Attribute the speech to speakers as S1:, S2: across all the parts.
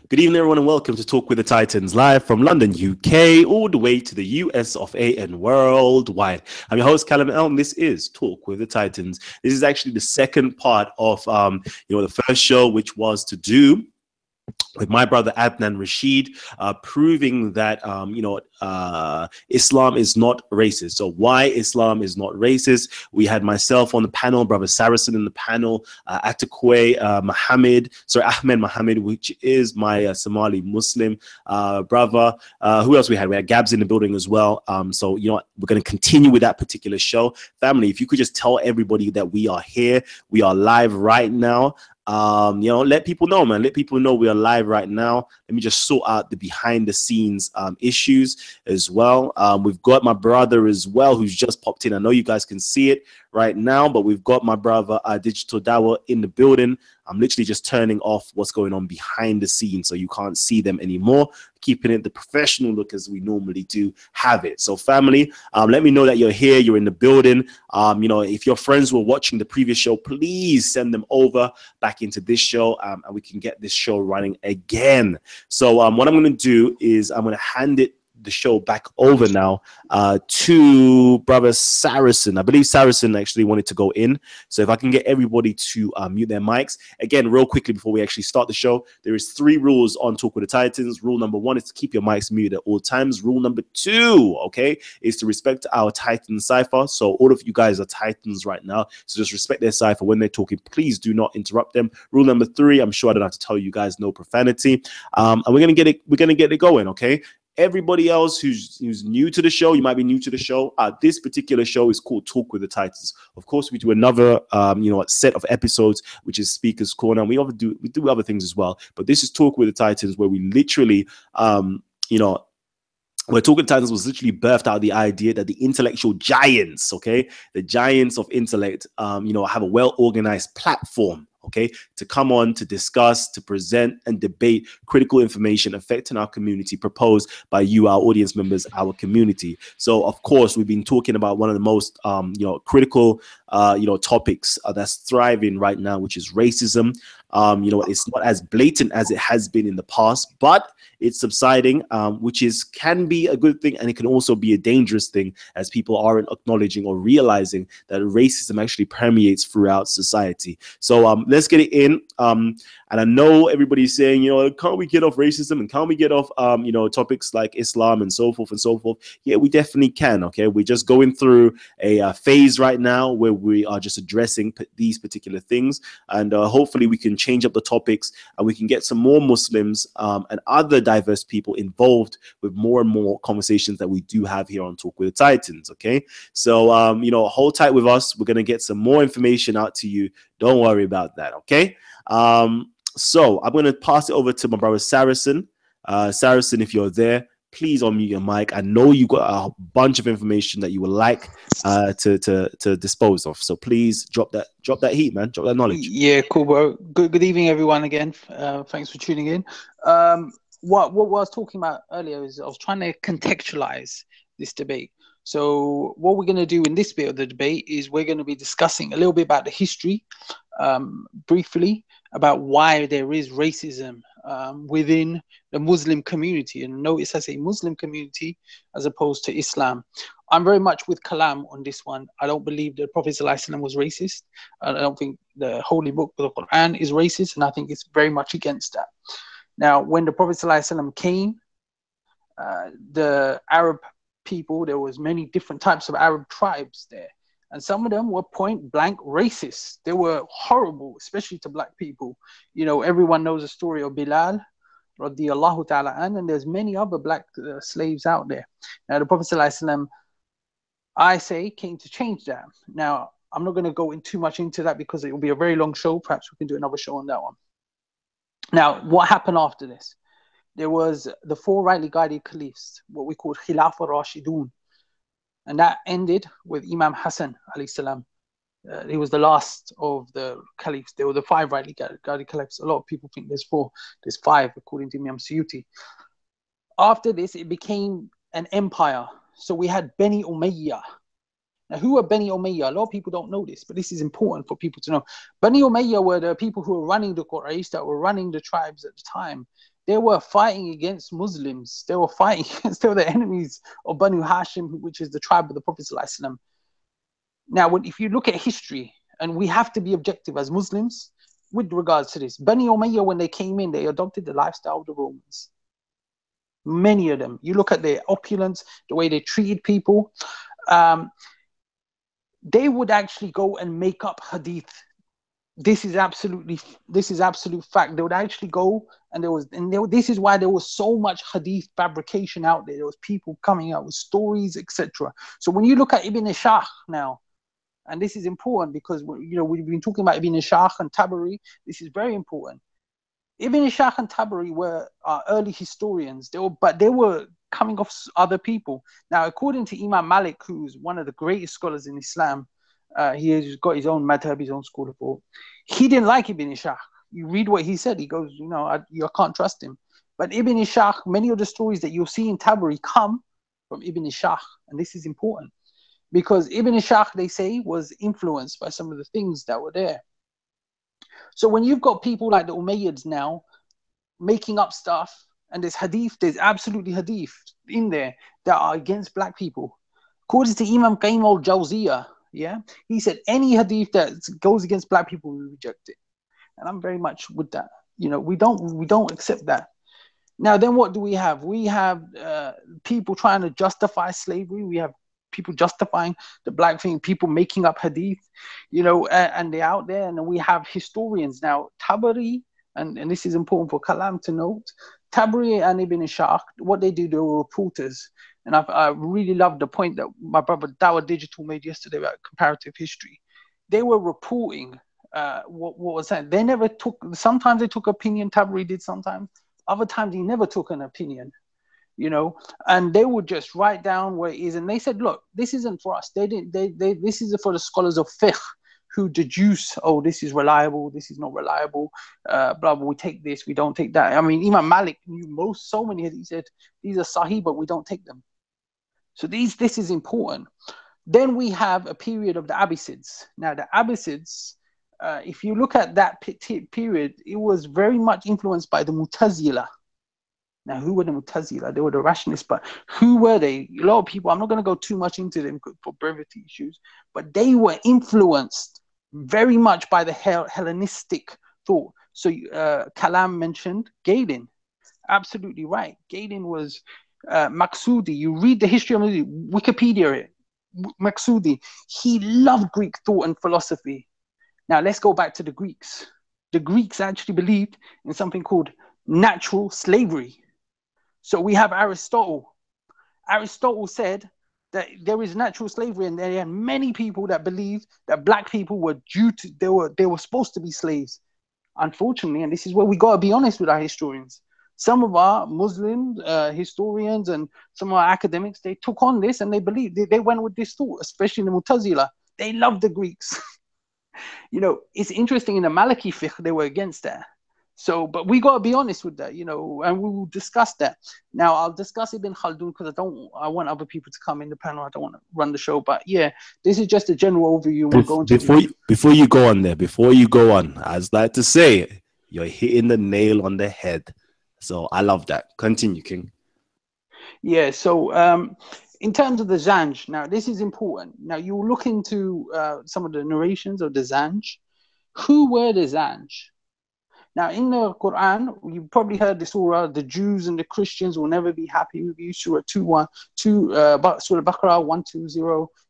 S1: Good evening, everyone, and welcome to Talk with the Titans, live from London, UK, all the way to the US of A and worldwide. I'm your host, Kalam, and this is Talk with the Titans. This is actually the second part of, the first show, which was to do with my brother Adnan Rashid, proving that Islam is not racist. So why Islam is not racist? We had myself on the panel, brother Saracen in the panel, Atakwe Ahmed Mohammed, which is my Somali Muslim brother. Who else we had? We had Gabs in the building as well. So we're going to continue with that particular show. Family, if you could just tell everybody that we are here, we are live right now. Let people know, man. Let people know we are live right now. Let me just sort out the behind the scenes issues as well. We've got my brother as well, who's just popped in. I know you guys can see it right now, but we've got my brother Digital Dawa in the building. I'm literally just turning off what's going on behind the scenes so you can't see them anymore, keeping it the professional look as we normally do have it. So family, let me know that you're here, you're in the building. If your friends were watching the previous show, please send them over back into this show, and we can get this show running again. So what I'm going to do is I'm going to hand the show back over now to brother Saracen. I believe Saracen actually wanted to go in. So if I can get everybody to mute their mics. Again, real quickly before we actually start the show, there is 3 rules on Talk with the Titans. Rule number 1 is to keep your mics muted at all times. Rule number 2, okay, is to respect our Titan cipher. So all of you guys are Titans right now. So just respect their cipher. When they're talking, please do not interrupt them. Rule number 3, I'm sure I don't have to tell you guys, no profanity. And we're gonna get it going, okay? Everybody else who's new to the show, you might be new to the show. This particular show is called Talk with the Titans. Of course, we do another, set of episodes, which is Speaker's Corner. And we do other things as well. But this is Talk with the Titans, where we literally, where Talking Titans was literally birthed out of the idea that the intellectual giants, okay, the giants of intellect, have a well-organized platform, okay, to come on, to discuss, to present and debate critical information affecting our community proposed by you, our audience members, our community. So, of course, we've been talking about one of the most, critical, topics that's thriving right now, which is racism. It's not as blatant as it has been in the past, but it's subsiding, which can be a good thing, and it can also be a dangerous thing as people aren't acknowledging or realizing that racism actually permeates throughout society. So let's get it in. And I know everybody's saying, can't we get off racism and can't we get off, topics like Islam and so forth and so forth? Yeah, we definitely can. Okay, we're just going through a phase right now where we are just addressing these particular things, and hopefully we can change up the topics and we can get some more Muslims and other diverse people involved with more and more conversations that we do have here on Talk with the Titans. Okay, so hold tight with us. We're gonna get some more information out to you. Don't worry about that. Okay. So I'm going to pass it over to my brother Saracen. Saracen, if you're there, please unmute your mic. I know you got a bunch of information that you would like to dispose of. So please drop that heat, man. Drop that knowledge.
S2: Yeah, cool, bro. Good evening, everyone. Again, thanks for tuning in. What I was talking about earlier is I was trying to contextualize this debate. So what we're going to do in this bit of the debate is we're going to be discussing a little bit about the history, briefly, about why there is racism within the Muslim community. And notice I say Muslim community as opposed to Islam. I'm very much with Kalam on this one. I don't believe the Prophet ﷺ was racist. I don't think the holy book, the Quran, is racist, and I think it's very much against that. Now, when the Prophet ﷺ came, the Arab people, there was many different types of Arab tribes there. And some of them were point blank racist. They were horrible, especially to black people. Everyone knows the story of Bilal, radiyallahu ta'ala an, and there's many other black slaves out there. Now, the Prophet ﷺ, I say, came to change that. Now, I'm not going to go too much into that because it will be a very long show. Perhaps we can do another show on that one. Now, what happened after this? There was the 4 rightly guided caliphs, what we call Khilaf al-Rashidun. And that ended with Imam Hassan, alayhi salam. He was the last of the caliphs. There were the 5 rightly guided caliphs. A lot of people think there's 4. There's 5, according to Imam Suyuti. After this, it became an empire. So we had Bani Umayyah. Now, who are Bani Umayyah? A lot of people don't know this, but this is important for people to know. Bani Umayyah were the people who were running the Quraysh, that were running the tribes at the time. They were fighting against Muslims. They were fighting against, they were the enemies of Banu Hashim, which is the tribe of the Prophet ﷺ. Now, if you look at history, and we have to be objective as Muslims with regards to this, Bani Umayyah, when they came in, they adopted the lifestyle of the Romans. Many of them. You look at their opulence, the way they treated people. They would actually go and make up hadith. This is absolute fact. They would actually go, and this is why there was so much hadith fabrication out there. There was people coming out with stories, etc. So when you look at Ibn Ishaq now, and this is important because we've been talking about Ibn Ishaq and Tabari. This is very important. Ibn Ishaq and Tabari were early historians. They were coming off other people. Now, according to Imam Malik, who's one of the greatest scholars in Islam, he has got his own madhab, his own school of thought. He didn't like Ibn Ishaq. You read what he said. He goes, I can't trust him. But Ibn Ishaq, many of the stories that you'll see in Tabari come from Ibn Ishaq, and this is important because Ibn Ishaq, they say, was influenced by some of the things that were there. So when you've got people like the Umayyads now making up stuff, and there's absolutely hadith in there that are against black people. According to Imam Qayyim al-Jawziyah, he said any hadith that goes against black people, we reject it. And I'm very much with that. We don't accept that. Now, then what do we have? We have people trying to justify slavery. We have people justifying the black thing, people making up hadith, and they're out there. And then we have historians now, Tabari, and this is important for Kalam to note, Tabari and Ibn Ishaq, what they do, they were reporters. And I really loved the point that my brother Dawah Digital made yesterday about comparative history. They were reporting what was that. They never took, sometimes they took opinion, Tabari did sometimes. Other times he never took an opinion, and they would just write down what it is. And they said, look, this isn't for us. This is for the scholars of fiqh who deduce, this is reliable, this is not reliable, blah, blah, we take this, we don't take that. I mean, Imam Malik knew so many, he said, these are sahih, but we don't take them. So this is important. Then we have a period of the Abbasids. Now, the Abbasids, if you look at that period, it was very much influenced by the Mu'tazila. Now, who were the Mu'tazila? They were the rationalists, but who were they? A lot of people, I'm not going to go too much into them for brevity issues, but they were influenced very much by the Hellenistic thought. So Kalam mentioned Galen. Absolutely right. Galen was Maqsudi. You read the history of Wikipedia, Maqsudi. He loved Greek thought and philosophy. Now, let's go back to the Greeks. The Greeks actually believed in something called natural slavery. So we have Aristotle. Aristotle said that there is natural slavery, and there are many people that believed that black people were they were supposed to be slaves. Unfortunately, and this is where we got to be honest with our historians, some of our Muslim historians and some of our academics, they took on this and they believed, they went with this thought, especially in the Mu'tazila. They loved the Greeks. It's interesting, in the Maliki fiqh, they were against that. So, but we got to be honest with that, and we will discuss that. Now, I'll discuss Ibn Khaldun because I want other people to come in the panel. I don't want to run the show, but yeah, this is just a general overview.
S1: Before you go on, I'd like to say you're hitting the nail on the head. So I love that. Continue, King.
S2: Yeah. So, in terms of the Zanj, now this is important. Now you look into some of the narrations of the Zanj. Who were the Zanj? Now, in the Quran, you've probably heard the surah, the Jews and the Christians will never be happy with you. Surah 2:1, Surah Baqarah 120,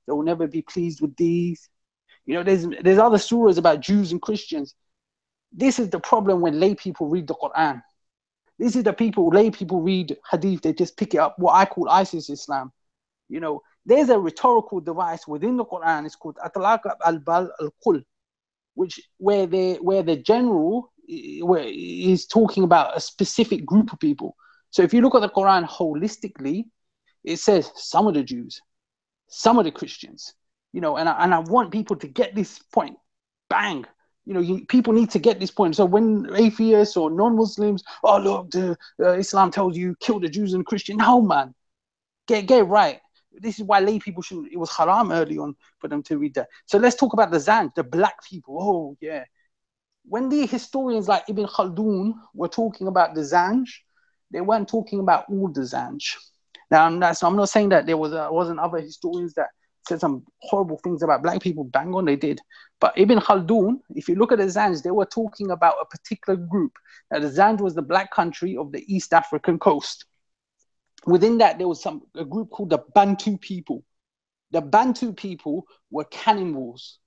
S2: they will never be pleased with these. There's other surahs about Jews and Christians. This is the problem when lay people read the Quran. This is lay people read hadith, they just pick it up, what I call ISIS Islam. There's a rhetorical device within the Quran, it's called Atlaq al-Bal al-Qul, where the general is talking about a specific group of people. So if you look at the Quran holistically, it says some of the Jews, some of the Christians, and I want people to get this point. Bang. People need to get this point. So when atheists or non-Muslims, look, Islam tells you kill the Jews and Christians. No, man, get it right. This is why lay people shouldn't, it was haram early on for them to read that. So let's talk about the Zanj, the black people. Oh, yeah. When the historians like Ibn Khaldun were talking about the Zanj, they weren't talking about all the Zanj. Now, I'm not saying that there wasn't other historians that said some horrible things about black people. Bang on, they did. But Ibn Khaldun, if you look at the Zanj, they were talking about a particular group. Now, the Zanj was the black country of the East African coast. Within that, there was a group called the Bantu people. The Bantu people were cannibals.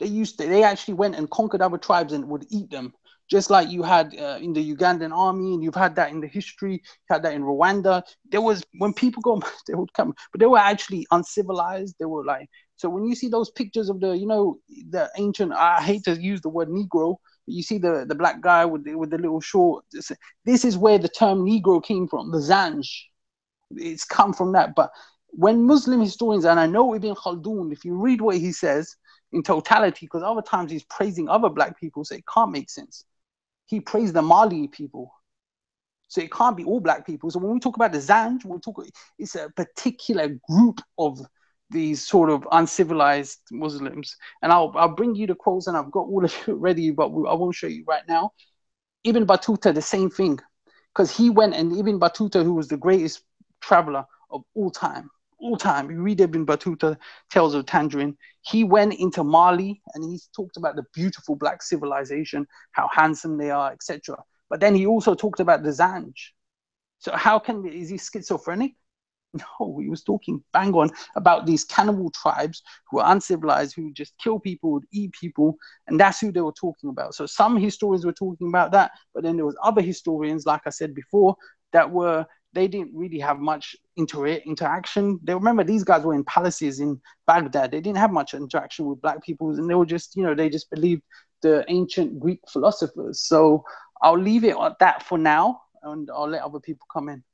S2: They actually went and conquered other tribes and would eat them, just like you had in the Ugandan army, and you've had that in the history. You had that in Rwanda. There was, when people go, they would come, but they were actually uncivilized. They were like, so when you see those pictures of the, you know, the ancient, I hate to use the word Negro, but you see the black guy with the little short. This is where the term Negro came from, the Zanj. It's come from that. But when Muslim historians, and I know Ibn Khaldun, if you read what he says in totality, because other times he's praising other black people, so it can't make sense. He praised the Mali people, so it can't be all black people. So when we talk about the Zanj, it's a particular group of these sort of uncivilized Muslims. And I'll bring you the quotes, and I've got all of it ready, but I won't show you right now. Ibn Battuta, the same thing, because he went, and Ibn Battuta, who was the greatest traveler of all time, you read Ibn Battuta, Tales of Tangerine, he went into Mali and he talked about the beautiful black civilization, how handsome they are, etc. But then he also talked about the Zanj. So is he schizophrenic? No, he was talking bang on about these cannibal tribes who are uncivilized, who just kill people, would eat people, and that's who they were talking about. So some historians were talking about that, but then there was other historians, like I said before, they didn't really have much interaction. They remember these guys were in palaces in Baghdad. They didn't have much interaction with black people, and they were just, they just believed the ancient Greek philosophers. So I'll leave it at that for now, and I'll let other people come in.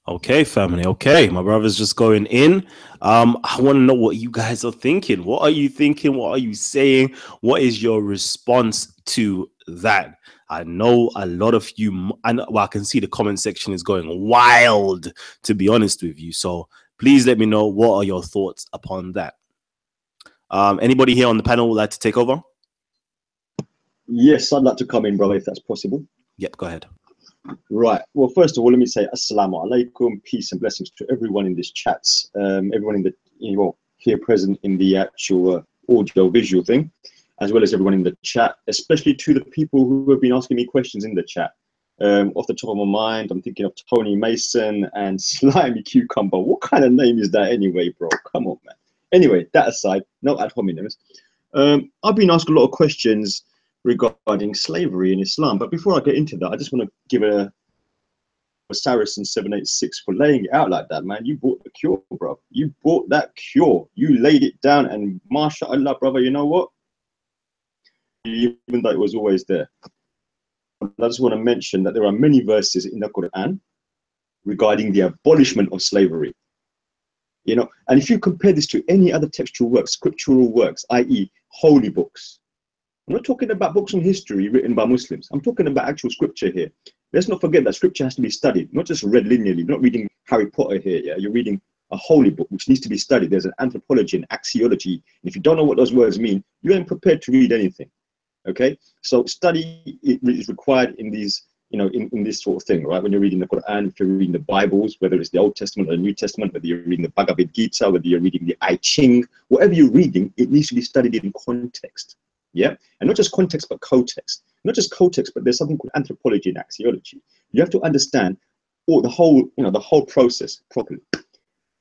S1: Okay, family. Okay, my brother's just going in. I want to know what you guys are thinking. What are you thinking? What are you saying? What is your response to that? I know a lot of you, I can see the comment section is going wild, to be honest with you. So please let me know, what are your thoughts upon that? Anybody here on the panel would like to take over?
S3: Yes, I'd like to come in, brother, if that's possible.
S1: Yep, go ahead.
S3: Right. Well, first of all, let me say assalamu alaikum, peace and blessings to everyone in this chat, everyone in the here present in the actual audio visual thing, as well as everyone in the chat, especially to the people who have been asking me questions in the chat. Off the top of my mind, I'm thinking of Tony Mason and Slimy Cucumber. What kind of name is that anyway, bro? Come on, man. Anyway, that aside, no ad hominems. I've been asked a lot of questions regarding slavery in Islam, but before I get into that, I just want to give a Saracen 786 for laying it out like that, man. You bought the cure, bro. You bought that cure. You laid it down, and mashallah, brother, you know what? Even though it was always there. I just want to mention that there are many verses in the Quran regarding the abolishment of slavery. And if you compare this to any other textual works, scriptural works, i.e. holy books, I'm not talking about books on history written by Muslims. I'm talking about actual scripture here. Let's not forget that scripture has to be studied, not just read linearly. You're not reading Harry Potter here. Yeah, you're reading a holy book which needs to be studied. There's an anthropology and axiology. And if you don't know what those words mean, you ain't prepared to read anything. Okay, so study is required in these, in this sort of thing, right? When you're reading the Quran, if you're reading the Bibles, whether it's the Old Testament or the New Testament, whether you're reading the Bhagavad Gita, whether you're reading the I Ching, whatever you're reading, it needs to be studied in context. Yeah, and not just context, but context. Not just context, but there's something called anthropology and axiology. You have to understand the whole process properly.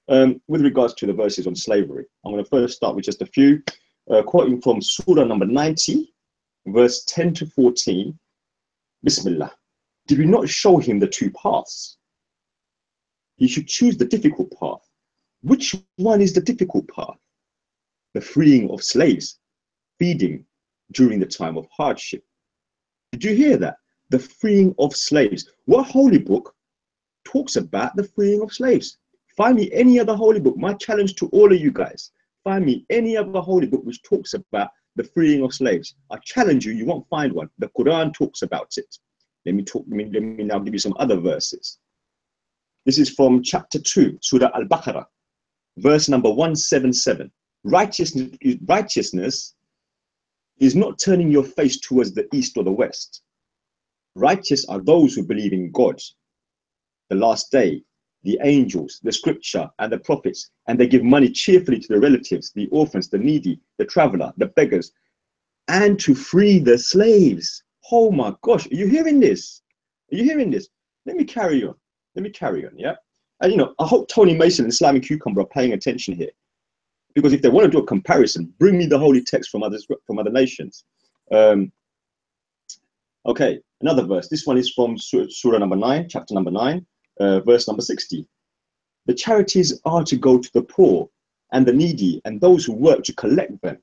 S3: With regards to the verses on slavery, I'm going to first start with just a few, quoting from Surah number 90, verse 10 to 14. Bismillah. Did we not show him the two paths? He should choose the difficult path. Which one is the difficult path? The freeing of slaves, feeding during the time of hardship. Did you hear that? The freeing of slaves. What holy book talks about the freeing of slaves? Find me any other holy book. My challenge to all of you guys, find me any other holy book which talks about the freeing of slaves. I challenge you, you won't find one. The Quran talks about it. Let me now give you some other verses. This is from chapter 2, Surah Al-Baqarah, verse number 177. Righteousness is not turning your face towards the east or the west. Righteous are those who believe in God, the last day, the angels, the scripture, and the prophets, and they give money cheerfully to their relatives, the orphans, the needy, the traveler, the beggars, and to free the slaves. Oh my gosh, are you hearing this? Are you hearing this? Let me carry on. Yeah. And you know, I hope Tony Mason and Islamic Cucumber are paying attention here, because if they want to do a comparison, bring me the holy text from other nations. Okay, another verse. This one is from Surah number 9, chapter number 9, verse number 60. The charities are to go to the poor and the needy and those who work to collect them.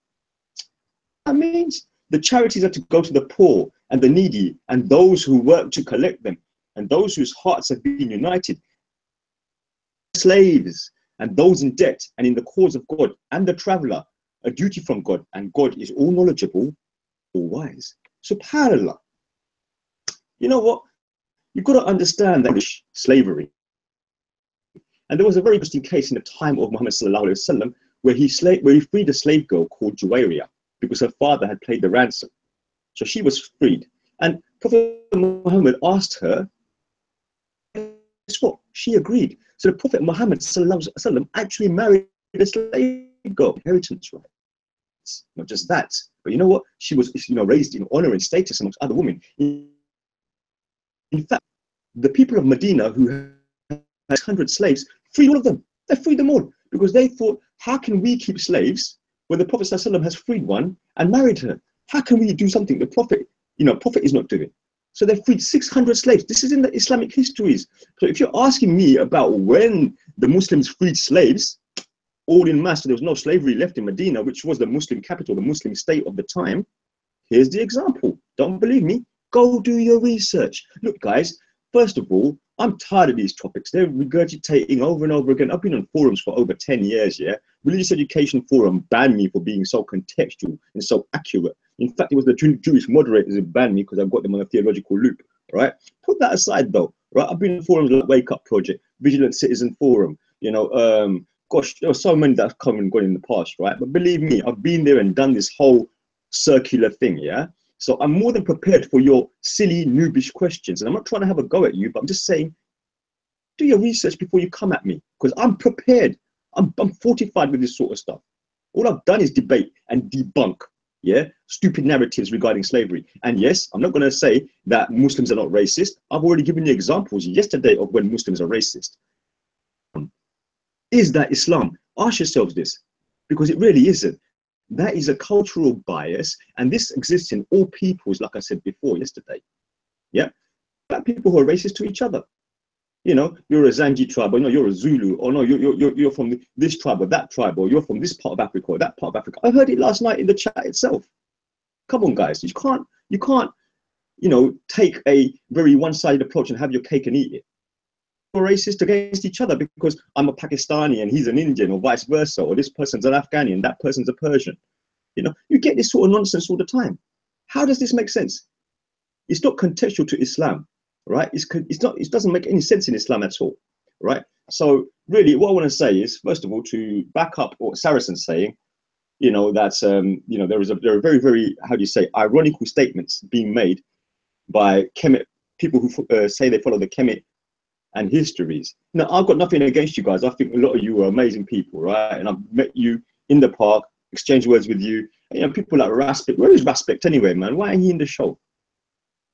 S3: That means the charities are to go to the poor and the needy and those who work to collect them, and those whose hearts have been united, slaves and those in debt and in the cause of God, and the traveler, a duty from God, and God is all knowledgeable, all wise. SubhanAllah. You know what? You've got to understand that slavery. And there was a very interesting case in the time of Muhammad sallallahu alaihi wasallam where he freed a slave girl called Juwayriya because her father had paid the ransom. So she was freed. And Prophet Muhammad asked her, guess what? She agreed. So the Prophet Muhammad sallallahu alaihi wasallam actually married a slave girl, inheritance rights. Not just that, but you know what? She was, you know, raised in honor and status amongst other women. In fact, the people of Medina who had 100 slaves freed all of them. They freed them all because they thought, how can we keep slaves when the Prophet ﷺ has freed one and married her? How can we do something the Prophet, Prophet is not doing? So they freed 600 slaves. This is in the Islamic histories. So if you're asking me about when the Muslims freed slaves, all in mass, so there was no slavery left in Medina, which was the Muslim capital, the Muslim state of the time. Here's the example. Don't believe me? Go do your research. Look, guys, first of all, I'm tired of these topics. They're regurgitating over and over again. I've been on forums for over 10 years, yeah? Religious Education Forum banned me for being so contextual and so accurate. In fact, it was the Jewish moderators who banned me because I've got them on a theological loop, right? Put that aside, though, right? I've been in forums like Wake Up Project, Vigilant Citizen Forum, gosh, there were so many that have come and gone in the past, right? But believe me, I've been there and done this whole circular thing, yeah? So I'm more than prepared for your silly, noobish questions. And I'm not trying to have a go at you, but I'm just saying, do your research before you come at me, because I'm prepared. I'm fortified with this sort of stuff. All I've done is debate and debunk, yeah, stupid narratives regarding slavery. And yes, I'm not going to say that Muslims are not racist. I've already given you examples yesterday of when Muslims are racist. Is that Islam? Ask yourselves this, because it really isn't. That is a cultural bias, and this exists in all peoples, like I said before yesterday. Yeah, black people who are racist to each other. You know, you're a Zanj tribe, or no, you're a Zulu, or no, you're from this tribe or that tribe, or you're from this part of Africa or that part of Africa. I heard it last night in the chat itself. Come on, guys, you can't, take a very one-sided approach and have your cake and eat it. We're racist against each other because I'm a Pakistani and he's an Indian, or vice versa, or this person's an Afghani and that person's a Persian. You get this sort of nonsense all the time. How does this make sense? It's not contextual to Islam, right? It doesn't make any sense in Islam at all, right? So really, what I want to say is, first of all, to back up what Saracen's saying, that there are very, very, how do you say, ironical statements being made by people who say they follow the Kemet and histories. Now, I've got nothing against you guys. I think a lot of you are amazing people, right? And I've met you in the park, exchanged words with you. People like Raspik. Where is Raspik anyway, man? Why ain't he in the show?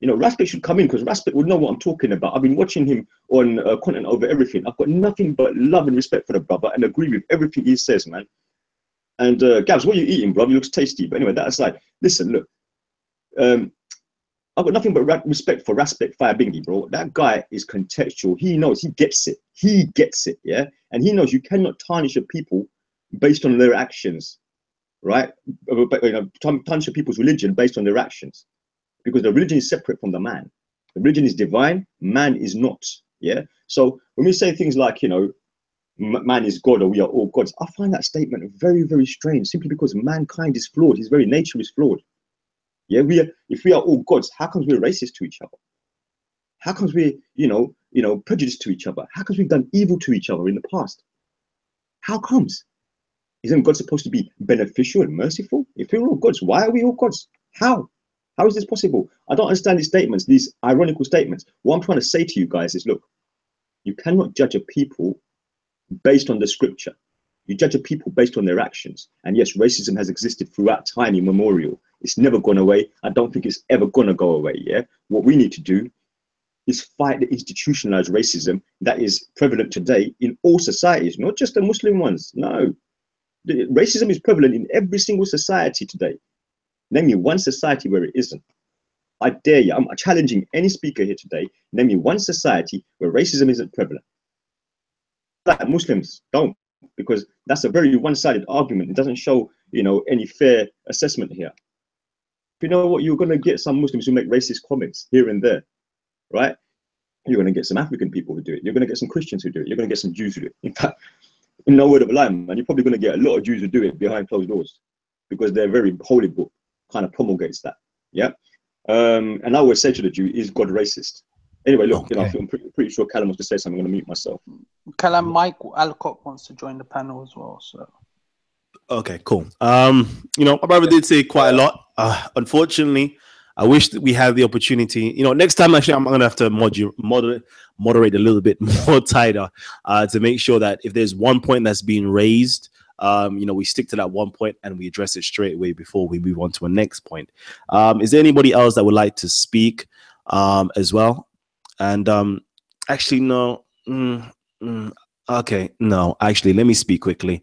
S3: Raspik should come in, because Raspik would know what I'm talking about. I've been watching him on Content Over Everything. I've got nothing but love and respect for the brother and agree with everything he says, man. And Gabs, what are you eating, bro? It looks tasty. But anyway, that aside, listen, look. I've got nothing but respect for Raspik Firebingi, bro. That guy is contextual. He knows, he gets it. He gets it, yeah? And he knows you cannot tarnish a people based on their actions, right? Tarnish a people's religion based on their actions. Because the religion is separate from the man. The religion is divine, man is not, yeah? So when we say things like, man is God, or we are all gods, I find that statement very, very strange, simply because mankind is flawed. His very nature is flawed. Yeah, if we are all gods, how come we're racist to each other? How comes we, prejudiced to each other? How comes we've done evil to each other in the past? How comes? Isn't God supposed to be beneficial and merciful? If we're all gods, why are we all gods? How? How is this possible? I don't understand these statements, these ironical statements. What I'm trying to say to you guys is, look, you cannot judge a people based on the scripture. You judge a people based on their actions. And yes, racism has existed throughout time immemorial. It's never gone away. I don't think it's ever going to go away. Yeah. What we need to do is fight the institutionalized racism that is prevalent today in all societies, not just the Muslim ones. No, racism is prevalent in every single society today. Name me one society where it isn't. I dare you. I'm challenging any speaker here today. Name me one society where racism isn't prevalent. Like Muslims don't, because that's a very one-sided argument. It doesn't show, any fair assessment here. You know what? You're going to get some Muslims who make racist comments here and there, right? You're going to get some African people who do it. You're going to get some Christians who do it. You're going to get some Jews who do it. In fact, in no word of a lie, man, you're probably going to get a lot of Jews who do it behind closed doors, because their very holy book kind of promulgates that. Yeah. And I always say to the Jew, is God racist? Anyway, look,
S1: Okay.
S3: I'm pretty sure Kalam wants to say something. I'm going to mute myself.
S2: Kalam, Mike Alcock wants to join the panel as well. So
S1: Okay, cool. My brother did say quite a lot. Unfortunately, I wish that we had the opportunity. Next time, actually, I'm going to have to moderate a little bit more tighter to make sure that if there's one point that's being raised, we stick to that one point and we address it straight away before we move on to a next point. Is there anybody else that would like to speak as well? And actually, no. Okay, no. Actually, let me speak quickly.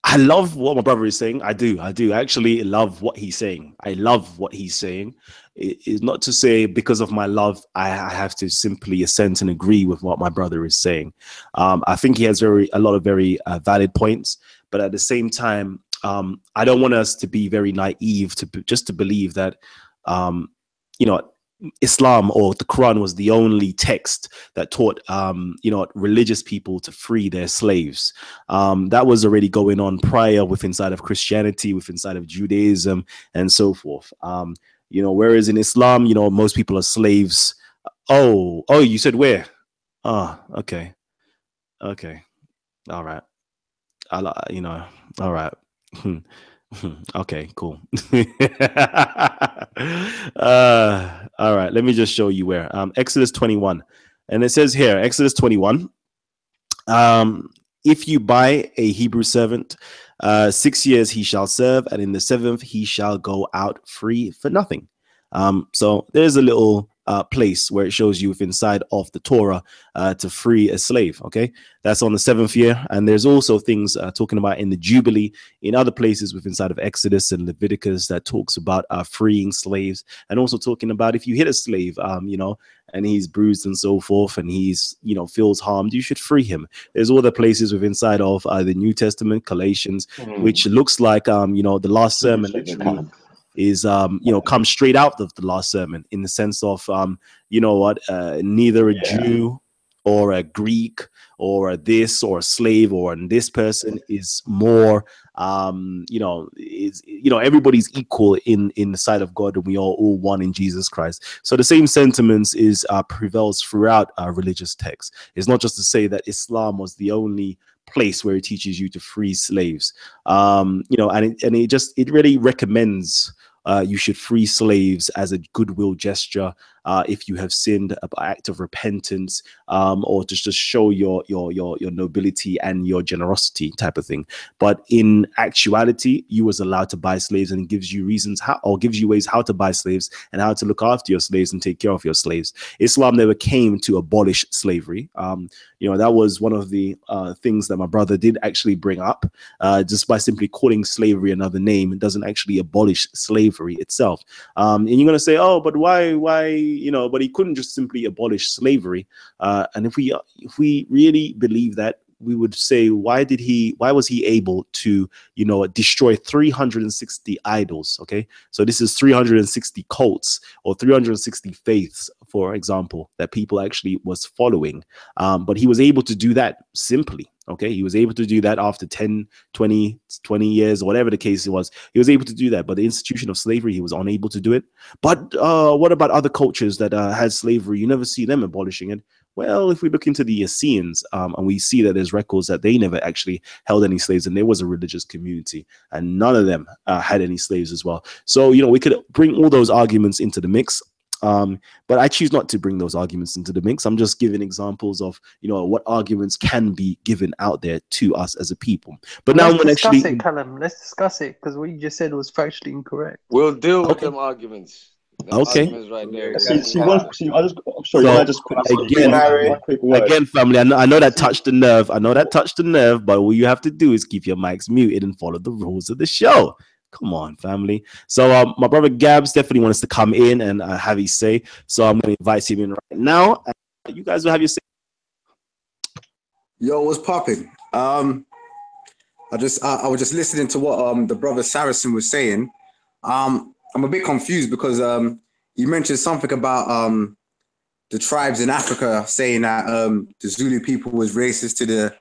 S1: I love what my brother is saying. I do actually love what he's saying. I love what he's saying. It's not to say because of my love, I have to simply assent and agree with what my brother is saying. I think he has a lot of very valid points, but at the same time, I don't want us to be very naive to believe that, Islam or the Quran was the only text that taught, religious people to free their slaves. That was already going on prior with inside of Christianity, with inside of Judaism, and so forth. Whereas in Islam, most people are slaves. Oh, you said where? Okay. All right. All right. Okay, cool. All right, let me just show you where. Exodus 21. And it says here, Exodus 21, if you buy a Hebrew servant, 6 years he shall serve, and in the 7th he shall go out free for nothing. So there's a little place where it shows you inside of the Torah to free a slave. Okay, that's on the 7th year. And there's also things talking about in the Jubilee, in other places with inside of Exodus and Leviticus that talks about freeing slaves, and also talking about if you hit a slave, and he's bruised and so forth, and he's, feels harmed, you should free him. There's other places with inside of the New Testament, Galatians, which looks like, the last sermon literally is comes straight out of the last sermon, in the sense of neither a Jew or a Greek or a this or a slave or this person is more everybody's equal in the sight of God, and we are all one in Jesus Christ. So the same sentiments prevails throughout religious texts. It's not just to say that Islam was the only place where it teaches you to free slaves, and it really recommends you should free slaves as a goodwill gesture if you have sinned, an act of repentance, or to just show your nobility and your generosity type of thing. But in actuality, you was allowed to buy slaves, and it gives you reasons gives you ways how to buy slaves and how to look after your slaves and take care of your slaves. Islam never came to abolish slavery. That was one of the things that my brother did actually bring up. Just by simply calling slavery another name, it doesn't actually abolish slavery itself. And you're going to say, oh, but why, but he couldn't just simply abolish slavery. And if we really believe that, we would say, why was he able to, destroy 360 idols? Okay, so this is 360 cults or 360 faiths, for example, that people actually was following. But he was able to do that simply. Okay, he was able to do that after 10, 20 years, or whatever the case was. He was able to do that, but the institution of slavery, he was unable to do it. But what about other cultures that had slavery? You never see them abolishing it. Well, if we look into the Assyrians, and we see that there's records that they never actually held any slaves, and there was a religious community, and none of them had any slaves as well. So, you know, we could bring all those arguments into the mix. But I choose not to bring those arguments into the mix. I'm just giving examples of, you know, what arguments can be given out there to us as a people. But now,
S2: let's discuss it, Kalam. Let's discuss it, because what you just said was factually incorrect.
S4: We'll deal with them arguments.
S1: Okay.
S4: Right there.
S1: Again, family, I know that touched the nerve. I know that touched the nerve, but all you have to do is keep your mics muted and follow the rules of the show. Come on, family. So my brother Gabs definitely wants to come in and have his say. So I'm going to invite him in right now. You guys will have your say.
S5: Yo, what's popping? I was just listening to what the brother Saracen was saying. I'm a bit confused because you mentioned something about the tribes in Africa saying that the Zulu people was racist to the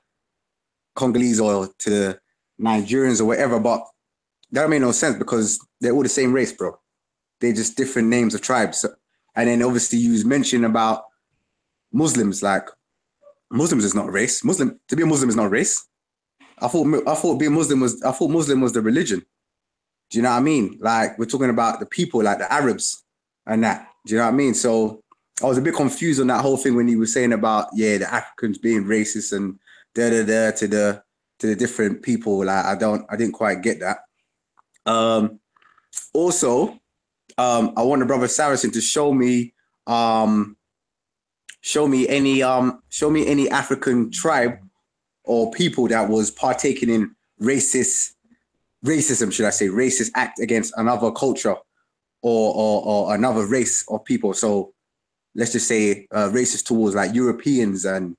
S5: Congolese or to the Nigerians or whatever, but that don't make no sense because they're all the same race, bro. They're just different names of tribes. So, and then obviously you was mentioning about Muslims, like Muslims is not race. To be a Muslim is not race. I thought being Muslim was the religion. Do you know what I mean? Like we're talking about the people, like the Arabs and that. Do you know what I mean? So I was a bit confused on that whole thing when he was saying about, yeah, the Africans being racist and to the different people. Like I didn't quite get that. Also, I want the brother Saracen to show me any African tribe or people that was partaking in racism, should I say, racist act against another culture or another race of people. So let's just say racist towards like Europeans and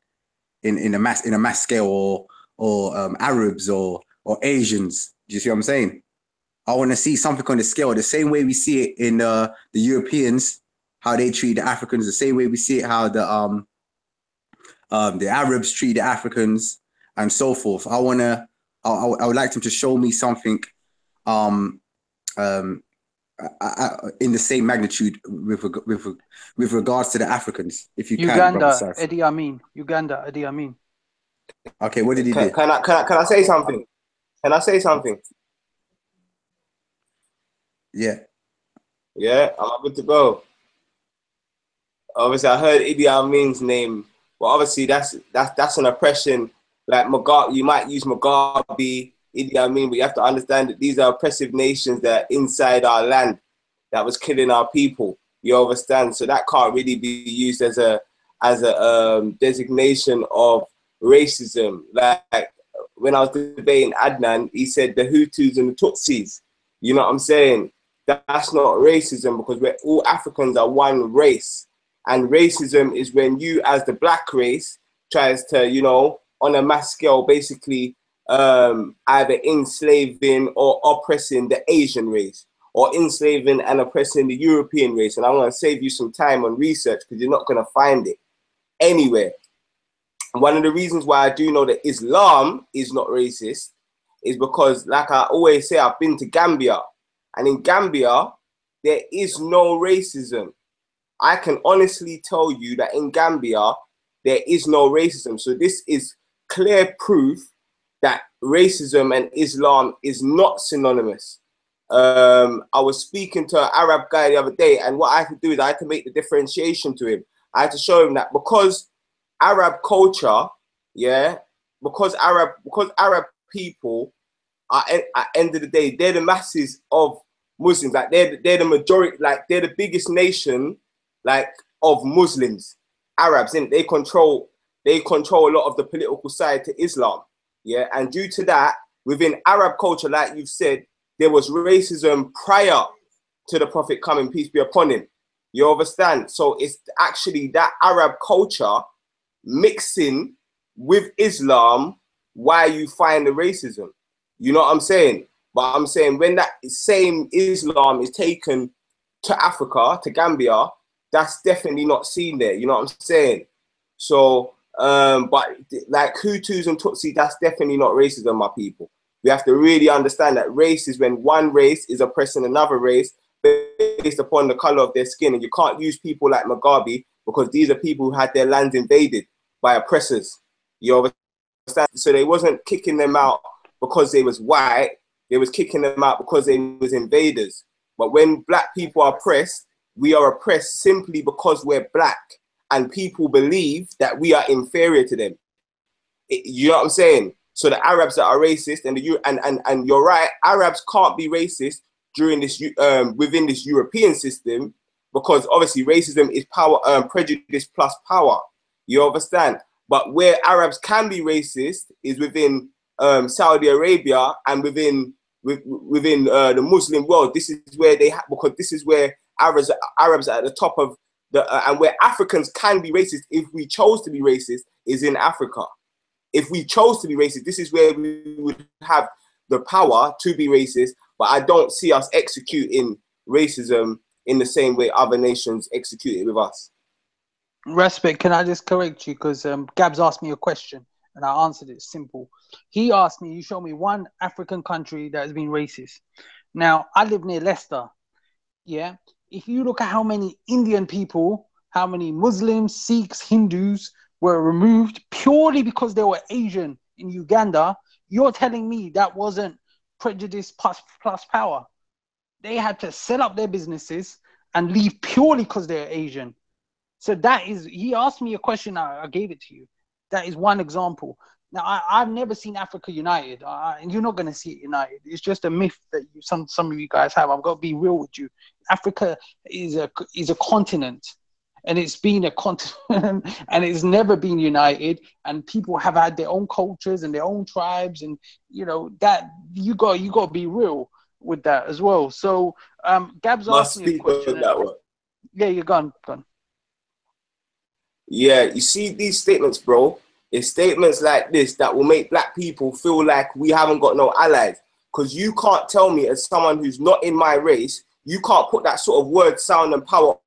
S5: in a mass scale or Arabs or Asians. Do you see what I'm saying? I want to see something on the scale, the same way we see it in the Europeans, how they treat the Africans, the same way we see it how the Arabs treat the Africans and so forth. I would like them to show me something in the same magnitude with regards to the Africans, if you
S2: Uganda,
S5: can.
S2: Uganda, Idi Amin.
S5: Okay, what did he do?
S6: Can I say something? Can I say something? Yeah, I'm good to go. Obviously, I heard Idi Amin's name, but obviously that's an oppression. Like Mugabe, you might use Mugabe, Idi Amin, but you have to understand that these are oppressive nations that are inside our land that was killing our people. You understand? So that can't really be used as a designation of racism. Like when I was debating Adnan, he said the Hutus and the Tutsis. You know what I'm saying? That's not racism because we're all Africans are one race. And racism is when you as the black race tries to, you know, on a mass scale, basically either enslaving or oppressing the Asian race or enslaving and oppressing the European race. And I'm going to save you some time on research because you're not going to find it anywhere. One of the reasons why I do know that Islam is not racist is because, like I always say, I've been to Gambia. And in Gambia, there is no racism. I can honestly tell you that in Gambia, there is no racism. So this is clear proof that racism and Islam is not synonymous. I was speaking to an Arab guy the other day, and what I had to do is I had to make the differentiation to him. I had to show him that because Arab culture, because Arab people are, at the end of the day, they're the masses of Muslims. Like they're the majority, like they're the biggest nation, like of Muslims, Arabs, and they control a lot of the political side to Islam. Yeah, and due to that, within Arab culture, like you've said, there was racism prior to the Prophet coming, peace be upon him. You understand? So it's actually that Arab culture mixing with Islam why you find the racism. You know what I'm saying? But I'm saying when that same Islam is taken to Africa, to Gambia, that's definitely not seen there. You know what I'm saying? So But like Hutus and Tutsi, that's definitely not racism, my people. We have to really understand that race is when one race is oppressing another race based upon the color of their skin. And you can't use people like Mugabe because these are people who had their lands invaded by oppressors. You understand? So they wasn't kicking them out because they was white. They was kicking them out because they was invaders. But when black people are oppressed, we are oppressed simply because we're black. And people believe that we are inferior to them. You know what I'm saying? So the Arabs that are racist, and you're right, Arabs can't be racist during this within this European system, because obviously racism is power, prejudice plus power. You understand? But where Arabs can be racist is within Saudi Arabia and within the Muslim world. This is where they because this is where Arabs are at the top of the and where Africans can be racist if we chose to be racist is in Africa. If we chose to be racist, this is where we would have the power to be racist. But I don't see us executing racism in the same way other nations execute it with us.
S2: Respect, can I just correct you? Because Gabs asked me a question and I answered it simple. He asked me, you show me one African country that has been racist. Now, I live near Leicester. Yeah. If you look at how many Indian people, how many Muslims, Sikhs, Hindus were removed purely because they were Asian in Uganda, you're telling me that wasn't prejudice plus power? They had to set up their businesses and leave purely because they're Asian. So that is, he asked me a question, I gave it to you. That is one example. Now, I've never seen Africa united, and you're not going to see it united. It's just a myth that some of you guys have. I've got to be real with you. Africa is a continent, and it's been a continent, and it's never been united. And people have had their own cultures and their own tribes, and you know that you got to be real with that as well. So, Gabs asked me a question. Yeah, you're gone.
S6: Yeah, you see these statements, bro. It's statements like this that will make black people feel like we haven't got no allies. Because you can't tell me, as someone who's not in my race, you can't put that sort of word, sound, and power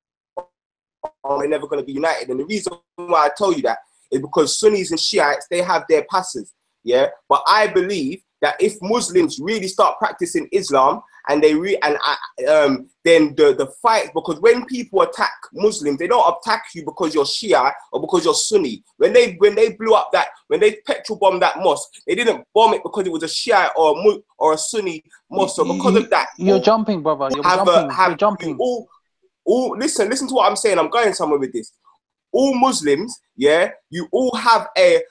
S6: on we're never going to be united. And the reason why I tell you that is because Sunnis and Shiites, they have their passes. Yeah, but I believe that if Muslims really start practicing Islam and they then the fight, because when people attack Muslims, they don't attack you because you're Shia or because you're Sunni. When they blew up when they petrol bombed that mosque, they didn't bomb it because it was a Shia or a Sunni mosque. So because of that,
S2: you're jumping, brother. You're jumping.
S6: All listen to what I'm saying. I'm going somewhere with this. All Muslims, yeah, you all have a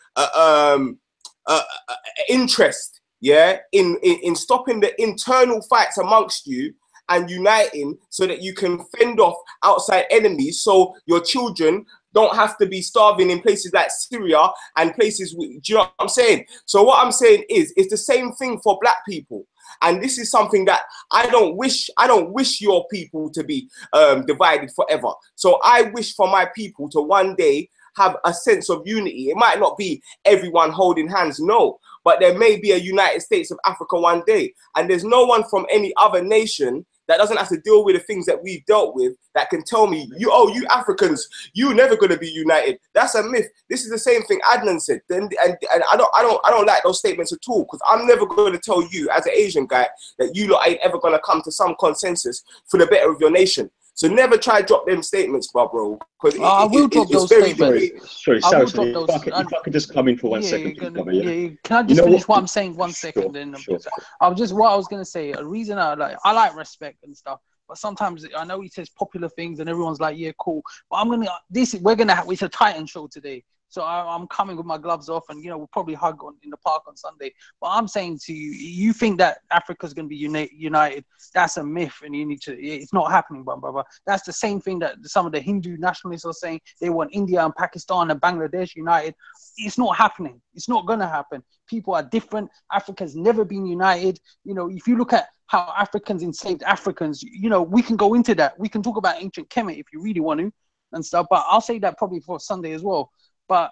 S6: interest, yeah, in stopping the internal fights amongst you and uniting so that you can fend off outside enemies, so your children don't have to be starving in places like Syria and places. Do you know what I'm saying? So what I'm saying is, it's the same thing for black people, and this is something that I don't wish your people to be divided forever. So I wish for my people to one day have a sense of unity. It might not be everyone holding hands, no, but there may be a United States of Africa one day. And there's no one from any other nation that doesn't have to deal with the things that we've dealt with that can tell me, you Africans, you're never going to be united. That's a myth. This is the same thing Adnan said. And I don't like those statements at all, because I'm never going to tell you as an Asian guy that you lot ain't ever going to come to some consensus for the better of your nation. So never try to drop them statements, bro.
S2: I will drop those statements.
S3: Sorry, if I could just come in for 1 second, please, brother,
S2: yeah. Can I just finish what I'm saying 1 second? Then what I was going to say. A reason I like respect and stuff, but sometimes I know he says popular things and everyone's like, yeah, cool. But it's a Titan show today. So I'm coming with my gloves off, and we'll probably hug in the park on Sunday. But I'm saying to you, you think that Africa's going to be united? That's a myth, and you need to. It's not happening, brother. That's the same thing that some of the Hindu nationalists are saying. They want India and Pakistan and Bangladesh united. It's not happening. It's not going to happen. People are different. Africa's never been united. If you look at how Africans enslaved Africans, we can go into that. We can talk about ancient Kemet if you really want to and stuff. But I'll say that probably for Sunday as well. But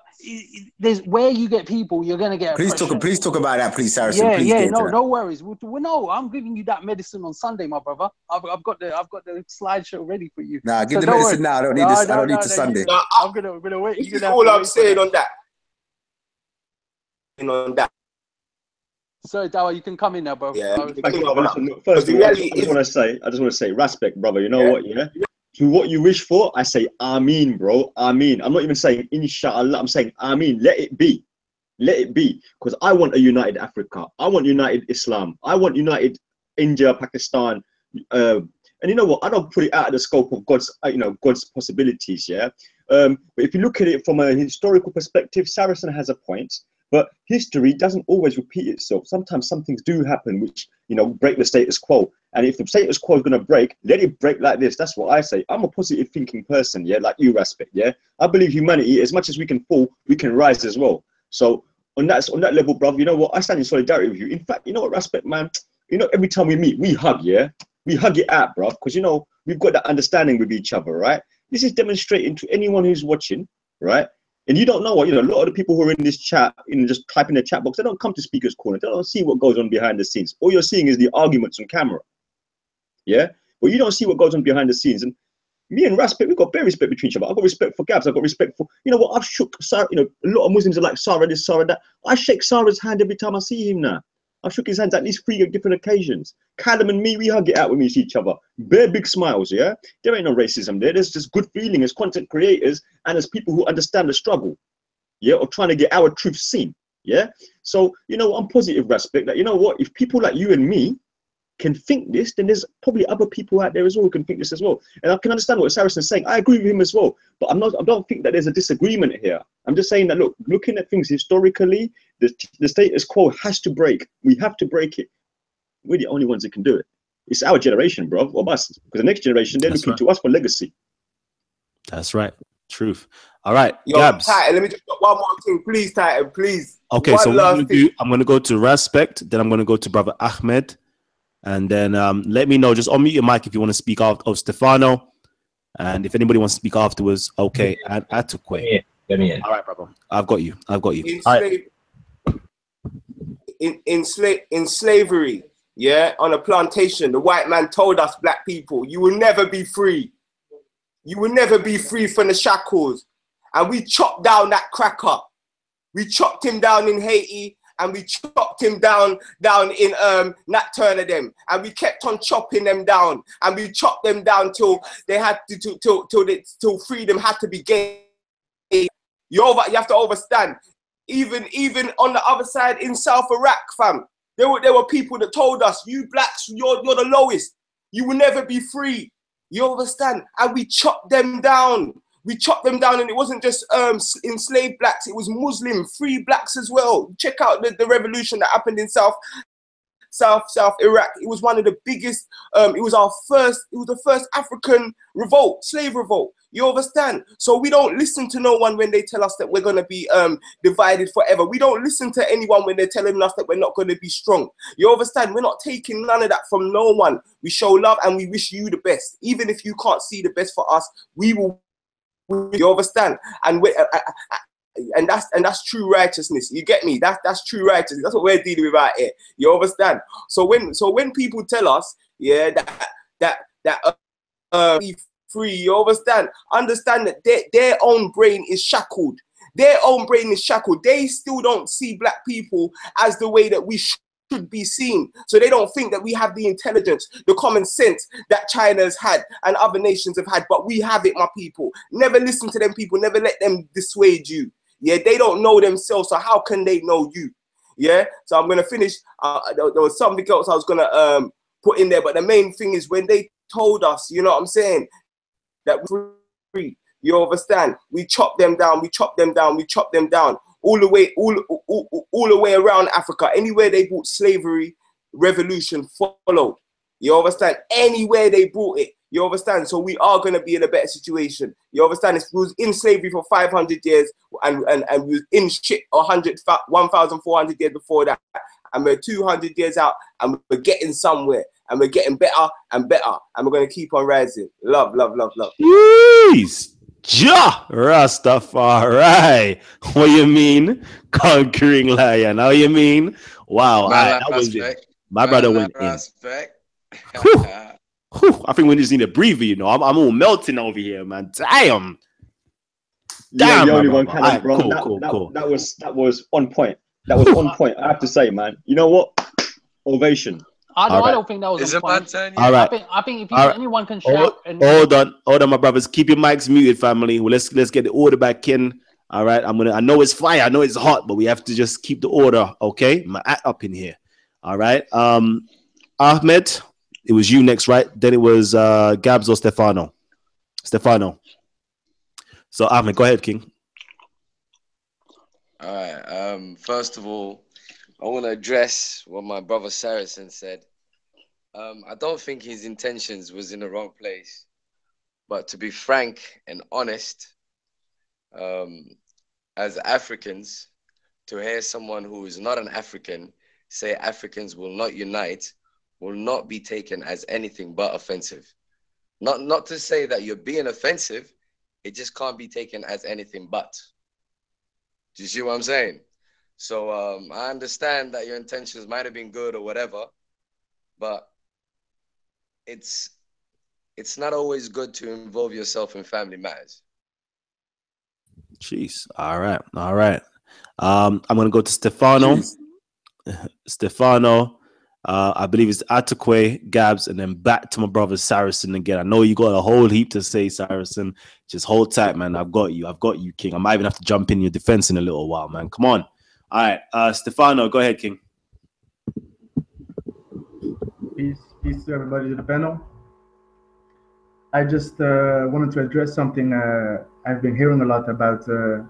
S2: there's where you get people, you're gonna get.
S5: Please talk about that, please, Saracen.
S2: No worries. No, I'm giving you that medicine on Sunday, my brother. I've got the slideshow ready for you.
S5: Nah, give the medicine now. I don't need this. I don't need to Sunday.
S6: This is all I'm saying on that. on that.
S2: Sorry, Dawa, you can come in now, bro.
S6: Yeah.
S3: Thank you, brother. Listen, first of all, I just want to say, respect, brother. You know what? Yeah. To what you wish for, I say Ameen, bro. Ameen. I'm not even saying Inshallah. I'm saying Ameen. Let it be. Let it be. Because I want a united Africa. I want united Islam. I want united India, Pakistan. And you know what? I don't put it out of the scope of God's, God's possibilities. Yeah. But if you look at it from a historical perspective, Saracen has a point. But history doesn't always repeat itself. Sometimes some things do happen which, break the status quo. And if the status quo is going to break, let it break like this. That's what I say. I'm a positive thinking person, yeah, like you, Respect, yeah. I believe humanity, as much as we can fall, we can rise as well. So on that level, brother, you know what? I stand in solidarity with you. In fact, you know what, Respect, man? Every time we meet, we hug, yeah? We hug it out, bro, because, we've got that understanding with each other, right? This is demonstrating to anyone who's watching, right? And you don't know what, a lot of the people who are in this chat, just type in the chat box, they don't come to Speaker's Corner. They don't see what goes on behind the scenes. All you're seeing is the arguments on camera. Yeah? But you don't see what goes on behind the scenes. And me and Respect, we've got bare respect between each other. I've got respect for Gabs. I've got respect for, what, I've shook Sarah, a lot of Muslims are like, Sarah this, Sarah that. I shake Sarah's hand every time I see him now. I've shook his hands at least 3 different occasions. Kalam and me, we hug it out when we see each other. Bare big smiles, yeah? There ain't no racism there. There's just good feeling as content creators and as people who understand the struggle, yeah? Or trying to get our truth seen, yeah? So, I'm positive, Respect, that, what, if people like you and me can think this, then there's probably other people out there as well who can think this as well. And I can understand what Saracen's saying. I agree with him as well. But I don't think that there's a disagreement here. I'm just saying that, look, looking at things historically, the status quo has to break. We have to break it. We're the only ones that can do it. It's our generation, bro, of us. Because the next generation, they're looking to us for legacy.
S1: That's right. Truth. All right,
S6: Yo,
S1: Gabs.
S6: Titan, let me just one more thing, please, Titan, please.
S1: Okay,
S6: one
S1: so what I'm going to go to Respect, then I'm going to go to Brother Ahmed, and then let me know. Just unmute your mic if you want to speak out of Stefano, and if anybody wants to speak afterwards, okay. And Atukwe.
S7: Get me in.
S1: All right, brother. I've got you.
S6: In slavery, yeah, on a plantation, the white man told us black people, you will never be free. You will never be free from the shackles. And we chopped down that cracker. We chopped him down in Haiti, and we chopped him down in Nat Turner them. And we kept on chopping them down. And we chopped them down till they had to till freedom had to be gained. You have to understand. Even on the other side in South Iraq, fam, there were people that told us, you blacks, you're the lowest. You will never be free. You understand? And we chopped them down. We chopped them down, and it wasn't just enslaved blacks. It was Muslim, free blacks as well. Check out the revolution that happened in South Iraq. It was one of the biggest. It was the first African revolt, slave revolt. You understand? So we don't listen to no one when they tell us that we're going to be divided forever. We don't listen to anyone when they're telling us that we're not going to be strong. You understand? We're not taking none of that from no one. We show love and we wish you the best. Even if you can't see the best for us, we will. You understand? And that's true righteousness. You get me? That's true righteousness. That's what we're dealing with out here. You understand? So when people tell us, yeah, that be free, you understand that their own brain is shackled. Their own brain is shackled. They still don't see black people as the way that we should be seen. So they don't think that we have the intelligence, the common sense that China's had and other nations have had, but we have it, my people. Never listen to them people. Never let them dissuade you. Yeah, they don't know themselves, so how can they know you? Yeah, so I'm going to finish. There was something else I was going to put in there, but the main thing is when they told us, you know what I'm saying, that we're free, you understand? We chop them down, we chop them down, we chop them down. All the way around Africa. Anywhere they brought slavery, revolution followed. You understand? Anywhere they brought it. You understand? So we are going to be in a better situation. You understand? We was in slavery for 500 years and we was in shit 1,400 years before that. And we're 200 years out and we're getting somewhere. And we're getting better and better. And we're going to keep on rising. Love, love, love, love.
S1: Jeez. Ja Rastafari. What you mean? Conquering lion. How you mean? Wow. That was it. My brother went in. I think we just need a breather, you know. I'm all melting over here, man. Damn.
S3: Damn, the only one,
S1: Kalam,
S3: bro.
S1: Cool.
S3: That was on point. That was on point. I have to say, man. You know what? Ovation.
S2: I
S1: All right.
S2: don't think that was
S4: Is
S2: on
S4: it my
S2: point.
S4: turn?
S1: All right.
S2: I think if
S1: All right.
S2: anyone can shout
S1: Hold on, my brothers. Keep your mics muted, family. Well, let's get the order back in. All right. I know it's fire. I know it's hot, but we have to just keep the order. Okay. My act up in here. All right. Ahmed, it was you next, right? Then it was Gabs or Stefano. So Ahmed, go ahead, King.
S4: All right. First of all, I want to address what my brother Saracen said. I don't think his intentions was in the wrong place, but to be frank and honest, as Africans, to hear someone who is not an African say Africans will not unite will not be taken as anything but offensive. Not to say that you're being offensive, it just can't be taken as anything but. Do you see what I'm saying? So I understand that your intentions might have been good or whatever, but it's not always good to involve yourself in family matters.
S1: Jeez. All right. I'm gonna go to Stefano.
S5: Jeez.
S1: Stefano. I believe it's Atakwe, Gabs, and then back to my brother Saracen again. I know you got a whole heap to say, Saracen. Just hold tight, man. I've got you, King. I might even have to jump in your defense in a little while, man. Come on. All right, Stefano, go ahead, King.
S7: Peace to everybody to the panel. I just wanted to address something I've been hearing a lot about the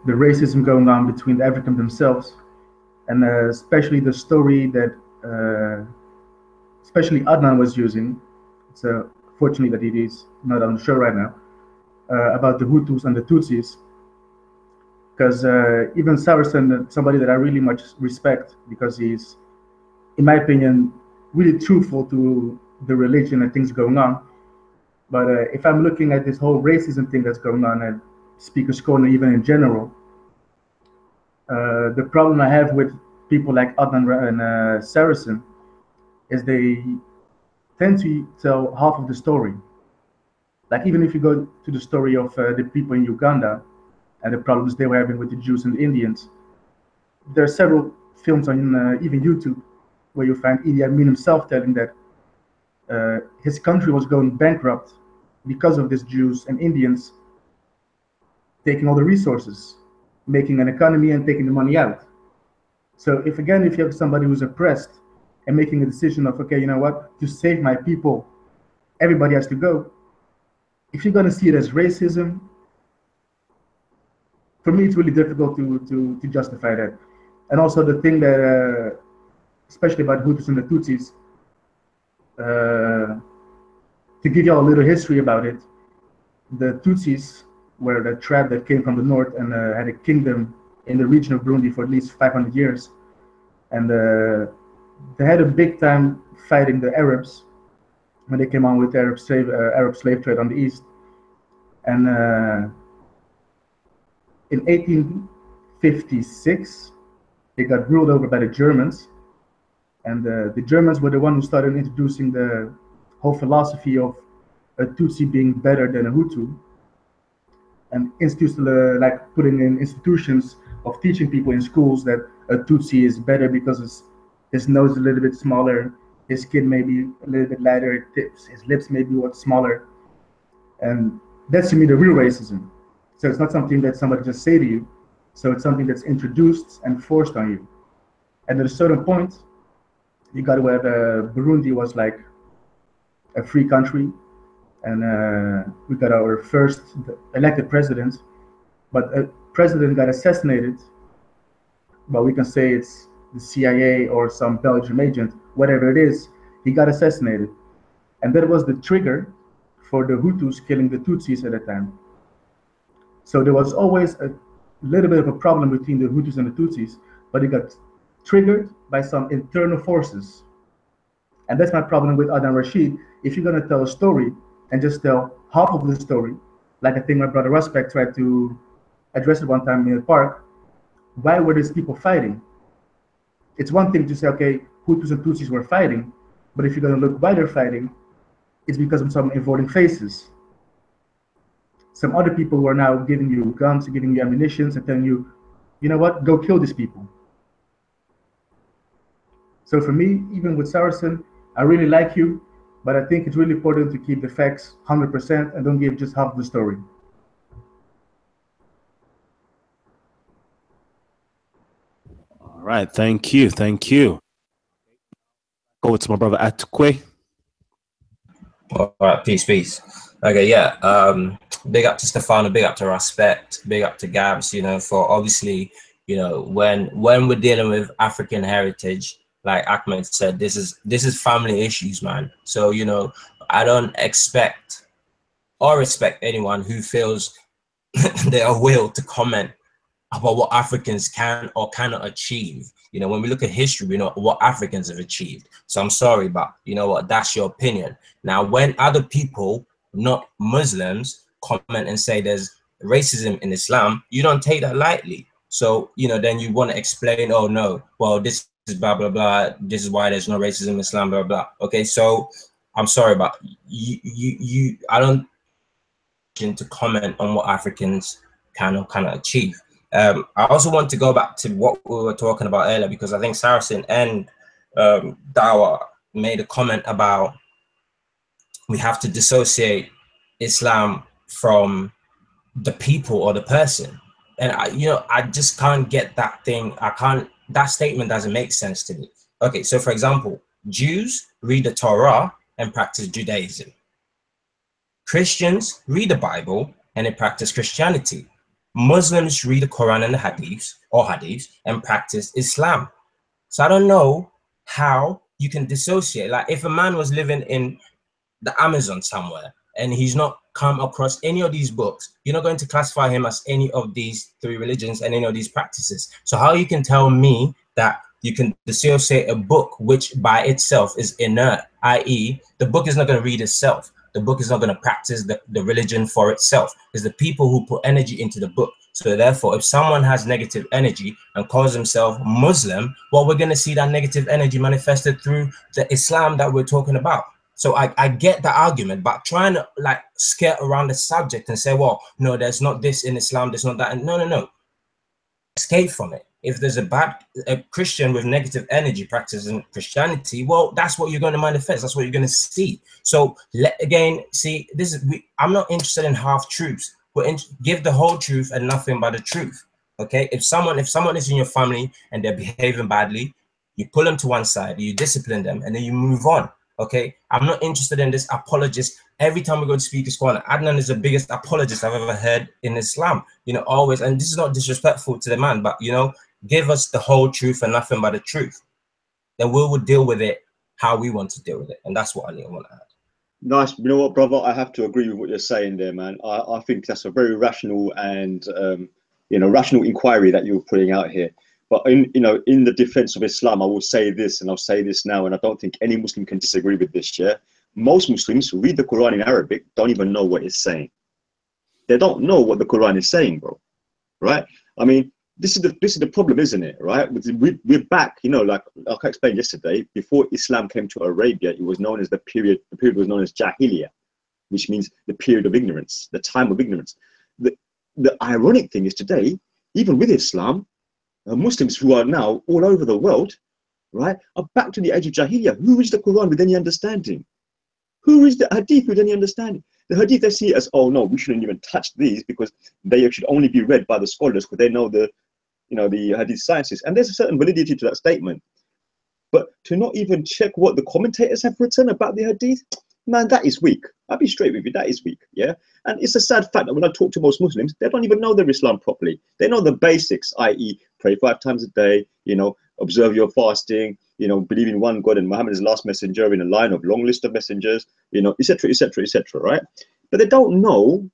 S7: racism going on between the Africans themselves, and especially the story that especially Adnan was using. It's fortunately that he is not on the show right now, about the Hutus and the Tutsis, because even Saracen, somebody that I really much respect, because he's, in my opinion, really truthful to the religion and things going on. But if I'm looking at this whole racism thing that's going on at Speaker's Corner, even in general, the problem I have with people like Adnan and Saracen is they tend to tell half of the story. Like, even if you go to the story of the people in Uganda and the problems they were having with the Jews and the Indians, there are several films on even YouTube where you find Idi Amin himself telling that his country was going bankrupt because of these Jews and Indians taking all the resources, making an economy and taking the money out. So if you have somebody who's oppressed and making a decision of, okay, you know what, to save my people, everybody has to go. If you're going to see it as racism, for me, it's really difficult to justify that. And also the thing that, especially about Hutus and the Tutsis, to give you all a little history about it, the Tutsis were the tribe that came from the north and had a kingdom in the region of Burundi for at least 500 years. And they had a big time fighting the Arabs when they came on with the Arab slave trade on the east. And in 1856, they got ruled over by the Germans. And the Germans were the one who started introducing the whole philosophy of a Tutsi being better than a Hutu, and like putting in institutions of teaching people in schools that a Tutsi is better because his nose is a little bit smaller, his skin may be a little bit lighter, his lips may be what's smaller. And that's to me the real racism. So it's not something that somebody just say to you. So it's something that's introduced and forced on you. And at a certain point, you got where Burundi was like a free country, and we got our first elected president, but a president got assassinated. But we can say it's the CIA or some Belgian agent, whatever it is, he got assassinated. And that was the trigger for the Hutus killing the Tutsis at the time. So there was always a little bit of a problem between the Hutus and the Tutsis, but it got triggered by some internal forces. And that's my problem with Adnan Rashid. If you're going to tell a story and just tell half of the story, like I think my brother Respect tried to address it one time in the park, why were these people fighting? It's one thing to say, okay, Hutus and Tutsis were fighting, but if you're going to look why they're fighting, it's because of some involving faces. Some other people who are now giving you guns, giving you ammunition, and telling you, you know what, go kill these people. So for me, even with Saracen, I really like you, but I think it's really important to keep the facts 100% and don't give just half the story.
S1: All right, thank you, thank you. Over to my brother Atukwe.
S8: All right, peace. Okay, yeah. Big up to Stefano, big up to Respect, big up to Gabs, you know, for obviously, you know, when we're dealing with African heritage, like Ahmed said, this is family issues, man. So, you know, I don't expect or respect anyone who feels they are will to comment about what Africans can or cannot achieve. You know, when we look at history, we know what Africans have achieved. So I'm sorry, but you know what, that's your opinion. Now, when other people, not Muslims, comment and say there's racism in Islam, you don't take that lightly. So, you know, then you want to explain, oh no, well, this is blah, blah, blah. This is why there's no racism in Islam, blah, blah. Okay, so I'm sorry, but I don't to comment on what Africans can or cannot achieve. I also want to go back to what we were talking about earlier, because I think Saracen and Dawa made a comment about we have to dissociate Islam from the people or the person. And I just can't get that thing. That statement doesn't make sense to me. Okay, so for example, Jews read the Torah and practice Judaism. Christians read the Bible and they practice Christianity. Muslims read the Quran and the Hadiths and practice Islam. So I don't know how you can dissociate. Like if a man was living in the Amazon somewhere and he's not come across any of these books, you're not going to classify him as any of these three religions and any of these practices. So how you can tell me that you can dissociate a book which by itself is inert, i.e. the book is not going to read itself. The book is not going to practice the religion for itself. It's the people who put energy into the book. So therefore, if someone has negative energy and calls himself Muslim, well, we're going to see that negative energy manifested through the Islam that we're talking about. So I get the argument, but trying to like skirt around the subject and say, well, no, there's not this in Islam, there's not that. And no. Escape from it. If there's a Christian with negative energy practicing Christianity, well, that's what you're going to manifest. That's what you're going to see. So again, see, I'm not interested in half truths. Give the whole truth and nothing but the truth. Okay. If someone is in your family and they're behaving badly, you pull them to one side, you discipline them, and then you move on. Okay. I'm not interested in this apologist. Every time we go to Speaker's Corner, Adnan is the biggest apologist I've ever heard in Islam. You know, always, and this is not disrespectful to the man, but you know, give us the whole truth and nothing but the truth. Then we will deal with it how we want to deal with it. And that's what I want to add.
S3: Nice. You know what, brother? I have to agree with what you're saying there, man. I think that's a very rational and, rational inquiry that you're putting out here. But in the defense of Islam, I will say this, and I'll say this now, and I don't think any Muslim can disagree with this, yeah? Most Muslims who read the Quran in Arabic don't even know what it's saying. They don't know what the Quran is saying, bro. Right? I mean, this is the problem, isn't it? Right? We're back, like I explained yesterday, before Islam came to Arabia, it was known as the period was known as Jahiliyyah, which means the period of ignorance, the time of ignorance. The ironic thing is today, even with Islam, Muslims who are now all over the world, right, are back to the age of Jahiliyyah. Who reads the Quran with any understanding? Who reads the Hadith with any understanding? The Hadith they see as, oh no, we shouldn't even touch these because they should only be read by the scholars because they know the Hadith sciences. And there's a certain validity to that statement. But to not even check what the commentators have written about the Hadith, man, that is weak. I'll be straight with you, that is weak, yeah? And it's a sad fact that when I talk to most Muslims, they don't even know their Islam properly. They know the basics, i.e. pray 5 times a day, observe your fasting, believe in one God and Muhammad is the last messenger in a line of long list of messengers, etc., etc., etc., right? But they don't know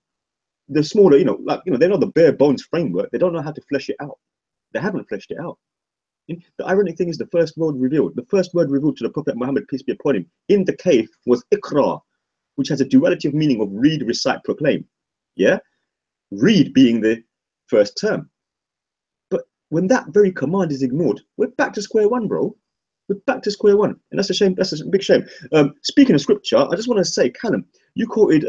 S3: the smaller, they know the bare bones framework. They don't know how to flesh it out. They haven't fleshed it out. The ironic thing is the first word revealed to the Prophet Muhammad, peace be upon him, in the cave was Iqra, which has a duality of meaning of read, recite, proclaim. Yeah? Read being the first term. But when that very command is ignored, we're back to square one, bro. We're back to square one. And that's a shame. That's a big shame. Speaking of scripture, I just want to say, Kalam, you quoted,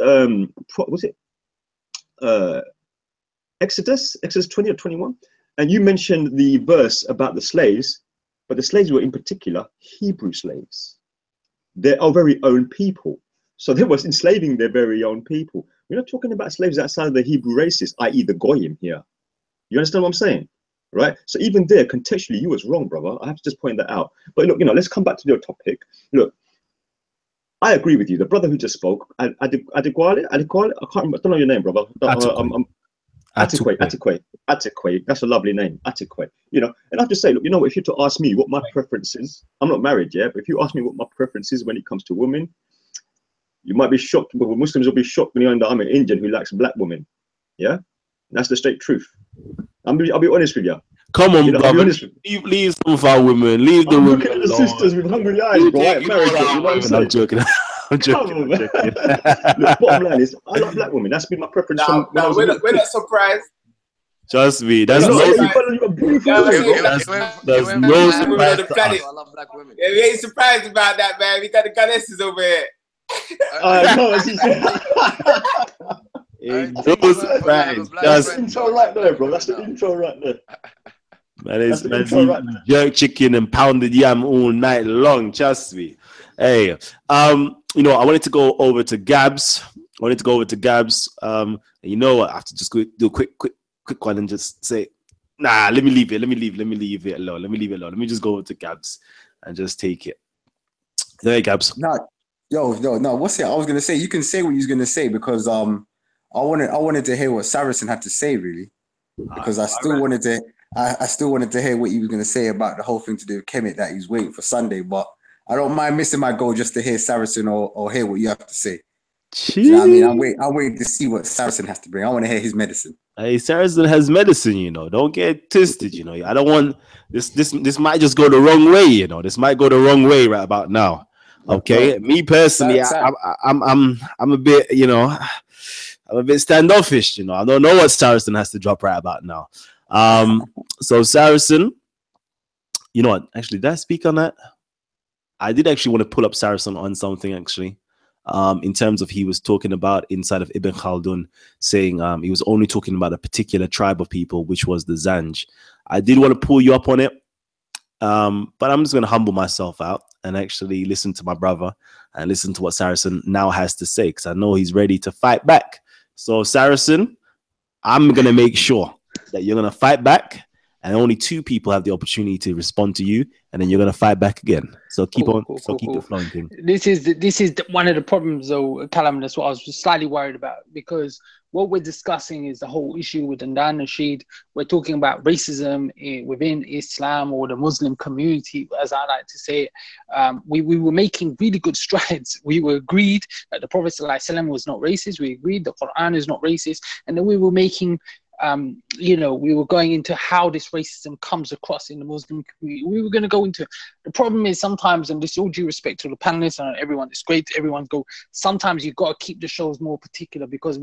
S3: Exodus 20 or 21? And you mentioned the verse about the slaves but the slaves were in particular Hebrew slaves. They're our very own people. So they was enslaving their very own people. We're not talking about slaves outside of the Hebrew races, i.e. the Goyim here. You understand what I'm saying? Right? So even there, contextually, you was wrong, brother. I have to just point that out. But look, let's come back to your topic. Look, I agree with you. The brother who just spoke, Adequate, I can't remember, I don't know your name, brother. Adequate. That's a lovely name, Adequate. And I have to say, look, if you're to ask me what my preference is, I'm not married yet, but if you ask me what my preference is when it comes to women, you might be shocked, but Muslims will be shocked when you know I'm an Indian who likes black women. Yeah, that's the straight truth. I'll be honest with you.
S1: Come on, brother. Leave some of our women. Leave the women.
S3: Looking at the sisters with hungry eyes, bro. I'm joking.
S1: I'm joking.
S3: Look, bottom line is, I like black women. That's been my preference.
S6: No, we're not surprised.
S1: Trust me. That's no surprise.
S4: I love black women.
S6: Yeah, we ain't surprised about that, man. We got the goddesses over here.
S3: That's the intro right there, bro. That's the intro right there.
S1: Man, jerk chicken and pounded yam all night long. Trust me. Hey, I wanted to go over to Gabs. I have to just go do a quick one and just say, nah, let me leave it alone. Let me just go over to Gabs and just take it. There, Gabs.
S5: No, what's it? I was gonna say, you can say what you're gonna say, because I wanted to hear what Saracen had to say, really, because I still wanted to hear what he was gonna say about the whole thing to do with Kemet, that he's waiting for Sunday. But I don't mind missing my goal just to hear Saracen or hear what you have to say. You know what I mean? I'm waiting to see what Saracen has to bring. I want to hear his medicine.
S1: Hey, Saracen has medicine, Don't get twisted, I don't want this might just go the wrong way, This might go the wrong way right about now. Okay, me personally, I'm a bit, I'm a bit standoffish. I don't know what Saracen has to drop right about now. So Saracen, you know what? Actually, did I speak on that? I did actually want to pull up Saracen on something actually. In terms of, he was talking about inside of Ibn Khaldun, saying he was only talking about a particular tribe of people, which was the Zanj. I did want to pull you up on it, but I'm just going to humble myself out and actually listen to my brother and listen to what Saracen now has to say, because I know he's ready to fight back. So Saracen, I'm going to make sure that you're going to fight back, and only 2 people have the opportunity to respond to you, and then you're going to fight back again. So keep keep the flowing thing.
S2: This is one of the problems, though, Kalam. That's what I was slightly worried about, because what we're discussing is the whole issue with Andan Nasheed. We're talking about racism within Islam or the Muslim community, as I like to say. We were making really good strides. We were agreed that the Prophet ﷺ was not racist. We agreed the Quran is not racist, and then we were making we were going into how this racism comes across in the Muslim community. We were going to go into, the problem is sometimes, and this all due respect to the panelists and everyone, it's great to everyone go, sometimes you've got to keep the shows more particular, because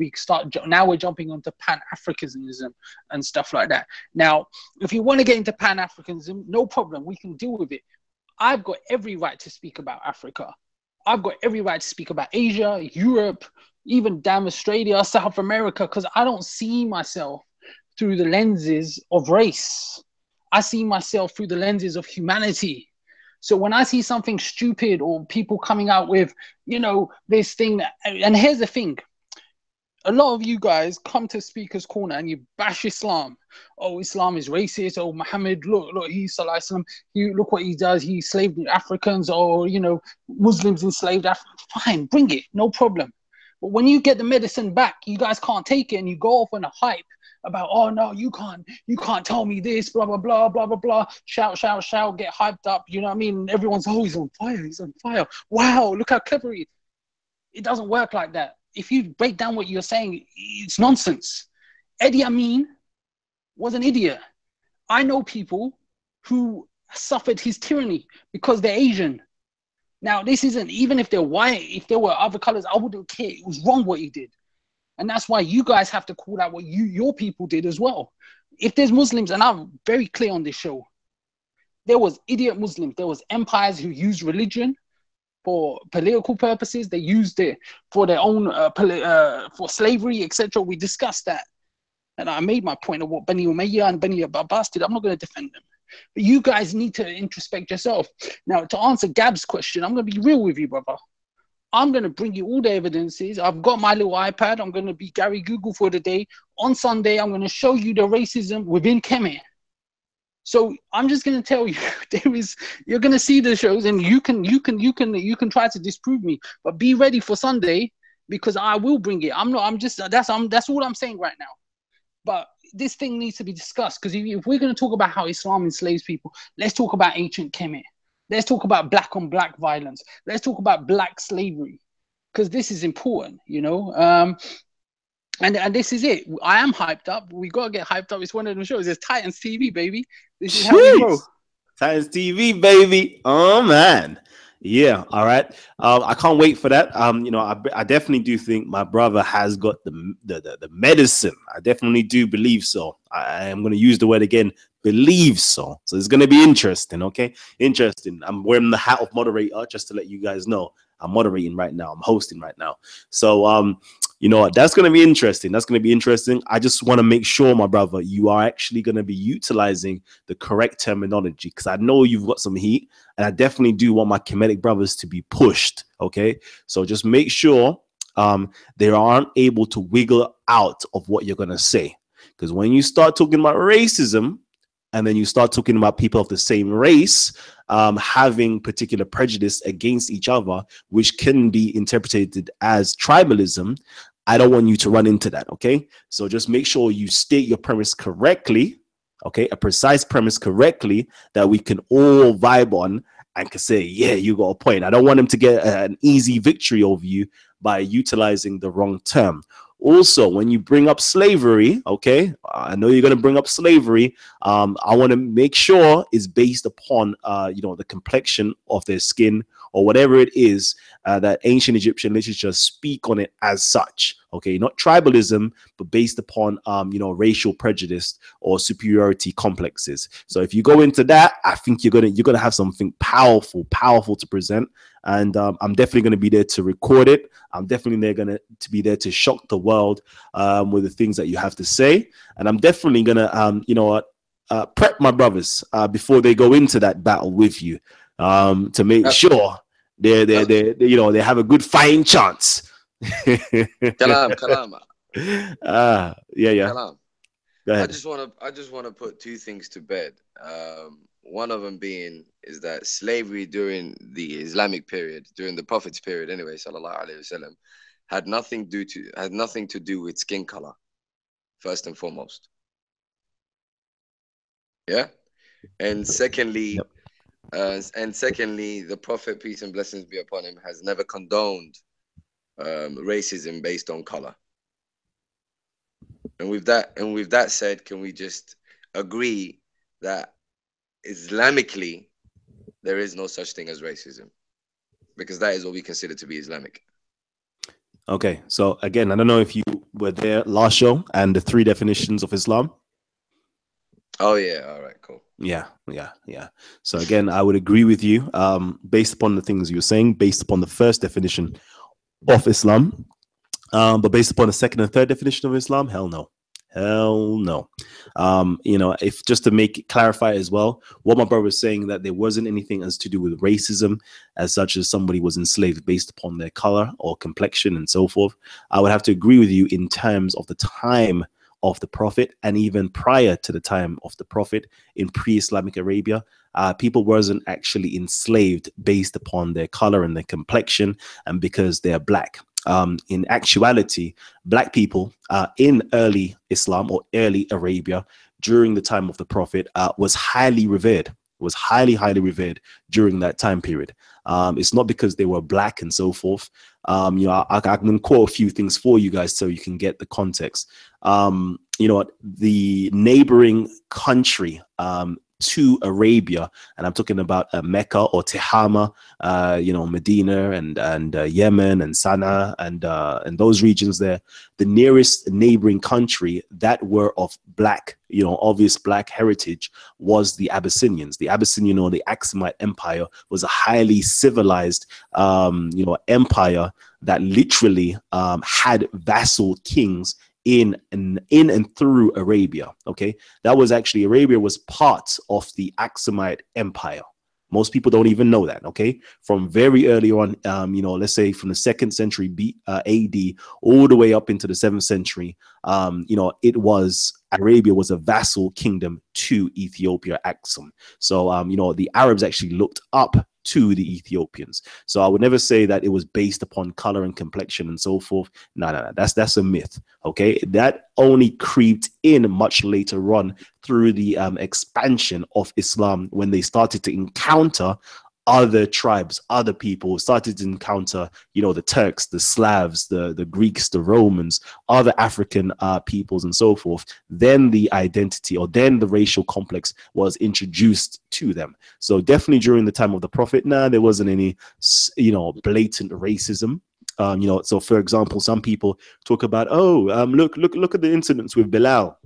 S2: now we're jumping onto Pan-Africanism and stuff like that. Now, if you want to get into Pan-Africanism, no problem, we can deal with it. I've got every right to speak about Africa. I've got every right to speak about Asia, Europe, even damn Australia, South America, because I don't see myself through the lenses of race. I see myself through the lenses of humanity. So when I see something stupid or people coming out with, this thing, and here's the thing, a lot of you guys come to Speaker's Corner and you bash Islam. Oh, Islam is racist. Oh, Muhammad, look, he's Sallallahu look what he does. He enslaved Africans, or, Muslims enslaved Africans. Fine, bring it, no problem. But when you get the medicine back, you guys can't take it, and you go off on a hype about, oh no, you can't tell me this, blah, blah, blah, blah, blah, blah. Shout, get hyped up. You know what I mean? Everyone's, oh, he's on fire. Wow, look how clever he is. It doesn't work like that. If you break down what you're saying, it's nonsense. Idi Amin was an idiot. I know people who suffered his tyranny because they're Asian. Now, this isn't, even if they're white, if there were other colors, I wouldn't care. It was wrong what he did. And that's why you guys have to call out what your people did as well. If there's Muslims, and I'm very clear on this show, there was idiot Muslims. There was empires who used religion for political purposes. They used it for their own, for slavery, etc. We discussed that. And I made my point of what Bani Umayyah and Bani Abbas did. I'm not going to defend them. But you guys need to introspect yourself. Now, to answer Gab's question, I'm going to be real with you, brother. I'm going to bring you all the evidences. I've got my little iPad. I'm going to be Gary Google for the day. On Sunday, I'm going to show you the racism within Kemet. So I'm just going to tell you, you're going to see the shows, and you can try to disprove me, but be ready for Sunday, because I will bring it. That's all I'm saying right now. But this thing needs to be discussed, because if we're going to talk about how Islam enslaves people, let's talk about ancient Kemet. Let's talk about black on black violence. Let's talk about black slavery, because this is important, you know. And this is it. I am hyped up. We got to get hyped up. It's one of the shows. It's Titans TV, baby. This is how we go.
S1: Titans TV, baby. Oh, man. Yeah. All right. I can't wait for that. You know, I definitely do think my brother has got the medicine. I definitely do believe so. I am going to use the word again, believe so. So it's going to be interesting. Okay. Interesting. I'm wearing the hat of moderator, just to let you guys know. I'm moderating right now. I'm hosting right now. So, you know what? That's going to be interesting. That's going to be interesting. I just want to make sure, my brother, you are actually going to be utilizing the correct terminology, because I know you've got some heat, and I definitely do want my Kemetic brothers to be pushed. Okay. So just make sure they aren't able to wiggle out of what you're going to say. Because when you start talking about racism, and then you start talking about people of the same race having particular prejudice against each other, which can be interpreted as tribalism, I don't want you to run into that, okay? So just make sure you state your premise correctly, okay? A precise premise correctly that we can all vibe on and can say, yeah, you got a point. I don't want them to get an easy victory over you by utilizing the wrong term. Also, when you bring up slavery, okay, I know you're going to bring up slavery. I want to make sure it's based upon, you know, the complexion of their skin or whatever it is that ancient Egyptian literature speak on it as such. Okay, not tribalism, but based upon, you know, racial prejudice or superiority complexes. So if you go into that, I think you're gonna have something powerful to present. And I'm definitely going to be there to record it. I'm definitely going to be there to shock the world with the things that you have to say. And I'm definitely going to, you know, prep my brothers before they go into that battle with you to make sure they you know, they have a good fighting chance.
S4: Kalam.
S1: Yeah.
S4: Kalam.
S1: Go ahead.
S4: I just want to put two things to bed. One of them being is that slavery during the Islamic period, during the Prophet's period, anyway, sallallahu alaihi wasallam, had nothing to do with skin color, first and foremost. Yeah, and secondly, the Prophet, peace and blessings be upon him, has never condoned racism based on color. And with that said, can we just agree that Islamically there is no such thing as racism, because that is what we consider to be Islamic?
S1: Okay, so again, I don't know if you were there last show and the 3 definitions of Islam.
S4: Oh yeah, all right, cool.
S1: Yeah. So again, I would agree with you based upon the things you were saying, based upon the first definition of Islam, but based upon the second and third definition of Islam, hell no. You know, if just to make it clarify as well, what my brother was saying, that there wasn't anything as to do with racism as such as somebody was enslaved based upon their color or complexion and so forth. I would have to agree with you in terms of the time of the Prophet, and even prior to the time of the Prophet in pre-Islamic Arabia, people wasn't actually enslaved based upon their color and their complexion and because they're black. In actuality, black people in early Islam or early Arabia during the time of the Prophet was highly revered, highly revered during that time period. It's not because they were black and so forth. You know, I can quote a few things for you guys so you can get the context. You know, the neighboring country to Arabia, and I'm talking about Mecca or Tehama, you know, Medina and Yemen and Sana'a and those regions there. The nearest neighboring country that were of black, you know, obvious black heritage was the Abyssinians. The Abyssinian or the Aksumite Empire was a highly civilized, you know, empire that literally had vassal kings in and through Arabia. Okay, that was actually, Arabia was part of the Aksumite Empire. Most people don't even know that. Okay, from very early on, you know, let's say from the 2nd century AD all the way up into the 7th century, you know, Arabia was a vassal kingdom to Ethiopia, Aksum. So, you know, the Arabs actually looked up to the Ethiopians. So I would never say that it was based upon color and complexion and so forth. No. That's a myth. Okay, that only creeped in much later on through the expansion of Islam, when they started to encounter other tribes, other people, started to encounter, you know, the Turks, the Slavs, the Greeks, the Romans, other African peoples and so forth. Then the identity, or then the racial complex, was introduced to them. So definitely during the time of the Prophet, there wasn't any, you know, blatant racism. You know, so for example, some people talk about, oh, look at the incidents with Bilal.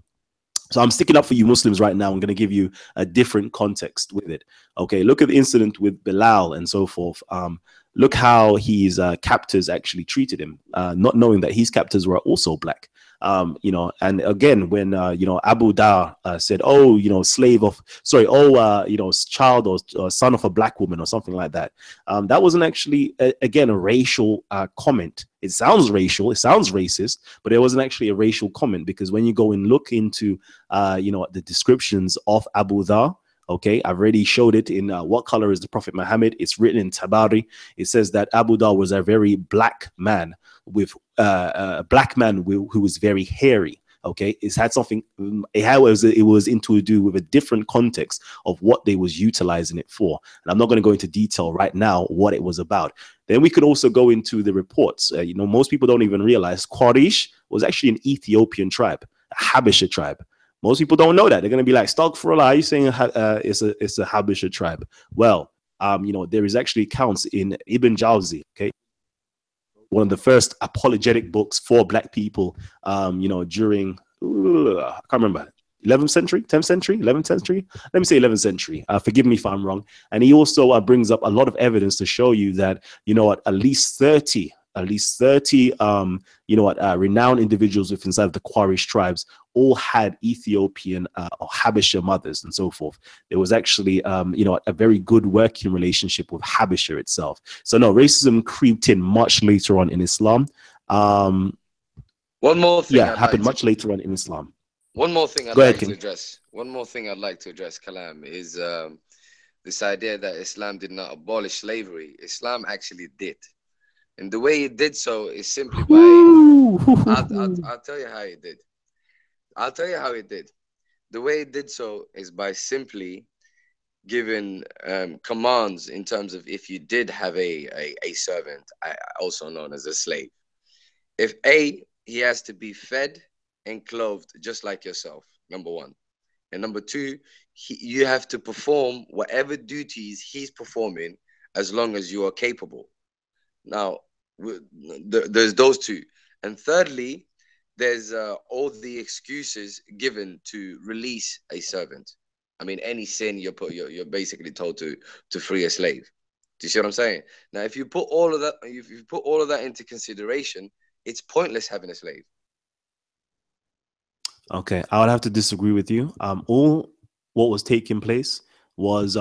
S1: So I'm sticking up for you Muslims right now. I'm going to give you a different context with it. Okay, look at the incident with Bilal and so forth. Look how his captors actually treated him, not knowing that his captors were also black. You know, and again, when you know, Abu Dar said, oh, you know, you know, child or son of a black woman or something like that. That wasn't actually again a racial comment. It sounds racial, it sounds racist, but it wasn't actually a racial comment, because when you go and look into you know, the descriptions of Abu Dhar, okay, I've already showed it in What Color is the Prophet Muhammad? It's written in Tabari. It says that Abu Dhar was a very black man, with a black man who was very hairy. Okay, it had something, it was into do with a different context of what they was utilizing it for. And I'm not going to go into detail right now what it was about. Then we could also go into the reports. You know, most people don't even realize Quraysh was actually an Ethiopian tribe, a Habesha tribe. Most people don't know that. They're going to be like, Astaghfirullah, are you saying it's a Habesha tribe? Well, you know, there is actually accounts in Ibn Jawzi, okay, one of the first apologetic books for black people, you know, during, I can't remember, 11th century, 10th century, 11th century. Let me say 11th century. Forgive me if I'm wrong. And he also brings up a lot of evidence to show you that, you know, at least 30, you know, renowned individuals within inside of the Quraysh tribes all had Ethiopian or Habesha mothers and so forth. There was actually, you know, a very good working relationship with Habesha itself. So no, racism creeped in much later on in Islam.
S4: One more thing,
S1: yeah, happened much later on in Islam.
S4: One more thing I'd like to address. One more thing I'd like to address, Kalam, is this idea that Islam did not abolish slavery. Islam actually did. And the way it did so is simply by, I'll tell you how it did. I'll tell you how it did. The way it did so is by simply giving commands in terms of, if you did have a servant, also known as a slave. If he has to be fed and clothed just like yourself, number one. And number two, you have to perform whatever duties he's performing as long as you are capable. Now, there's those two. And thirdly, there's all the excuses given to release a servant. I mean, any sin, you're basically told to free a slave. Do you see what I'm saying? Now, if you put all of that, into consideration, it's pointless having a slave.
S1: Okay, I would have to disagree with you. All what was taking place was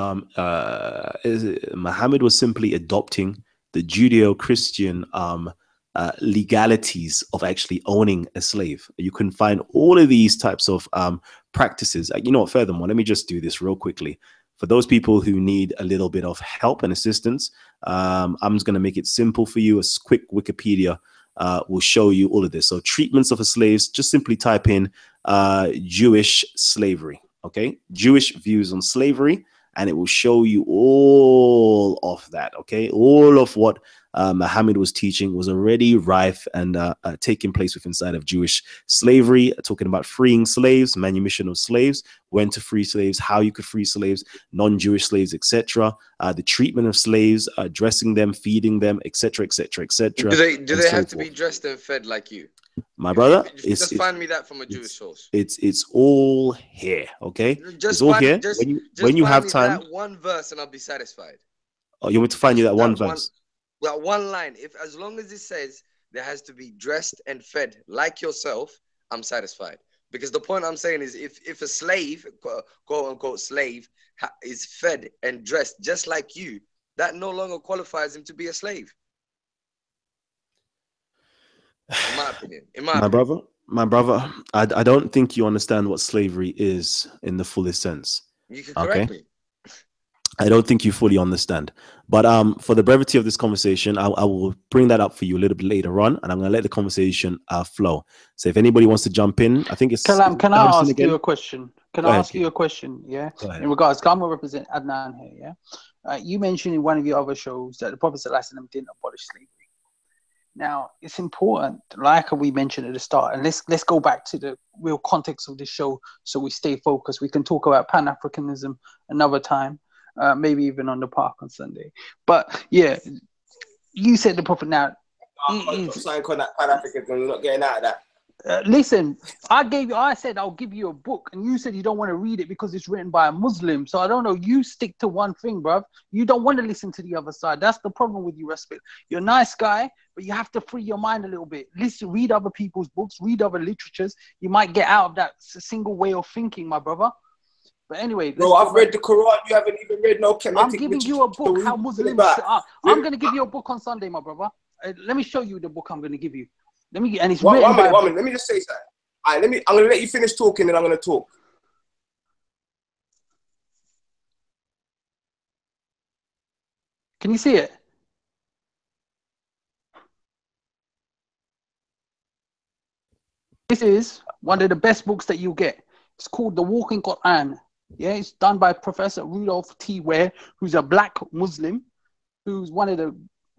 S1: Muhammad was simply adopting the Judeo-Christian legalities of actually owning a slave. You can find all of these types of practices. You know what, furthermore, let me just do this real quickly. For those people who need a little bit of help and assistance, I'm just going to make it simple for you. A quick Wikipedia will show you all of this. So treatments of slaves, just simply type in Jewish slavery, okay? Jewish views on slavery, and it will show you all of that, okay? All of what Muhammad was teaching was already rife and taking place within inside of Jewish slavery, talking about freeing slaves, manumission of slaves, when to free slaves, how you could free slaves, non-Jewish slaves, etc. The treatment of slaves, dressing them, feeding them, etc., etc., etc.
S4: Do they have to be dressed and fed like you?
S1: My brother,
S4: just find me that from a Jewish source.
S1: It's all here, okay? It's all here. When you have time,
S4: that one verse and I'll be satisfied.
S1: Oh, you want me to find you that one verse?
S4: Well, one line. As long as it says there has to be dressed and fed like yourself, I'm satisfied. Because the point I'm saying is, if a slave, quote unquote slave, is fed and dressed just like you, that no longer qualifies him to be a slave. In my opinion.
S1: My brother, I don't think you understand what slavery is in the fullest sense.
S4: You can correct me.
S1: I don't think you fully understand. But for the brevity of this conversation, I will bring that up for you a little bit later on, and I'm going to let the conversation flow. So if anybody wants to jump in, I think it's...
S2: Kalam, can I ask you a question? Can I ask you a question? Yeah.
S1: In
S2: regards, I'm going to represent Adnan here, yeah? You mentioned in one of your other shows that the Prophet ﷺ didn't abolish slavery. Now, it's important, like we mentioned at the start, and let's go back to the real context of the show so we stay focused. We can talk about Pan-Africanism another time, maybe even on the park on Sunday. But yeah, you said the Prophet now.
S6: Something called that Pan-Africanism, not getting out of that.
S2: Listen, I said I'll give you a book, and you said you don't want to read it because it's written by a Muslim. So I don't know. You stick to one thing, bruv. You don't want to listen to the other side. That's the problem with you, Respect. You're a nice guy, but you have to free your mind a little bit. Listen, read other people's books, read other literatures. You might get out of that single way of thinking, my brother. But anyway,
S6: bro, I've read the Quran. You haven't even read no Kemetic.
S2: I'm giving you a book. How Muslims? I'm going to give you a book on Sunday, my brother. Let me show you the book I'm going to give you. And it's
S6: one minute. Let me just say something. All right, I'm gonna let you finish talking, and I'm gonna talk.
S2: Can you see it? This is one of the best books that you'll get. It's called The Walking Quran. Yeah, it's done by Professor Rudolph T. Ware, who's a black Muslim, who's one of the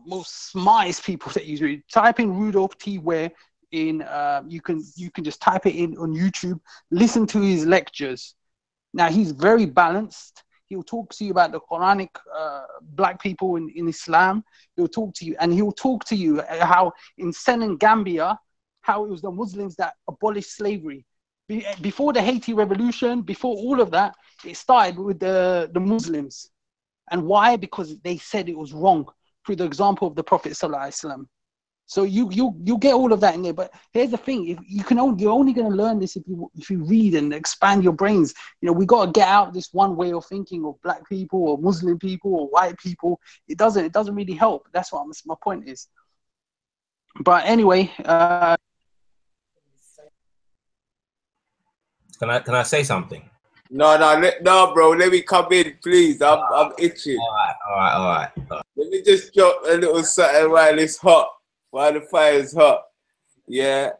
S2: most smartest people that you read. Type in Rudolph T. Ware in you can just type it in on YouTube. Listen to his lectures. Now he's very balanced. He'll talk to you about the Quranic black people in Islam. He'll talk to you how in Senegambia, how it was the Muslims that abolished slavery. Before the Haiti Revolution, before all of that, it started with the Muslims. And why? Because they said it was wrong, through the example of the Prophet ﷺ. So you get all of that in there. But here's the thing: you're only going to learn this if you read and expand your brains. You know, we got to get out this one way of thinking of black people or Muslim people or white people. It doesn't really help. That's what my point is. But anyway,
S8: can I say something?
S6: No, bro. Let me come in, please. I'm itching.
S8: All right.
S6: Let me just drop a little something while it's hot, while the fire is hot. Yeah.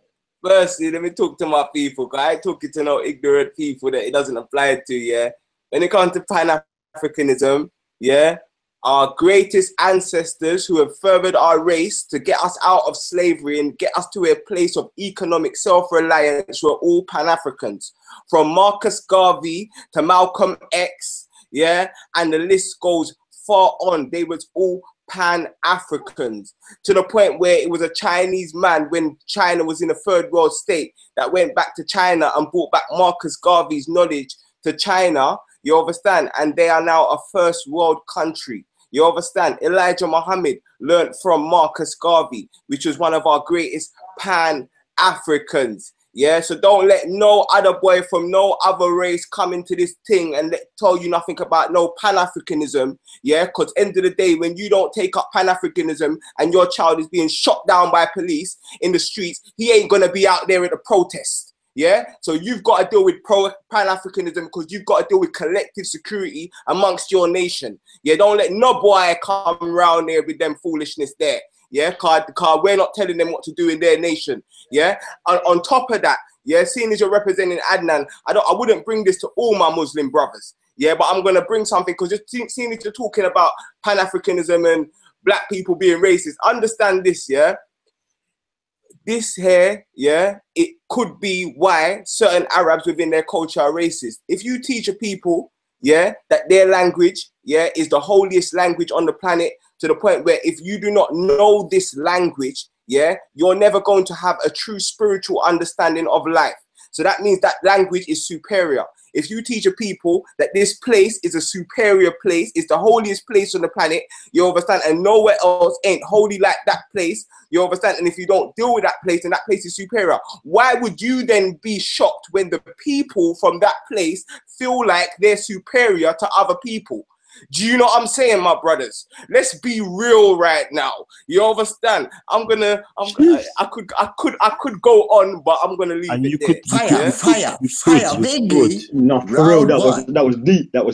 S6: Firstly, let me talk to my people, because I ain't talking to no ignorant people that it doesn't apply to, yeah. When it comes to Pan-Africanism, yeah, our greatest ancestors who have furthered our race to get us out of slavery and get us to a place of economic self-reliance were all Pan-Africans. From Marcus Garvey to Malcolm X, yeah, and the list goes far on. They was all Pan-Africans, to the point where it was a Chinese man when China was in a third world state that went back to China and brought back Marcus Garvey's knowledge to China, you understand? And they are now a first world country. You understand? Elijah Muhammad learned from Marcus Garvey, which was one of our greatest Pan-Africans. Yeah, so don't let no other boy from no other race come into this thing and tell you nothing about no Pan-Africanism. Yeah, because end of the day, when you don't take up Pan-Africanism and your child is being shot down by police in the streets, he ain't going to be out there at a protest. Yeah, so you've got to deal with Pan-Africanism because you've got to deal with collective security amongst your nation. Yeah, don't let no boy come around there with them foolishness there. Yeah, cause we're not telling them what to do in their nation. Yeah, on top of that, yeah, seeing as you're representing Adnan, I wouldn't bring this to all my Muslim brothers. Yeah, but I'm gonna bring something because just seeing as you're talking about Pan-Africanism and black people being racist, understand this, yeah. This here, yeah, it could be why certain Arabs within their culture are racist. If you teach a people, yeah, that their language, yeah, is the holiest language on the planet, to the point where if you do not know this language, yeah, you're never going to have a true spiritual understanding of life. So that means that language is superior. if you teach a people that this place is a superior place, it's the holiest place on the planet, you understand, and nowhere else ain't holy like that place, you understand, and if you don't deal with that place, and that place is superior, why would you then be shocked when the people from that place feel like they're superior to other people? Do you know what I'm saying, my brothers? Let's be real right now. You understand? I could go on, but I'm gonna leave
S1: and
S6: it
S1: you
S6: there.
S1: could
S5: Fire, Bingy.
S3: No, for
S5: Round
S3: real, that
S5: one.
S3: was deep. That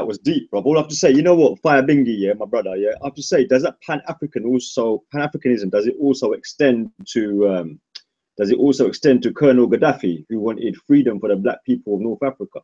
S3: was deep, bro. All I have to say, you know what, Fire Bingy, yeah, my brother, yeah. I have to say, does that Pan-Africanism, does it also extend to Colonel Gaddafi, who wanted freedom for the black people of North Africa?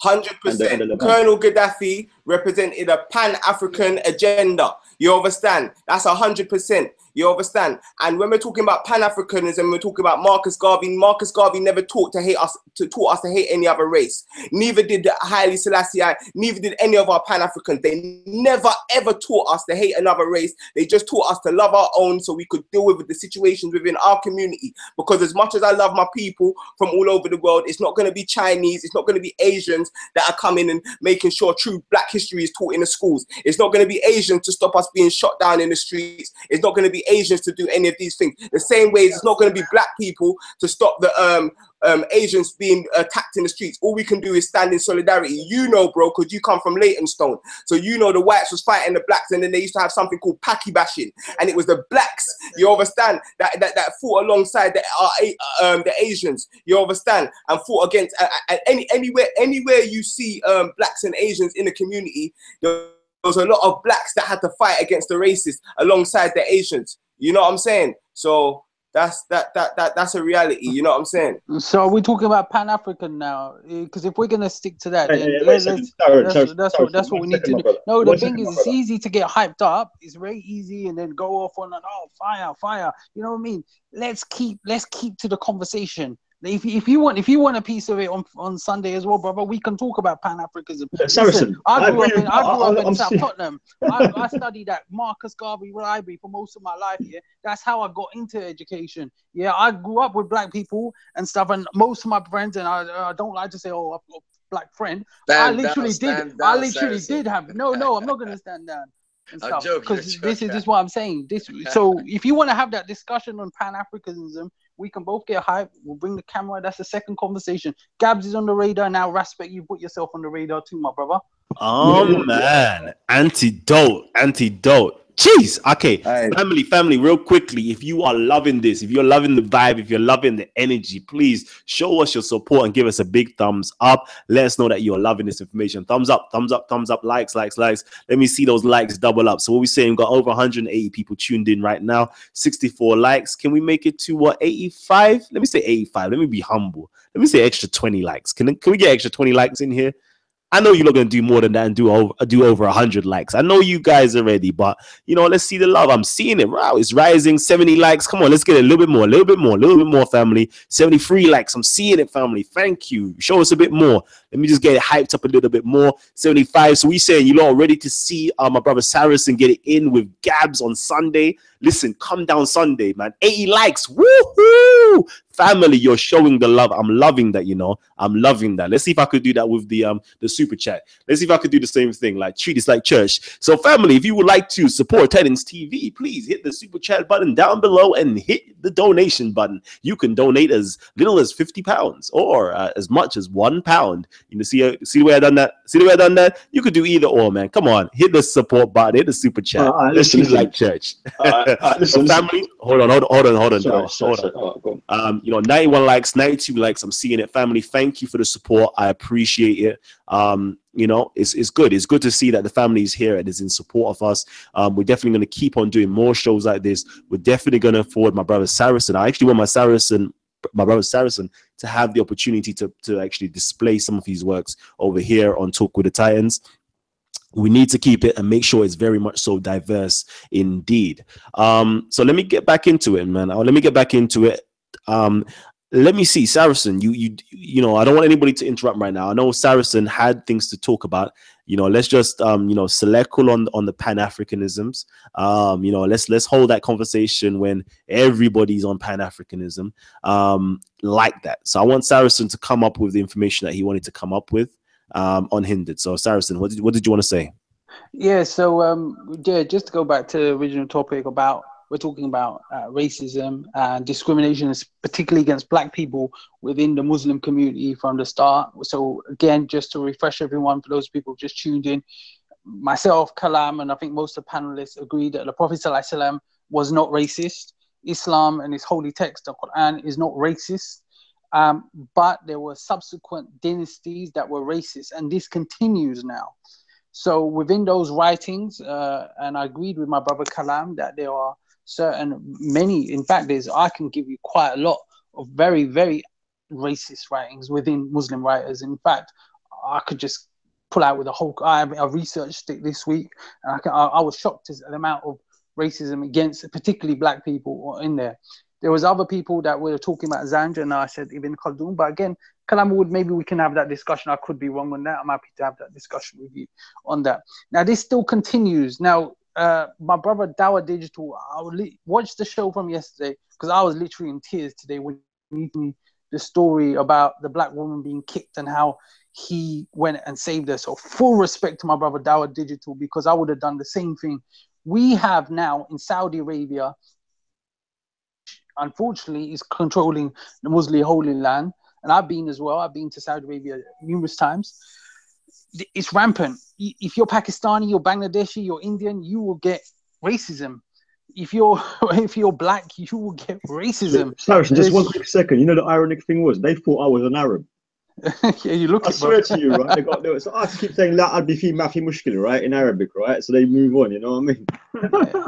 S6: 100%. Colonel Gaddafi represented a Pan-African agenda. You understand? That's 100%. You understand? And when we're talking about Pan-Africanism, we're talking about Marcus Garvey. Marcus Garvey never taught us to hate any other race. Neither did Haile Selassie. Neither did any of our Pan-Africans. They never ever taught us to hate another race. They just taught us to love our own so we could deal with the situations within our community. Because as much as I love my people from all over the world, it's not going to be Chinese, it's not going to be Asians that are coming and making sure true black history is taught in the schools. It's not going to be Asians to stop us being shot down in the streets. It's not going to be Asians to do any of these things. The same way it's not going to be black people to stop the Asians being attacked in the streets. All we can do is stand in solidarity. You know, bro, because you come from Leytonstone. So you know the whites was fighting the blacks, and then they used to have something called Paki bashing. And it was the blacks, you understand, that fought alongside the Asians, you understand, and fought against anywhere you see blacks and Asians in the community, there was a lot of blacks that had to fight against the racists alongside the Asians. You know what I'm saying? So that's a reality. You know what I'm saying?
S2: So we're talking about Pan-African now, because if we're gonna stick to that, then that's what we need to do. No, the thing is, it's easy to get hyped up. It's very easy, and then go off on fire. You know what I mean? Let's keep to the conversation. If you want a piece of it on Sunday as well, brother, we can talk about Pan-Africanism.
S3: Saracen,
S2: I grew up in South Tottenham. I studied at Marcus Garvey Library for most of my life. Yeah, that's how I got into education. Yeah, I grew up with black people and stuff, and most of my friends, and I don't like to say, oh, I've got a black friend. I literally did have. No, I'm not gonna stand down. Because this is what I'm saying. So if you want to have that discussion on Pan-Africanism, we can both get hype. We'll bring the camera. That's the second conversation. Gabs is on the radar now. Respect, you put yourself on the radar too, my brother.
S1: Oh man, antidote. Jeez. Okay, family, real quickly. If you are loving this, if you're loving the vibe, if you're loving the energy, please show us your support and give us a big thumbs up. Let us know that you're loving this information. Thumbs up, likes. Let me see those likes double up. So what we're saying, we've got over 180 people tuned in right now, 64 likes. Can we make it to 85? Let me say 85. Let me be humble. Let me say extra 20 likes. Can we get extra 20 likes in here? I know you're not going to do more than that and do over 100 likes. I know you guys already, but, let's see the love. I'm seeing it. Wow, it's rising. 70 likes. Come on, let's get a little bit more, family. 73 likes. I'm seeing it, family. Thank you. Show us a bit more. Let me just get it hyped up a little bit more. 75. So we saying you lot are ready to see my brother Saracen get it in with Gabs on Sunday. Listen, come down Sunday, man. 80 likes. Woohoo! Family, you're showing the love. I'm loving that, I'm loving that. Let's see if I could do that with the super chat. Let's see if I could do the same thing, like treat this like church. So family, if you would like to support Tedden's TV, please hit the super chat button down below and hit the donation button. You can donate as little as £50 or as much as £1. See the way I done that? See the way I done that? You could do either or, man. Come on, hit the support button, hit the super chat. Let's treat it like church.
S3: Listen,
S1: family, hold on. 91 likes, 92 likes. I'm seeing it, family. Thank you for the support. I appreciate it. It's good. It's good to see that the family is here and is in support of us. We're definitely going to keep on doing more shows like this. We're definitely going to afford my brother Saracen. I actually want my brother Saracen to have the opportunity to actually display some of his works over here on Talk with the Titans. We need to keep it and make sure it's very much so diverse indeed. So let me get back into it, man. Let me get back into it. let me see, Saracen. You know, I don't want anybody to interrupt right now. I know Saracen had things to talk about. You know, let's just you know, select on the Pan-Africanisms. You know, let's hold that conversation when everybody's on Pan-Africanism like that. So I want Saracen to come up with the information that he wanted to come up with unhindered. So Saracen, what did you want to say?
S2: Yeah, so yeah, just to go back to the original topic about, we're talking about racism and discrimination, particularly against Black people within the Muslim community from the start. So again, just to refresh everyone, for those people just tuned in, myself, Kalam, and I think most of the panelists agree that the Prophet ﷺ was not racist. Islam and its holy text, the Quran, is not racist. But there were subsequent dynasties that were racist, and this continues now. So within those writings, and I agreed with my brother Kalam that there are many, in fact, I can give you quite a lot of very, very racist writings within Muslim writers. In fact, I could just pull out with a whole, I researched it this week, and I was shocked at the amount of racism against particularly Black people in there. There was other people that were talking about Zanj, and I said Ibn Khaldun, but again, Kalam, maybe we can have that discussion. I could be wrong on that. I'm happy to have that discussion with you on that. Now, this still continues. Now, my brother Dawa Digital, I watched the show from yesterday because I was literally in tears today when he told me the story about the Black woman being kicked and how he went and saved her. So full respect to my brother Dawa Digital, because I would have done the same thing. We have now in Saudi Arabia, unfortunately, is controlling the Muslim Holy Land. And I've been as well. I've been to Saudi Arabia numerous times. It's rampant. If you're Pakistani, you're Bangladeshi, you're Indian, you will get racism. If you're Black, you will get racism.
S3: Saracen, just one quick second. You know, the ironic thing was they thought I was an Arab.
S2: Yeah, you look.
S3: I swear to you, right? So I keep saying "La adbi fi ma fi mushkil," right, in Arabic, right? So they move on. You know what I mean?
S2: Yeah.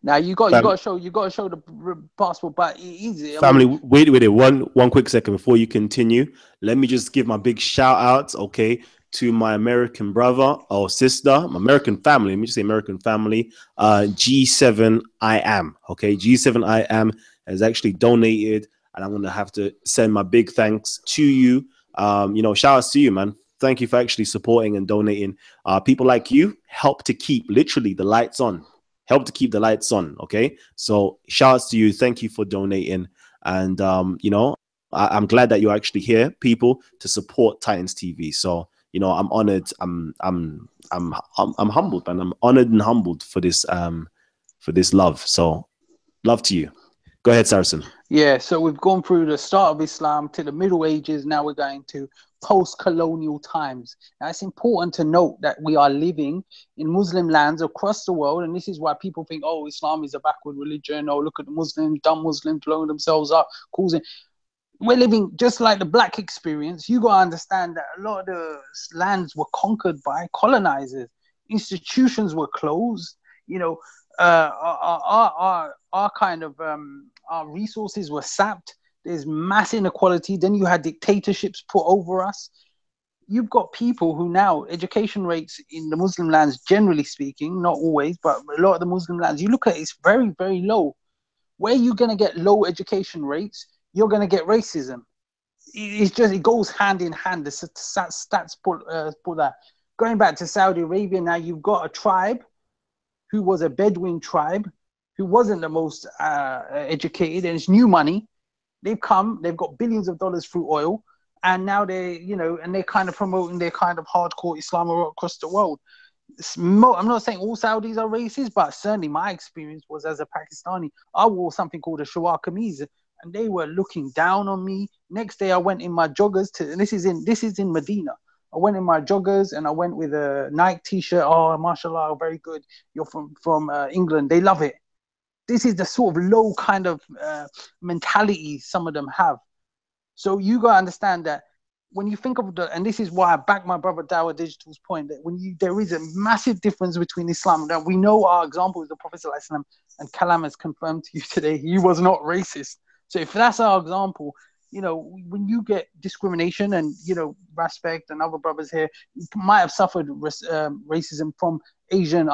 S2: Now you got to show the passport, but easy.
S1: Family, wait, one quick second before you continue. Let me just give my big shout out, okay, to my American brother or sister, my American family. Let me just say American family. G7 I am, okay. G7 I am has actually donated, and I'm gonna have to send my big thanks to you. You know, shout outs to you, man. Thank you for actually supporting and donating. People like you help to keep literally the lights on. Help to keep the lights on. Okay. So shout outs to you. Thank you for donating. And you know, I'm glad that you're actually here, people, to support Titans TV. So, you know, I'm honored. I'm humbled, man. I'm honored and humbled for this love. So love to you. Go ahead, Saracen.
S2: Yeah, so we've gone through the start of Islam to the Middle Ages. Now we're going to post-colonial times. Now it's important to note that we are living in Muslim lands across the world, and this is why people think, oh, Islam is a backward religion. Oh, look at the Muslims, dumb Muslims blowing themselves up, causing. We're living just like the Black experience. You got to understand that a lot of the lands were conquered by colonizers. Institutions were closed. You know, our kind of our resources were sapped. There's mass inequality. Then you had dictatorships put over us. You've got people who now, education rates in the Muslim lands, generally speaking, not always, but a lot of the Muslim lands, you look at it, it's very, very low. Where you're going to get low education rates, you're going to get racism. It goes hand in hand. The stats put that. Going back to Saudi Arabia, now you've got a tribe who was a Bedouin tribe, who wasn't the most educated, and it's new money. They've got billions of dollars through oil, and now they're kind of promoting their kind of hardcore Islam across the world. I'm not saying all Saudis are racist, but certainly my experience was as a Pakistani. I wore something called a shalwar kameez, and they were looking down on me. Next day, I went in my joggers and this is in Medina. I went in my joggers and I went with a Nike t-shirt. Oh, mashallah, very good. You're from England. They love it. This is the sort of low kind of mentality some of them have. So you got to understand that when you think of and this is why I back my brother Dawa Digital's point, that there is a massive difference between Islam. That we know our example is the Prophet ﷺ, and Kalam has confirmed to you today, he was not racist. So if that's our example, you know, when you get discrimination and, you know, Respect and other brothers here might have suffered racism from Asian,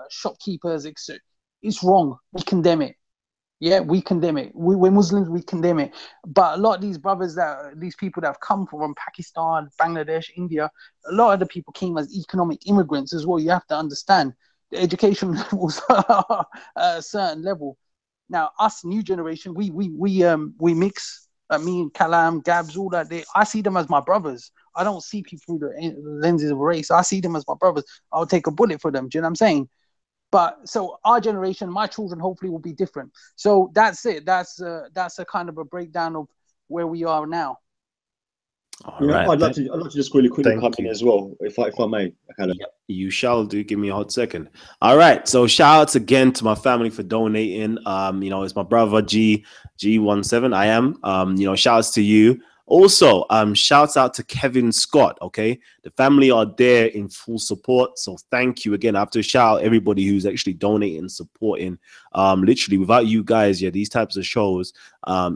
S2: shopkeepers, etc. It's wrong. We condemn it. Yeah, we condemn it. We're Muslims, we condemn it. But a lot of these brothers these people that have come from Pakistan, Bangladesh, India, a lot of the people came as economic immigrants as well. You have to understand the education levels are at a certain level. Now, us new generation, we mix. Me and Kalam, Gabs, all that. I see them as my brothers. I don't see people through the lenses of race. I see them as my brothers. I'll take a bullet for them. Do you know what I'm saying? But so our generation, my children, hopefully will be different. So that's it. That's a kind of a breakdown of where we are now.
S3: I'd like to just really quickly come in as well, if I may.
S1: You shall do. Give me a hot second. All right. So shout outs again to my family for donating. It's my brother G17. I am. Shout outs to you. Also, shouts out to Kevin Scott. Okay, the family are there in full support. So thank you again. I have to shout out everybody who's actually donating and supporting. Literally, without you guys, these types of shows, are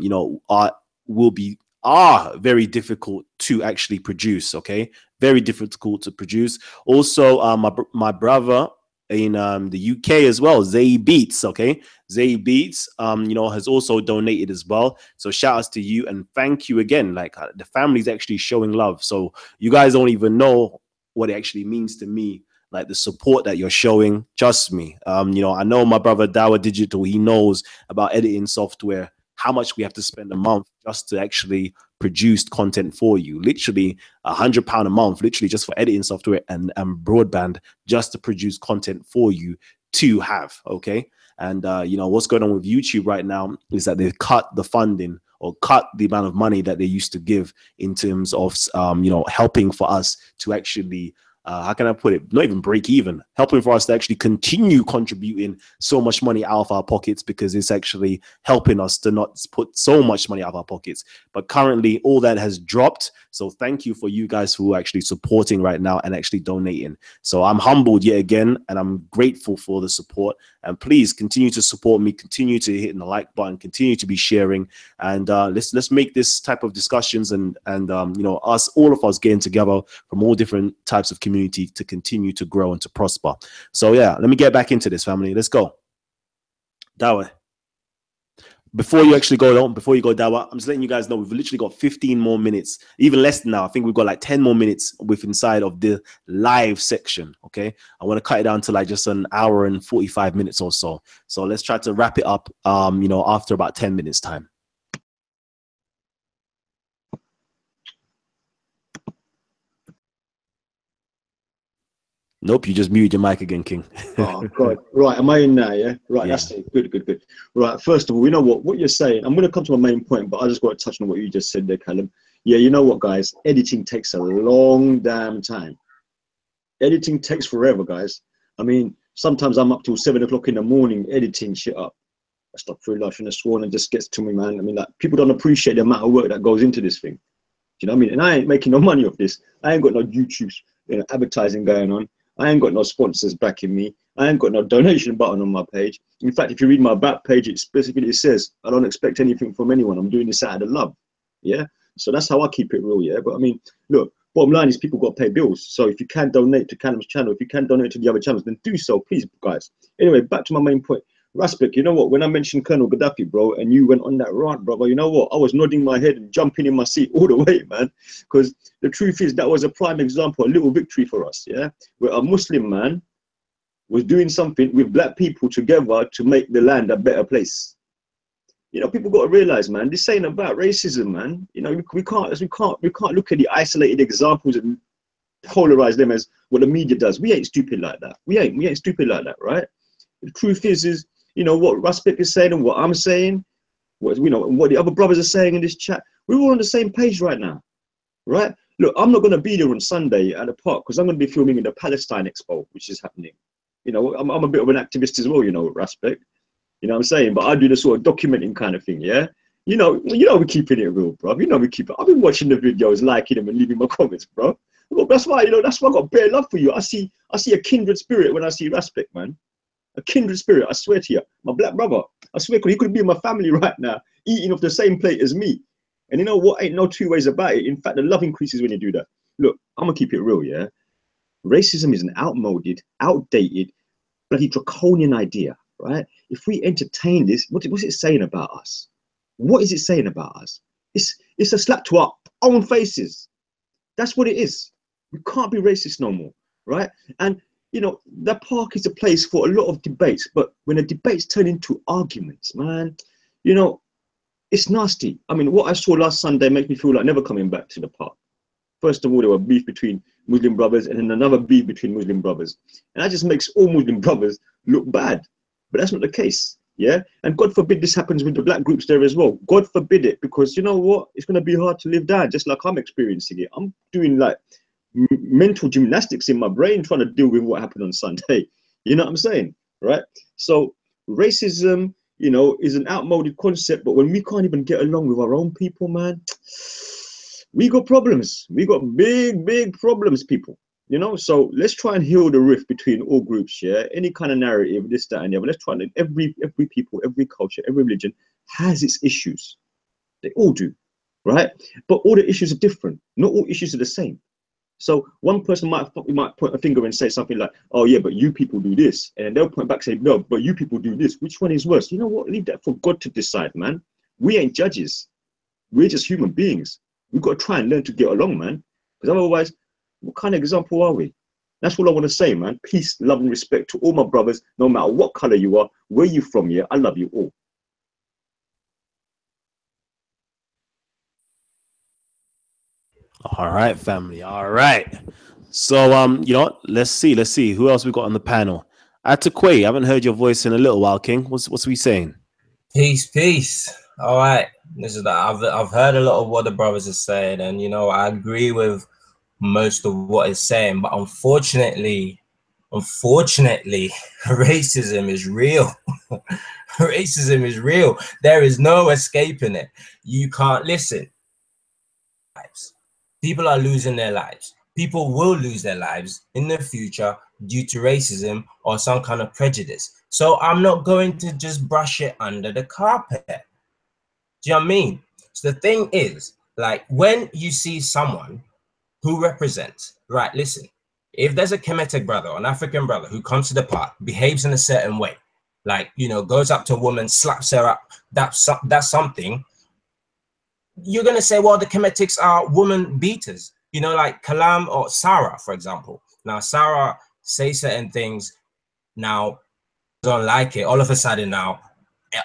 S1: very difficult to actually produce. Okay, very difficult to produce. Also, my brother in the UK as well, Zay Beats. Okay, Zay Beats has also donated as well. So shout outs to you and thank you again. Like the family's actually showing love, so you guys don't even know what it actually means to me, like the support that you're showing. Trust me. I know my brother Dawa Digital, he knows about editing software, how much we have to spend a month just to actually produce content for you. Literally £100 a month, literally just for editing software and broadband, just to produce content for you to have. Okay. And what's going on with YouTube right now is that they've cut the funding or cut the amount of money that they used to give in terms of helping for us to actually how can I put it? Not even break even, helping for us to actually continue contributing so much money out of our pockets, because it's actually helping us to not put so much money out of our pockets. But currently all that has dropped. So thank you for you guys who are actually supporting right now and actually donating. So I'm humbled yet again, and I'm grateful for the support. And please continue to support me, continue to hit the like button, continue to be sharing, and let's make this type of discussions and all of us getting together from all different types of communities to continue to grow and to prosper. So yeah, let me get back into this, family. Let's go. Dawa, before you actually go on, before you go, Dawa, I'm just letting you guys know we've literally got 15 more minutes, even less than now. I think we've got like 10 more minutes with inside of the live section. Okay, I want to cut it down to like just an hour and 45 minutes or so. So let's try to wrap it up after about 10 minutes time. Nope, you just muted your mic again, King.
S3: Oh God! Right, am I in now? Yeah. Right. Yeah. That's it. Good. Right. First of all, you know what you're saying. I'm going to come to my main point, but I just got to touch on what you just said there, Kalam. Yeah. You know what, guys? Editing takes a long damn time. Editing takes forever, guys. I mean, sometimes I'm up till 7 o'clock in the morning editing shit up. I stop through life and sworn and just gets to me, man. I mean, like, people don't appreciate the amount of work that goes into this thing. Do you know what I mean? And I ain't making no money off this. I ain't got no YouTube advertising going on. I ain't got no sponsors backing me. I ain't got no donation button on my page. In fact, if you read my back page, it specifically says, I don't expect anything from anyone. I'm doing this out of love. Yeah. So that's how I keep it real. Yeah. But I mean, look, bottom line is people got to pay bills. So if you can donate to Kalam's channel, if you can donate to the other channels, then do so, please, guys. Anyway, back to my main point. Raspik, you know what? When I mentioned Colonel Gaddafi, bro, and you went on that rant, brother, you know what? I was nodding my head and jumping in my seat all the way, man. Because the truth is that was a prime example, a little victory for us, yeah? Where a Muslim man was doing something with black people together to make the land a better place. You know, people got to realize, man, this ain't about racism, man. You know, we can't look at the isolated examples and polarize them as what the media does. We ain't stupid like that. We ain't stupid like that, right? The truth is you know what Raspik is saying and what I'm saying, what the other brothers are saying in this chat. We're all on the same page right now, right? Look, I'm not going to be there on Sunday at the park because I'm going to be filming in the Palestine Expo, which is happening. You know, I'm a bit of an activist as well, you know, Raspik. You know what I'm saying? But I do the sort of documenting kind of thing, yeah? You know, we're keeping it real, bro. You know, I've been watching the videos, liking them and leaving my comments, bro. Look, that's why I got bare love for you. I see a kindred spirit when I see Raspik, man. A kindred spirit, I swear to you. My black brother, I swear, he could be in my family right now, eating off the same plate as me. And you know what? Ain't no two ways about it. In fact, the love increases when you do that. Look, I'm gonna keep it real, yeah? Racism is an outmoded, outdated, bloody draconian idea. right? If we entertain this, what's it saying about us? What is it saying about us? It's a slap to our own faces. That's what it is. We can't be racist no more, right? And you know, that park is a place for a lot of debates, but when the debates turn into arguments, man, you know, it's nasty. I mean, what I saw last Sunday makes me feel like never coming back to the park. First of all, there were beef between Muslim brothers and then another beef between Muslim brothers. And that just makes all Muslim brothers look bad. But that's not the case, yeah? And God forbid this happens with the black groups there as well. God forbid it, because you know what? It's going to be hard to live down, just like I'm experiencing it. I'm doing like mental gymnastics in my brain trying to deal with what happened on Sunday. You know what I'm saying, right? So racism, you know, is an outmoded concept, but when we can't even get along with our own people, man, we got problems. We got big problems, people. You know, so let's try and heal the rift between all groups, yeah? Any kind of narrative, this, that, and the other. Let's try and every people, every culture, every religion has its issues. They all do, right? But all the issues are different. Not all issues are the same. So one person might point a finger and say something like, oh yeah, but you people do this. And they'll point back and say, no, but you people do this. Which one is worse? You know what? Leave that for God to decide, man. We ain't judges. We're just human beings. We've got to try and learn to get along, man. Because otherwise, what kind of example are we? That's all I want to say, man. Peace, love, and respect to all my brothers, no matter what color you are, where you from, yeah. I love you all.
S1: All right, family. All right. So, you know what? Let's see who else we got on the panel. Atakwe, I haven't heard your voice in a little while, King. What's we saying?
S8: Peace. All right. This is I've heard a lot of what the brothers are saying, and you know, I agree with most of what it's saying, but unfortunately, racism is real. Racism is real. There is no escaping it. You can't listen. People are losing their lives. People will lose their lives in the future due to racism or some kind of prejudice. So I'm not going to just brush it under the carpet. Do you know what I mean? So the thing is, like, when you see someone who represents, right, listen, if there's a Kemetic brother or an African brother who comes to the park, behaves in a certain way, like, you know, goes up to a woman, slaps her up, that's something, you're going to say, well, the Kemetics are woman beaters, you know, like Kalam or Sarah, for example. Now, Sarah says certain things, now, don't like it. All of a sudden now,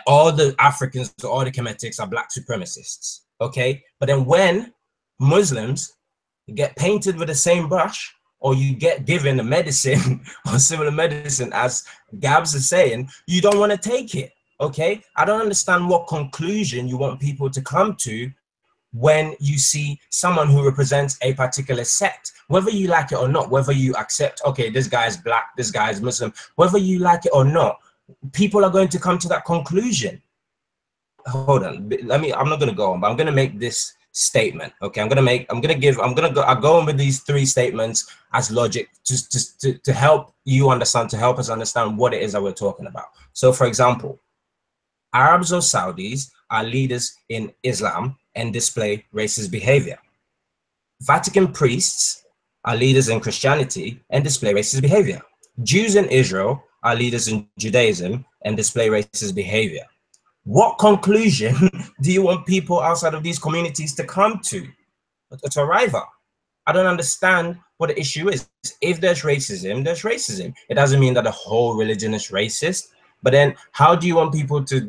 S8: all the Africans, all the Kemetics are black supremacists, okay? But then when Muslims get painted with the same brush, or you get given a medicine or similar medicine, as Gabs is saying, you don't want to take it, okay? I don't understand what conclusion you want people to come to when you see someone who represents a particular sect, whether you like it or not, whether you accept, okay, this guy is black, this guy is Muslim, whether you like it or not, people are going to come to that conclusion. Hold on, I'm not going to go on, but I'm going to make this statement, okay? I'll go on with these three statements as logic, just to help you understand, to help us understand what it is that we're talking about. So for example, Arabs or Saudis are leaders in Islam and display racist behavior. Vatican priests are leaders in Christianity and display racist behavior. Jews in Israel are leaders in Judaism and display racist behavior. What conclusion do you want people outside of these communities to come to arrive at? I don't understand what the issue is. If there's racism, there's racism. It doesn't mean that the whole religion is racist. But then how do you want people to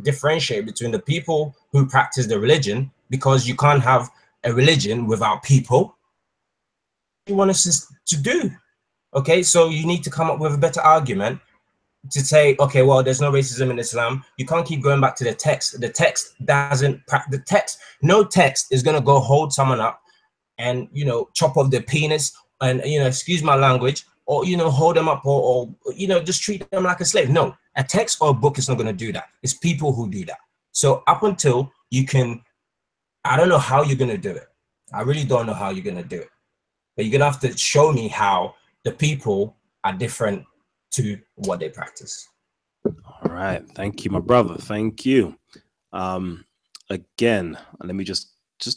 S8: differentiate between the people who practice the religion, because you can't have a religion without people? What do you want us to do? Okay, so you need to come up with a better argument to say, okay, well, there's no racism in Islam. You can't keep going back to the text. The text doesn't, no text is going to go hold someone up and, you know, chop off their penis and, you know, excuse my language, or, you know, hold them up or, you know, just treat them like a slave. No, a text or a book is not going to do that. It's people who do that. So up until you can, I don't know how you're going to do it. I really don't know how you're going to do it. But you're going to have to show me how the people are different to what they practice.
S1: All right. Thank you, my brother. Thank you. Again, let me just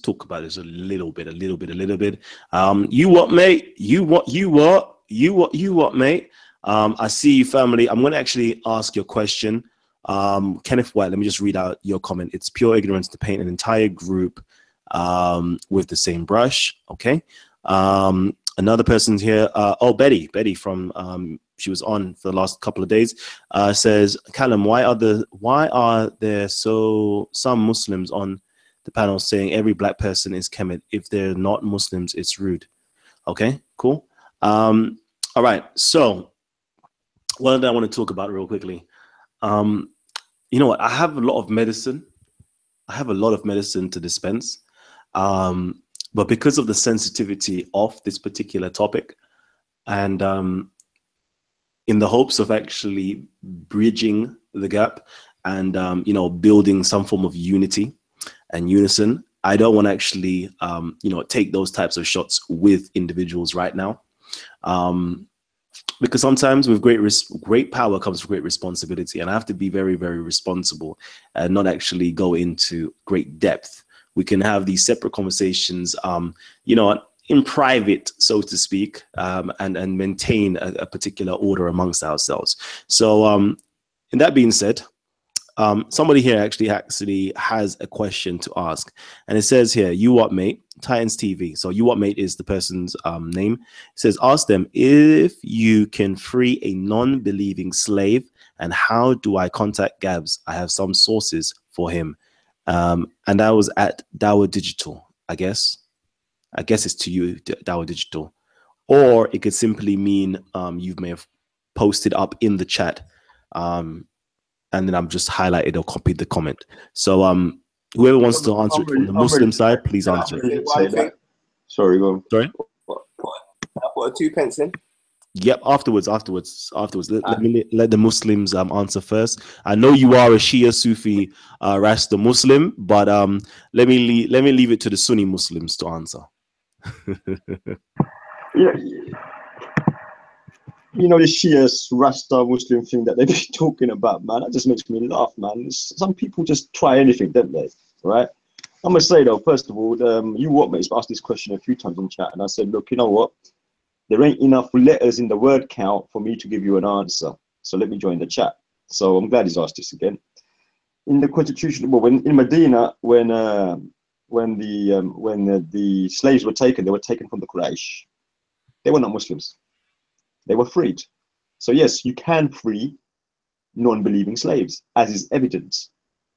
S1: talk about this a little bit. You what, mate? You what, mate? I see you, family. I'm going to actually ask your question. Kenneth White, let me just read out your comment. It's pure ignorance to paint an entire group with the same brush. Okay. Another person's here. Oh, Betty from she was on for the last couple of days. Says, Kalam, why are there some Muslims on the panel saying every black person is Kemet? If they're not Muslims, it's rude. Okay, cool. All right. So, what did I want to talk about real quickly? You know what? I have a lot of medicine. I have a lot of medicine to dispense. But because of the sensitivity of this particular topic, and in the hopes of actually bridging the gap and you know, building some form of unity and unison, I don't want to actually you know, take those types of shots with individuals right now, because sometimes with great power comes great responsibility, and I have to be very, very responsible and not actually go into great depth. We can have these separate conversations, you know, in private, so to speak, and maintain a particular order amongst ourselves. So, in that being said, somebody here actually has a question to ask, and it says here, "You what, mate?" Titans TV. So, "You what, mate?" is the person's name. It says, "Ask them if you can free a non-believing slave, and how do I contact Gabs? I have some sources for him." And that was at Dower Digital, I guess. I guess it's to you, Dower Digital. Or it could simply mean you may have posted up in the chat, and then I'm just highlighted or copied the comment. So whoever wants to answer it from the Muslim side, please answer it.
S3: Sorry, go on.
S1: Sorry?
S6: I put a 2 pence in.
S1: Yep, afterwards. Let the Muslims answer first. I know you are a Shia Sufi Rasta Muslim, but let me leave it to the Sunni Muslims to answer.
S3: Yeah, you know, the Shia Rasta Muslim thing that they've been talking about, man, that just makes me laugh, man. Some people just try anything, don't they? Right? I'm gonna say though, first of all, you what, mate, asked this question a few times in chat, and I said, look, you know what? There ain't enough letters in the word count for me to give you an answer. So let me join the chat. So I'm glad he's asked this again. In the constitution, well, in Medina, when the slaves were taken, they were taken from the Quraysh. They were not Muslims. They were freed. So yes, you can free non-believing slaves, as is evident.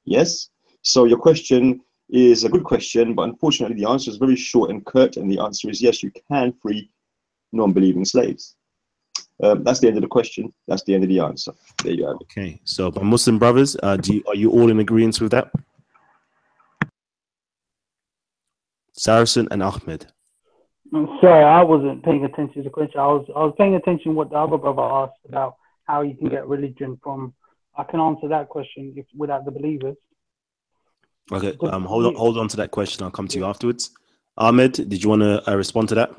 S3: Yes. So your question is a good question, but unfortunately the answer is very short and curt, and the answer is yes, you can free non-believing slaves. That's the end of the question. That's the end of the answer. There you have it.
S1: Okay, so my Muslim brothers, are you all in agreement with that? Saracen and Ahmed.
S2: Sorry, I wasn't paying attention to the question. I was paying attention what the other brother asked about how you can get religion from. I can answer that question without the believers.
S1: Okay, hold on to that question. I'll come to you afterwards. Ahmed, did you want to respond to that?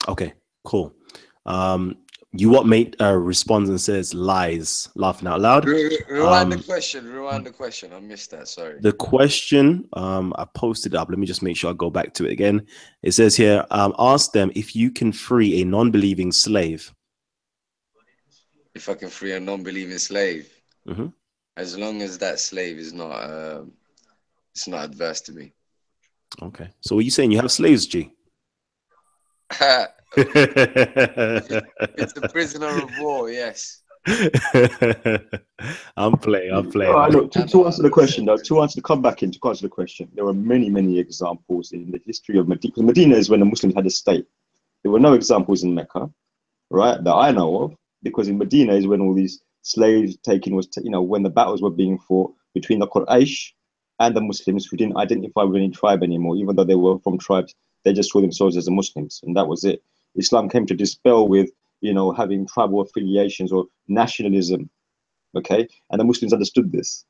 S1: Okay, cool. You what, mate, responds and says lies, laughing out loud.
S4: Rewind the question. I missed that, sorry.
S1: The question, I posted up. Let me just make sure I go back to it again. It says here, ask them if you can free a non-believing slave.
S4: If I can free a non-believing slave,
S1: Mm-hmm.
S4: as long as that slave is not, it's not adverse to me.
S1: Okay, so are you saying you have slaves, G?
S4: It's a prisoner of war, yes.
S1: I'm playing.
S3: Look, to answer the question, though, to answer the question, there are many examples in the history of Medina. Medina is when the Muslims had a state. There were no examples in Mecca, right, that I know of, because in Medina is when all these slaves taking was, when the battles were being fought between the Quraysh and the Muslims who didn't identify with any tribe anymore, even though they were from tribes. They just saw themselves as the Muslims, and that was it. Islam came to dispel with, having tribal affiliations or nationalism, okay? And the Muslims understood this.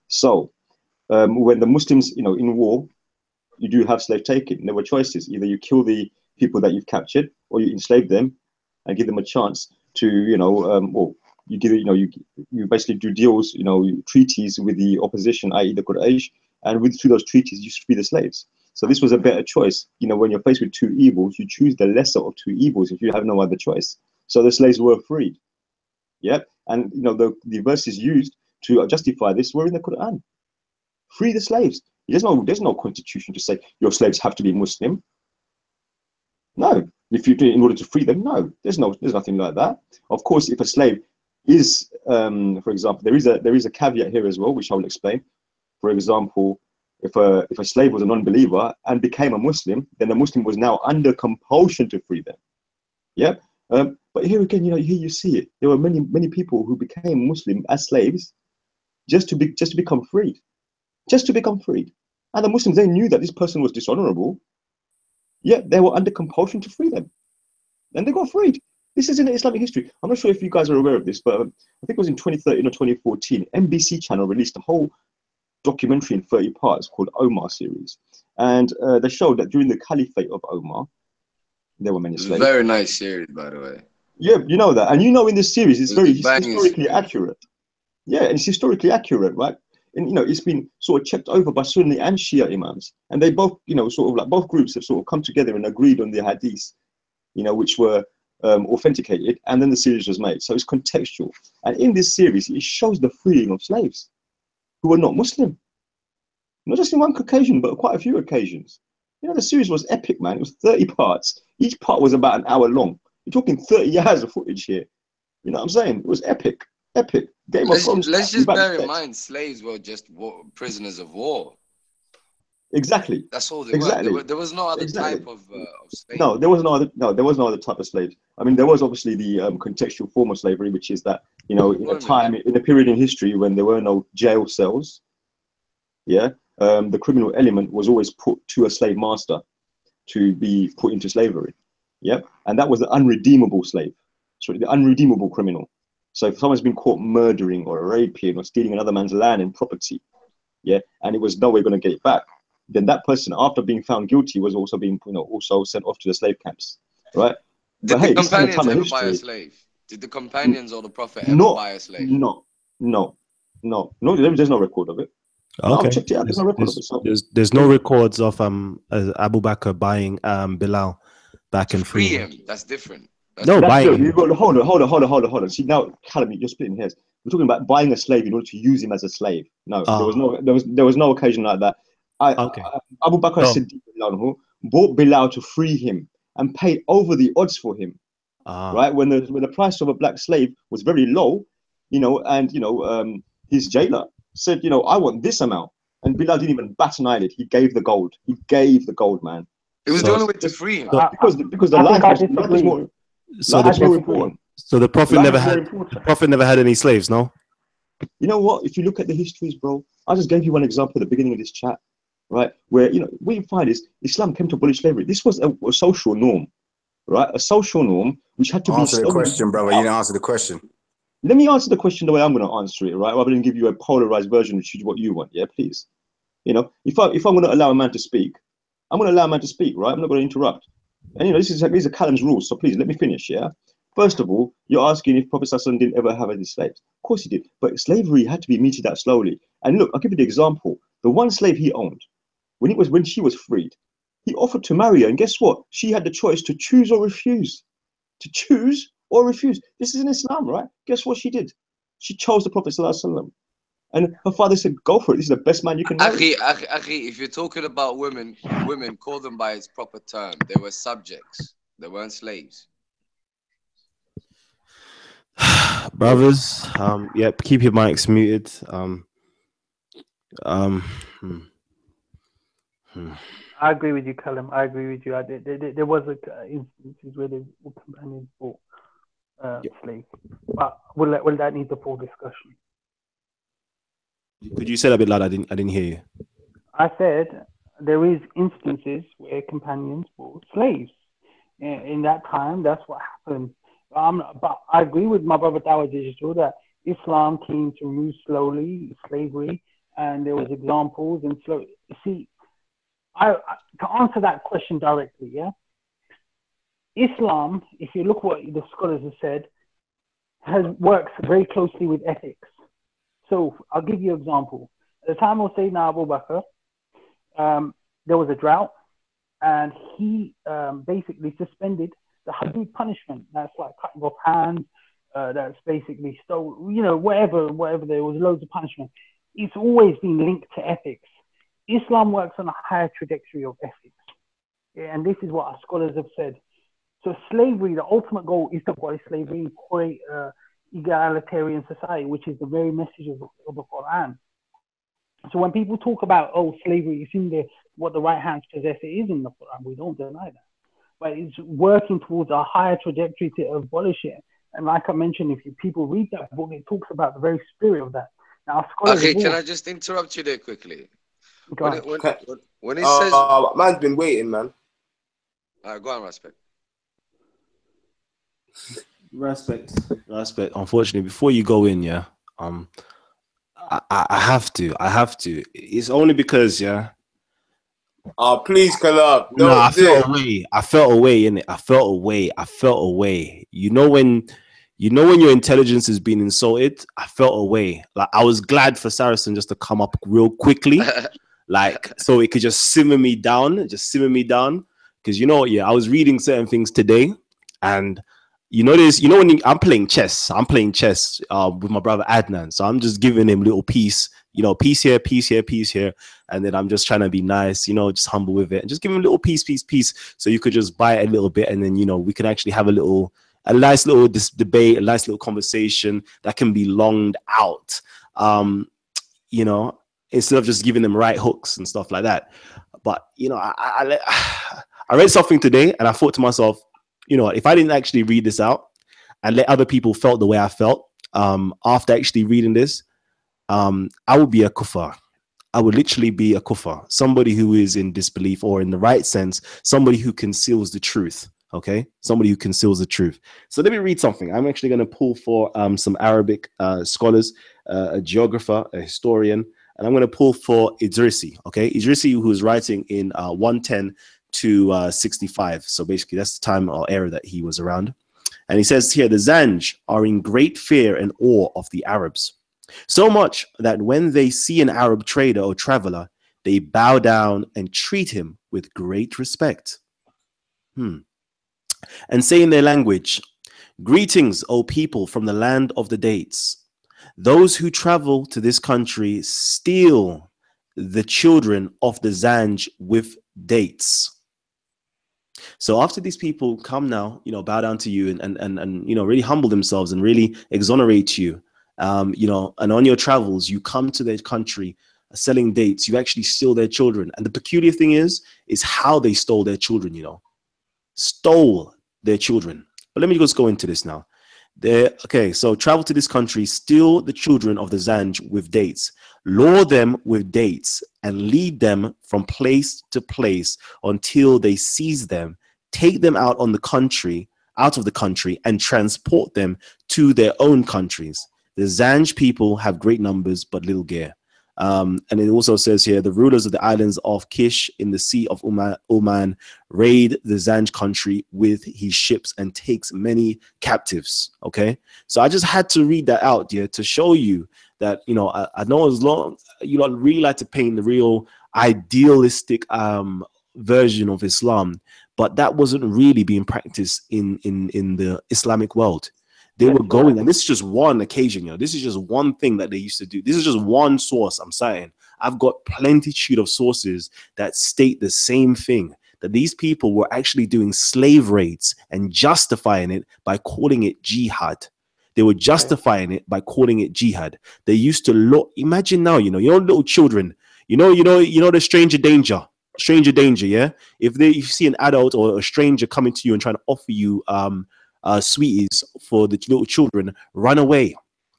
S3: So when the Muslims, in war, you do have slave taking. There were choices. Either you kill the people that you've captured, or you enslave them and give them a chance to, you give it, you basically do deals, treaties with the opposition, i.e. the Quraysh, and through those treaties, you free the slaves. So this was a better choice. You know, when you're faced with two evils, you choose the lesser of two evils if you have no other choice. So the slaves were freed. Yeah. And, you know, the verses used to justify this were in the Quran. Free the slaves. There's no constitution to say your slaves have to be Muslim. No. If you do it in order to free them, no. There's nothing like that. Of course, if a slave is, for example, there is a caveat here as well, which I will explain. For example, if a slave was a non-believer and became a Muslim, then the Muslim was now under compulsion to free them. Yeah. But here again, you know, here you see it. There were many people who became Muslim as slaves just to become freed. Just to become freed. And the Muslims, they knew that this person was dishonorable, yet they were under compulsion to free them. And they got freed. This is in Islamic history. I'm not sure if you guys are aware of this, but I think it was in 2013 or 2014, NBC channel released a whole documentary in 30 parts called Omar series. And they showed that during the caliphate of Omar, there were many slaves.
S4: Very nice series, by the way.
S3: Yeah, you know that. And you know in this series, it's very historically accurate. Yeah, and it's historically accurate, right? And, you know, it's been sort of checked over by Sunni and Shia imams. And they both, you know, sort of like both groups have sort of come together and agreed on the hadith, you know, which were authenticated. And then the series was made. So it's contextual. And in this series, it shows the freeing of slaves who were not Muslim. Not just in one occasion, but quite a few occasions. You know, the series was epic, man. It was 30 parts. Each part was about an hour long. You're talking 30 hours of footage here. You know what I'm saying? It was epic. Epic.
S4: Let's just bear in mind, slaves were just prisoners of war.
S3: Exactly.
S4: That's all they were. There was no other type of slave.
S3: No, there was no other type of slave. I mean, there was obviously the contextual form of slavery, which is that, you know, in a period in history when there were no jail cells, yeah, the criminal element was always put to a slave master to be put into slavery. Yeah, and that was the unredeemable slave, sorry, the unredeemable criminal. So if someone's been caught murdering or raping or stealing another man's land and property, yeah, and it was no way going to get it back, then that person, after being found guilty, was also being, you know, also sent off to the slave camps, right?
S4: Did the companions ever buy a slave? Did the companions or the Prophet ever buy a slave?
S3: No. There's no record of it.
S1: Okay.
S3: I've checked it out. There's no record of it. So.
S1: There's no records of Abu Bakr buying Bilal back and free
S4: him. That's different.
S3: Hold on. See, now, Kalam, you're splitting hairs. We're talking about buying a slave in order to use him as a slave. No, there was no occasion like that. Abu Bakr Siddiq bought Bilal to free him and paid over the odds for him. Right, when the price of a black slave was very low, you know, and you know, his jailer said, you know, I want this amount, and Bilal didn't even bat an eyelid. He gave the gold. He gave the gold, man.
S4: It was the only way to free him.
S3: Because the life was more.
S1: So the Prophet never had any slaves, no?
S3: You know what? If you look at the histories, bro, I just gave you one example at the beginning of this chat, right? Where, you know, what you find is Islam came to abolish slavery. This was a social norm, right? A social norm which had to be.
S5: Answer the question, brother. You didn't answer the question.
S3: Let me answer the question the way I'm going to answer it, right? Rather than give you a polarized version and choose what you want. Yeah, please. You know, if I'm going to allow a man to speak, I'm going to allow a man to speak, right? I'm not going to interrupt. And you know, these are Kalam's rules. So please let me finish. Yeah. First of all, you're asking if Prophet Sallallahu didn't ever have any slaves. Of course he did, but slavery had to be meted out slowly. And look, I'll give you the example. The one slave he owned, when she was freed, he offered to marry her, and guess what? She had the choice to choose or refuse. To choose or refuse. This is in Islam, right? Guess what she did? She chose the Prophet Sallallahu. And her father said, "Go for it. This is the best man you can marry."
S4: Akhi, if you're talking about women call them by its proper term. They were subjects. They weren't slaves.
S1: Brothers, yep, keep your mics muted.
S2: I agree with you, Kalam. I agree with you. There was instances where the companions bought slaves, but will that need the full discussion?
S1: Could you say that a bit loud? I didn't hear you.
S2: I said there is instances where companions bought slaves. In that time, that's what happened. But I agree with my brother Dawah Digital that Islam came to remove slowly slavery, and there was examples and slow. See, to answer that question directly, yeah, Islam, if you look what the scholars have said, works very closely with ethics. So I'll give you an example. At the time of Sayyidina Abu Bakr, there was a drought, and he basically suspended the Hudud punishment. That's like cutting off hands. That's basically whatever. There was loads of punishment. It's always been linked to ethics. Islam works on a higher trajectory of ethics, and this is what our scholars have said. So slavery, the ultimate goal is to abolish slavery and create egalitarian society, which is the very message of the Quran. So when people talk about, slavery, it's in what the right hands possess, it is in the Quran. We don't deny that. But it's working towards a higher trajectory to abolish it. And like I mentioned, if people read that book, it talks about the very spirit of that. Now,
S4: okay, can I just interrupt you there quickly? When it says...
S6: man's been waiting, man.
S4: All right, go on, Respect.
S1: Respect. Unfortunately, before you go in, I have to. It's only because,
S6: please, Kalam.
S1: No, I felt away, innit? I felt away. You know when your intelligence is being insulted, I felt away. Like, I was glad for Saracen just to come up real quickly, like, so it could just simmer me down. Because I was reading certain things today, and I'm playing chess with my brother Adnan, so I'm just giving him little piece here, and then I'm just trying to be nice, just humble with it, and just give him a little piece, so you could just buy it a little bit, and then we can actually have a nice little debate, a nice little conversation that can be longed out, instead of just giving them right hooks and stuff like that. But I read something today, and I thought to myself, if I didn't actually read this out and let other people felt the way I felt after actually reading this, I would be a kuffar. I would literally be a kuffar, somebody who is in disbelief, or in the right sense, somebody who conceals the truth. Okay, somebody who conceals the truth. So let me read something. I'm actually going to pull for some Arabic scholars, a geographer, a historian, and I'm going to pull for Idrisi. Okay, Idrisi, who is writing in 110 to 65. So basically, that's the time or era that he was around. And he says here, the Zanj are in great fear and awe of the Arabs, so much that when they see an Arab trader or traveler, they bow down and treat him with great respect. And say in their language, greetings, O people from the land of the dates. Those who travel to this country steal the children of the Zanj with dates. So after these people come now, bow down to you and really humble themselves and really exonerate you, and on your travels, you come to their country selling dates, you actually steal their children. And the peculiar thing is how they stole their children, stole their children. But let me just go into this now. Okay, so travel to this country, steal the children of the Zanj with dates, lure them with dates, and lead them from place to place until they seize them, take them out of the country, and transport them to their own countries. The Zanj people have great numbers but little gear. And it also says here, the rulers of the islands of Kish in the Sea of Oman raid the Zanj country with his ships and takes many captives. Okay, so I just had to read that out here to show you that, I know as long you really like to paint the real idealistic version of Islam, but that wasn't really being practiced in the Islamic world. They were going, and this is just one occasion, this is just one thing that they used to do. This is just one source. I'm saying I've got plenitude of sources that state the same thing, that these people were actually doing slave raids and justifying it by calling it jihad. They were justifying it by calling it jihad. They used to look, imagine now, little children, the stranger danger, yeah? If you see an adult or a stranger coming to you and trying to offer you sweeties for the little children, run away.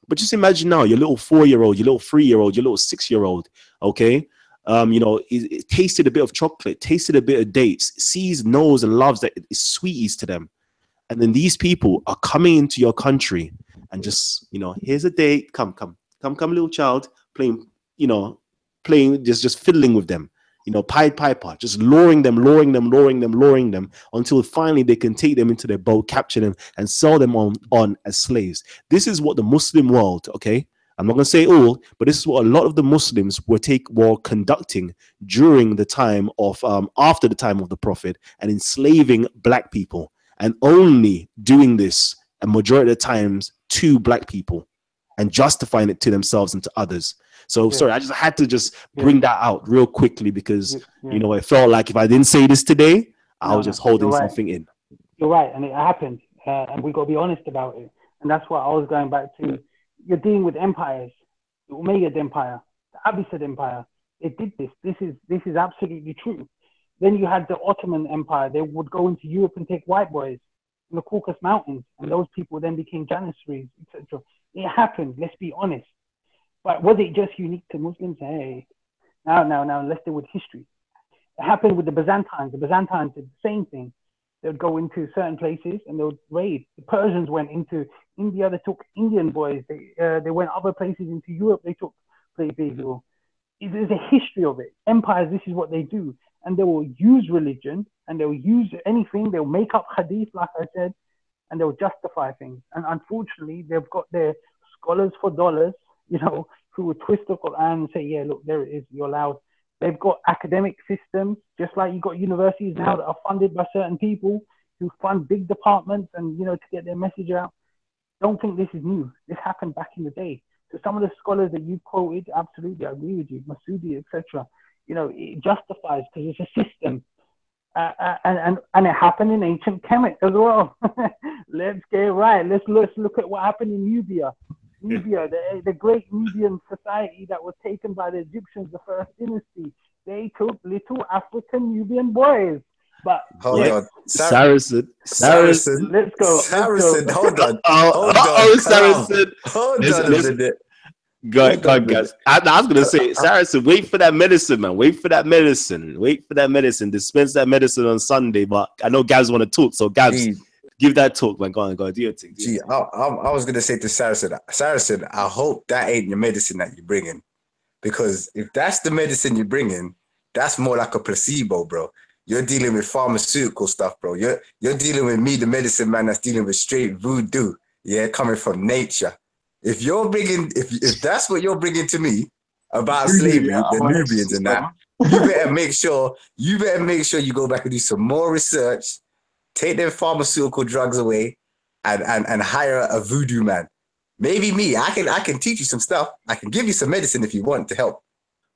S1: But just imagine now, your little 4-year-old, your little 3-year-old, your little 6-year-old, okay, it tasted a bit of chocolate, tasted a bit of dates, sees, knows, and loves that it's sweeties to them. And then these people are coming into your country and just, here's a date, come, little child, playing, just fiddling with them. Pied Piper, just luring them until finally they can take them into their boat, capture them, and sell them on as slaves. This is what the Muslim world, okay, I'm not going to say all, but this is what a lot of the Muslims were conducting during the time of, after the time of the Prophet, and enslaving black people, and only doing this a majority of the times to black people, and justifying it to themselves and to others. So sorry, I just had to just bring that out real quickly, because you know, it felt like if I didn't say this today, I was just holding something in.
S2: You're right, and it happened, and we got to be honest about it. And that's why I was going back to, you're dealing with empires. The Umayyad Empire, the Abbasid Empire, they did this. This is absolutely true. Then you had the Ottoman Empire. They would go into Europe and take white boys in the Caucasus Mountains, and those people then became Janissaries, etc. It happened, let's be honest. But was it just unique to Muslims? Hey, now let's deal with history. It happened with the Byzantines. The Byzantines did the same thing. They would go into certain places and they would raid. The Persians went into India. They took Indian boys. They went other places into Europe. They took people. There's a history of it. Empires, this is what they do. And they will use religion, and they will use anything. They'll make up hadith, like I said, and they'll justify things. And unfortunately, they've got their scholars for dollars, you know, who will twist the Quran and say, yeah, look, there it is, you're allowed. They've got academic systems, just like you've got universities now that are funded by certain people who fund big departments and, you know, to get their message out. Don't think this is new. This happened back in the day. So some of the scholars that you quoted, absolutely, I agree with you, Masudi, etc. You know, it justifies because it's a system. And it happened in ancient Kemet as well. Let's get it right. Let's look at what happened in Nubia. Nubia, the great Nubian society that was taken by the Egyptians, the first dynasty. They took little African Nubian boys. But
S5: hold on.
S1: Saracen.
S2: Let's go.
S5: Saracen, hold on.
S1: Saracen.
S5: Hold on a minute.
S1: Go on, guys. I was going to say, Saracen, wait for that medicine, man. Wait for that medicine. Dispense that medicine on Sunday. But I know Gabs want to talk, so Gabs, give that talk, man. Go on, do your thing.
S5: I was going to say to Saracen, I hope that ain't your medicine that you're bringing. Because if that's the medicine you're bringing, that's more like a placebo, bro. You're dealing with pharmaceutical stuff, bro. You're dealing with me, the medicine man, that's dealing with straight voodoo, coming from nature. If you're bringing, if that's what you're bringing to me about slavery, the Nubians and that, you better make sure you go back and do some more research, take their pharmaceutical drugs away, and hire a voodoo man. Maybe me, I can teach you some stuff. I can give you some medicine if you want to help.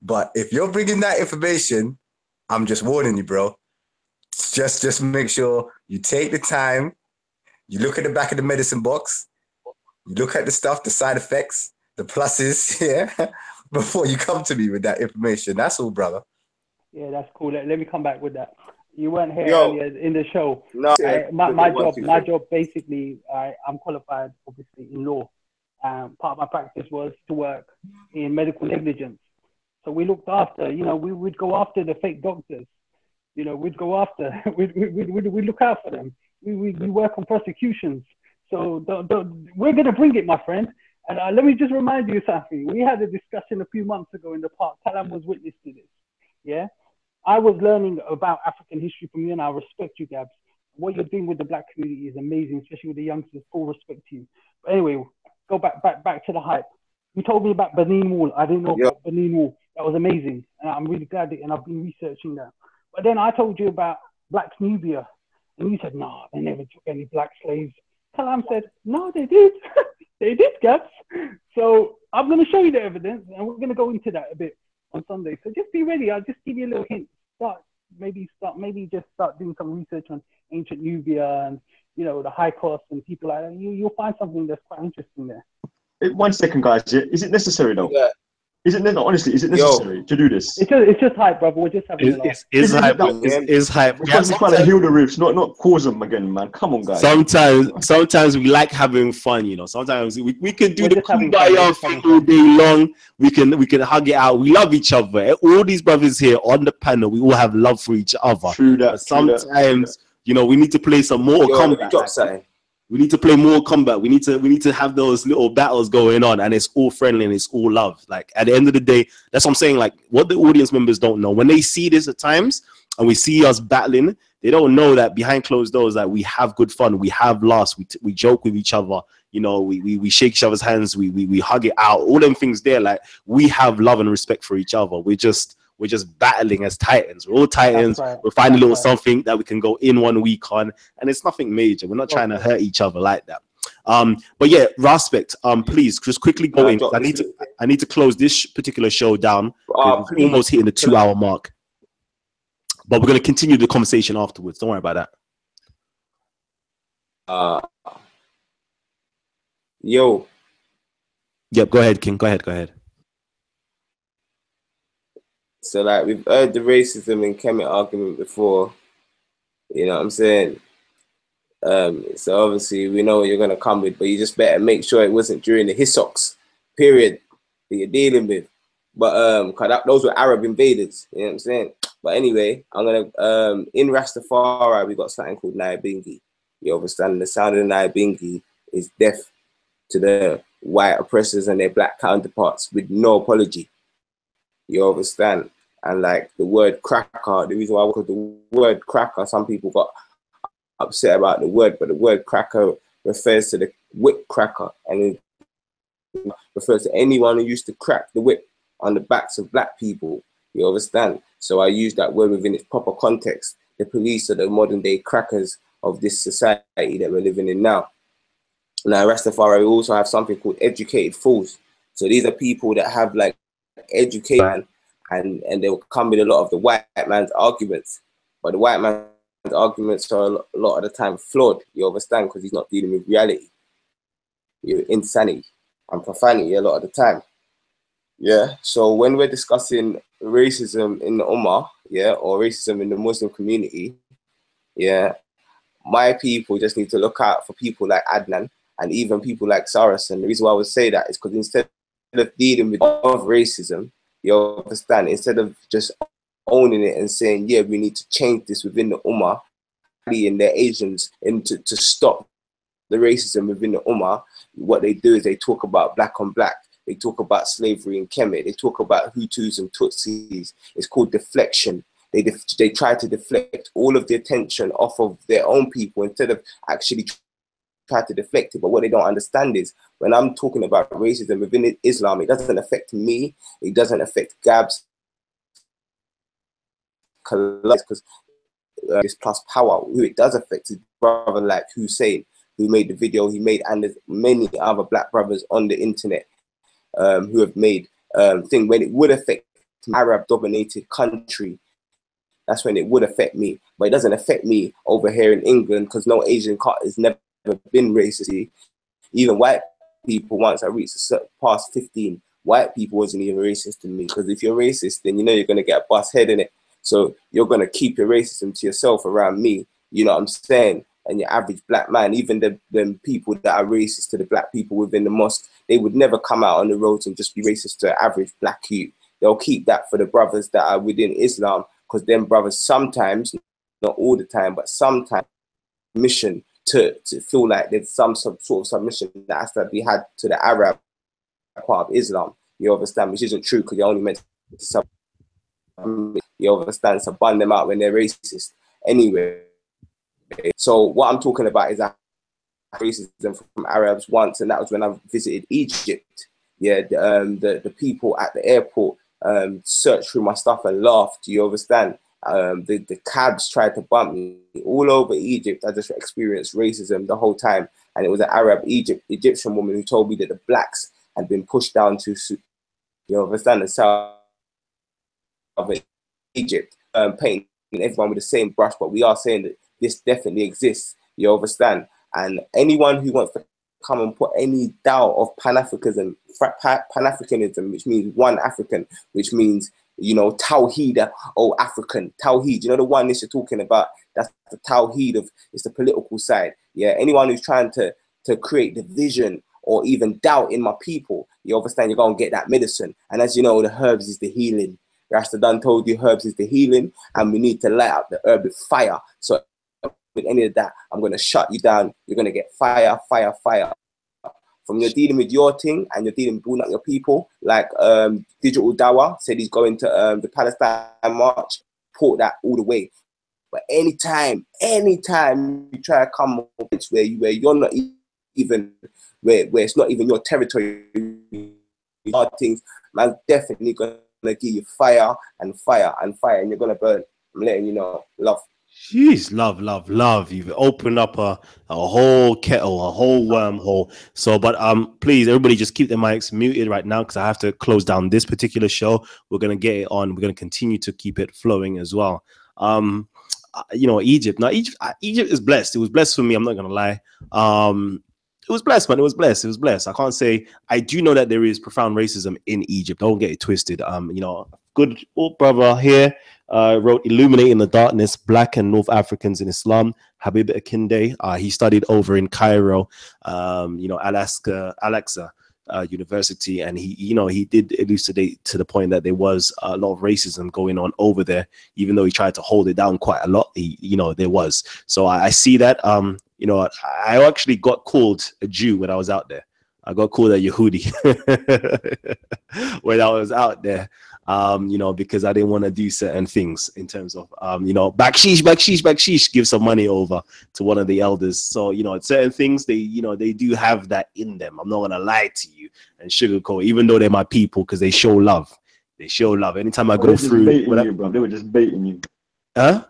S5: But if you're bringing that information, I'm just warning you, bro. Just make sure you take the time, you look at the back of the medicine box, you look at the stuff, the side effects, the pluses, before you come to me with that information. That's all, brother.
S2: Yeah, that's cool. Let me come back with that. You weren't here earlier in the show.
S6: No,
S2: my job basically, I'm qualified, obviously, in law. Part of my practice was to work in medical negligence. So we looked after, you know, we'd go after the fake doctors. You know, we'd go after, we'd look out for them. We work on prosecutions. So we're going to bring it, my friend. And let me just remind you something. We had a discussion a few months ago in the park. Kalam was witness to this. Yeah. I was learning about African history from you, and I respect you, Gabs. What you're doing with the black community is amazing, especially with the youngsters. Full respect to you. But anyway, go back to the hype. You told me about Benin Wall. I didn't know about Benin Wall. That was amazing. And I'm really glad and I've been researching that. But then I told you about Black Nubia. And you said, no, they never took any black slaves. Kalam said, no, they did. They did, Gabs. So I'm going to show you the evidence, and we're going to go into that a bit on Sunday. So just be ready. I'll just give you a little hint. Maybe just start doing some research on ancient Nubia and, you know, the high cost and people like that. You'll find something that's quite interesting there.
S3: 1 second, guys. Is it necessary though? Yeah. Is it necessary to do this?
S2: It's just hype, brother. We're just having a laugh.
S1: It's hype. It's hype.
S3: We're trying to heal the roofs, not cause them again, man. Come on, guys.
S1: Sometimes we like having fun, you know. Sometimes we can do the kumbaya thing all day long. We can hug it out. We love each other. All these brothers here on the panel, we all have love for each other.
S3: True that.
S1: But sometimes, you know, we need to play some more combat. We need to play more combat. We need to have those little battles going on, and it's all friendly and it's all love. Like at the end of the day, that's what I'm saying. Like what the audience members don't know, when they see this at times and we see us battling, they don't know that behind closed doors that we have good fun, we have laughs, we joke with each other. you know, we shake each other's hands, we hug it out, all them things there. Like, we have love and respect for each other. We're just battling as titans. We're all titans.
S2: Right.
S1: We're finding a little
S2: Right.
S1: something that we can go in 1 week on, and it's nothing major. We're not trying to hurt each other like that. But yeah, Respect, please just quickly go in. I need to close this particular show down. It's almost hitting the 2-hour mark. But we're going to continue the conversation afterwards. Don't worry about that.
S6: Yo.
S1: Yep, go ahead, King. Go ahead.
S6: So, like, we've heard the racism and Kemet argument before. You know what I'm saying? So obviously we know what you're gonna come with, but you just better make sure it wasn't during the Hissox period that you're dealing with. But cause those were Arab invaders, you know what I'm saying? But anyway, I'm gonna in Rastafari we got something called Nyabingi. You understand? The sound of the Nyabingi is deaf to the white oppressors and their black counterparts with no apology. You understand? And like the word cracker, the reason why, because the word cracker, some people got upset about the word, but the word cracker refers to the whip cracker, and it refers to anyone who used to crack the whip on the backs of black people. You understand? So I use that word within its proper context. The police are the modern day crackers of this society that we're living in now. Now, Rastafari, we also have something called educated fools. So these are people that have like education, and they will come with a lot of the white man's arguments. But the white man's arguments are a lot of the time flawed. You understand? Because he's not dealing with reality. You're insanity and profanity a lot of the time. Yeah. So when we're discussing racism in the Ummah, yeah, or racism in the Muslim community, yeah, my people just need to look out for people like Adnan and even people like Saracen. The reason why I would say that is because instead of dealing with racism, you understand, instead of just owning it and saying, yeah, we need to change this within the Ummah, and their Asians, and to stop the racism within the Ummah, what they do is they talk about black on black. They talk about slavery and Kemet. They talk about Hutus and Tutsis. It's called deflection. They try to deflect all of the attention off of their own people instead of actually try to deflect it. But what they don't understand is when I'm talking about racism within Islam, it doesn't affect me. It doesn't affect Gabs, because this plus power, who it does affect is brother like Hussein, who made the video he made, and there's many other black brothers on the internet who have made thing. When it would affect Arab dominated country, that's when it would affect me. But it doesn't affect me over here in England, because no Asian has never been racist. Even white people, once I reached past 15, white people wasn't even racist to me, because if you're racist, then you know you're going to get a bust head in it. So you're going to keep your racism to yourself around me, you know what I'm saying? And your average black man, even the people that are racist to the black people within the mosque, they would never come out on the roads and just be racist to an average black youth. They'll keep that for the brothers that are within Islam, because them brothers sometimes, not all the time, but sometimes mission to feel like there's some sort of submission that has to be had to the Arab part of Islam. You understand? Which isn't true, because you're only meant to you understand, so bun them out when they're racist. Anyway, so what I'm talking about is racism from Arabs once, and that was when I visited Egypt. Yeah, the people at the airport searched through my stuff and laughed. You understand? The cabs tried to bump me all over Egypt. I just experienced racism the whole time, and it was an Egyptian woman who told me that the blacks had been pushed down to, you understand, the south of Egypt, painting everyone with the same brush. But we are saying that this definitely exists. You understand? And anyone who wants to come and put any doubt of Pan-Africanism, which means one African, which means, you know, Tawheed, oh, African, Tawheed, you know, the oneness you're talking about, that's the Tawheed of, it's the political side. Yeah, anyone who's trying to create division or even doubt in my people, you understand, you're going to get that medicine. And as you know, the herbs is the healing. Rasta done told you herbs is the healing, and we need to light up the herb with fire. So with any of that, I'm going to shut you down. You're going to get fire, fire, fire. From you're dealing with your thing and you're dealing with building up your people, like Digital Dawa said he's going to the Palestine march, put that all the way. But anytime you try to come where you're not even where it's not even your territory. Hard things, man, definitely gonna give you fire and fire and fire, and you're gonna burn. I'm letting you know, love.
S1: Jeez, love. You've opened up a whole kettle, a whole wormhole. So, but please, everybody, just keep their mics muted right now because I have to close down this particular show. We're gonna get it on. We're gonna continue to keep it flowing as well. You know, Egypt. Now, Egypt is blessed. It was blessed for me. I'm not gonna lie. It was blessed, man. It was blessed. It was blessed. I can't say. I do know that there is profound racism in Egypt. Don't get it twisted. You know, good old brother here wrote "Illuminating the Darkness: Black and North Africans in Islam." Habib Akinde. He studied over in Cairo. You know, Al-Aqsa University, and he did elucidate to the point that there was a lot of racism going on over there, even though he tried to hold it down quite a lot. There was. So I see that. You know, I actually got called a Jew when I was out there. I got called a Yehudi when I was out there, you know, because I didn't want to do certain things in terms of, you know, bakshish, give some money over to one of the elders. So, you know, certain things, they do have that in them. I'm not going to lie to you and sugarcoat, even though they're my people, because they show love. They show love. Anytime I go through.
S3: You, bro. They were just baiting you.
S1: Huh?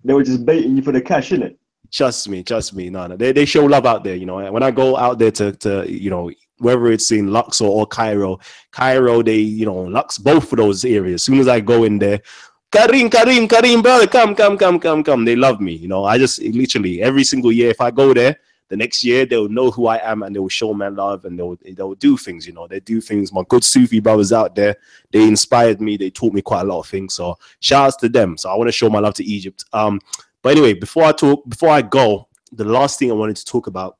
S3: They were just baiting you for the cash, innit?
S1: Trust me. No, they show love out there. You know, when I go out there to you know, whether it's in Luxor or Cairo, they, you know, Lux, both of those areas. As soon as I go in there, Karim, brother, come. They love me. You know, I just literally every single year, if I go there, the next year they'll know who I am and they will show my love and they'll do things. You know, they do things. My good Sufi brothers out there, they inspired me. They taught me quite a lot of things. So shout outs to them. So I want to show my love to Egypt. But anyway, before I go, the last thing I wanted to talk about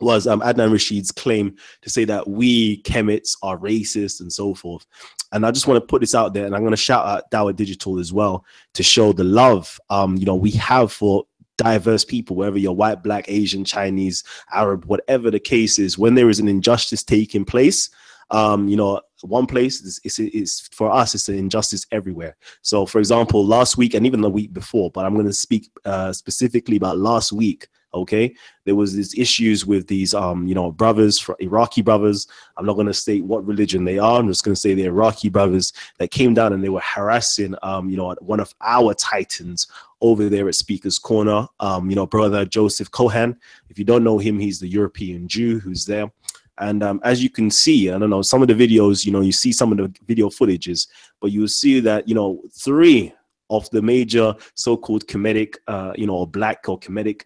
S1: was Adnan Rashid's claim to say that we Kemits are racist and so forth. And I just want to put this out there, and I'm going to shout out Dawa Digital as well to show the love you know, we have for diverse people, whether you're white, black, Asian, Chinese, Arab, whatever the case is. When there is an injustice taking place, you know, one place is for us, it's an injustice everywhere. So for example, last week and even the week before, but I'm going to speak specifically about last week. Okay, there was these issues with these you know, brothers, Iraqi brothers. I'm not going to state what religion they are. I'm just going to say they're Iraqi brothers that came down and they were harassing you know, one of our titans over there at Speaker's Corner, you know, brother Joseph Cohen. If you don't know him, he's the European Jew who's there. And as you can see, I don't know, some of the videos, you know, you see some of the video footages, but you will see that, you know, 3 of the major so-called Kemetic, you know, or black or Kemetic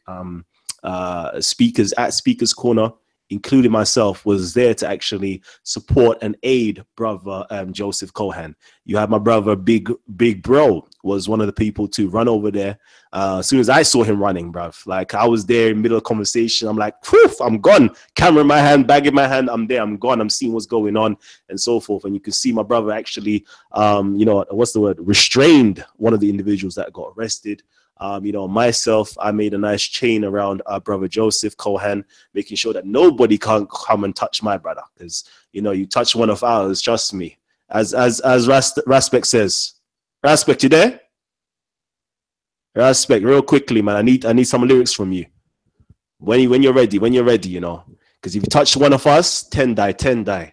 S1: speakers at Speaker's Corner, including myself, was there to actually support and aid brother Joseph Cohen. You have my brother Big Bro was one of the people to run over there. As soon as I saw him running, bruv, like I was there in the middle of conversation. I'm like, poof, I'm gone. Camera in my hand, bag in my hand. I'm there. I'm gone. I'm seeing what's going on and so forth. And you can see my brother actually, you know, what's the word? Restrained one of the individuals that got arrested. You know, myself, I made a nice chain around our brother Joseph Cohen, making sure that nobody can't come and touch my brother. Because, you know, you touch one of ours, trust me. As Raspect says, Raspect, you there? Raspect, real quickly, man. I need some lyrics from you. When you're ready, you know. Because if you touch one of us, 10 die,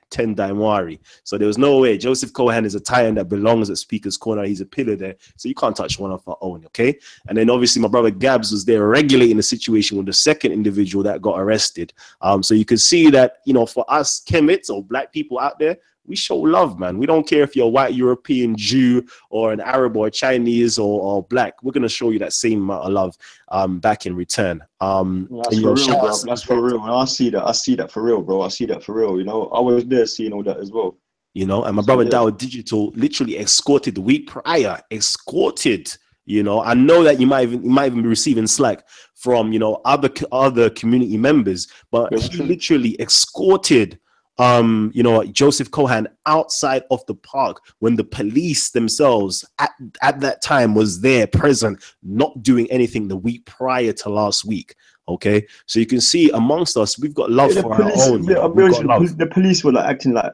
S1: Mwari. So there was no way. Joseph Cohen is a titan that belongs at Speaker's Corner. He's a pillar there. So you can't touch one of our own, okay? And then obviously my brother Gabs was there regulating the situation with the second individual that got arrested. So you can see that, you know, for us Kemits or black people out there, we show love, man. We don't care if you're a white European Jew or an Arab or a Chinese or black. We're going to show you that same amount of love back in return.
S3: That's for real, bro. That's for real. And I see that for real, bro. I see that for real. You know, I was there seeing all that as well. You know, and my brother Dawa Digital literally escorted the week prior, you know. I know that you might even be receiving slack from, you know, other community members, but he literally escorted you know, Joseph Cohen outside of the park when the police themselves at that time was there present, not doing anything the week prior to last week. Okay, so you can see amongst us, we've got love for our own. The police were like acting like,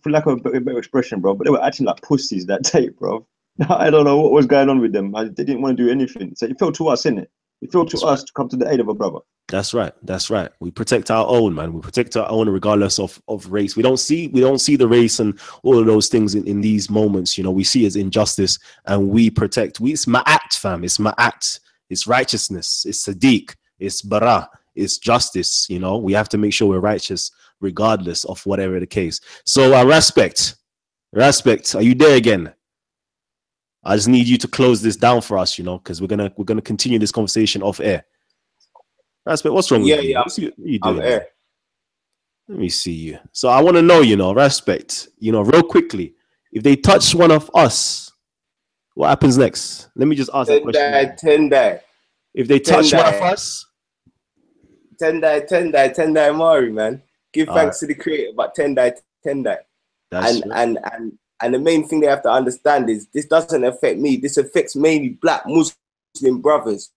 S3: for lack of a better expression, bro, but they were acting like pussies that day, bro. I don't know what was going on with them. They didn't want to do anything. So it felt to us, innit? It's up to us to come to the aid of a brother.
S1: That's right. That's right. We protect our own, man. We protect our own regardless of race. We don't see the race and all of those things in these moments. You know, we see as injustice, and we protect. It's ma'at, fam. It's ma'at. It's righteousness. It's sadiq. It's bara. It's justice. You know, we have to make sure we're righteous regardless of whatever the case. So respect. Are you there again? I just need you to close this down for us, you know, because we're gonna continue this conversation off air. Respect, what's wrong with you? What are you doing? Let me see you. So I want to know, you know, respect, you know, real quickly. If they touch one of us, what happens next? Let me just ask that question.
S6: Tendai.
S1: If they touch one of us,
S6: Tendai Mari, man. Give thanks to the creator, but Tendai. And the main thing they have to understand is this doesn't affect me. This affects mainly black Muslim brothers.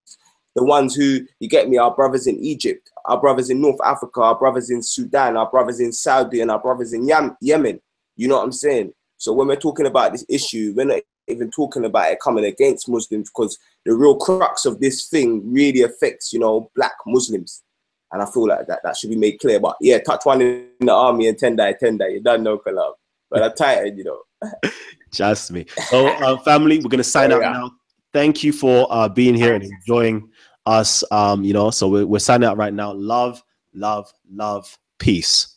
S6: The ones who, you get me, our brothers in Egypt, our brothers in North Africa, our brothers in Sudan, our brothers in Saudi, and our brothers in Yemen. You know what I'm saying? So when we're talking about this issue, we're not even talking about it coming against Muslims, because the real crux of this thing really affects, you know, black Muslims. And I feel like that should be made clear. But yeah, touch one in the army and Tendai. You don't know Kalam. But I'm tired, you know. Trust
S1: me. So family, we're going to sign out now. Thank you for being here and enjoying us. You know, so we're signing out right now. Love, peace.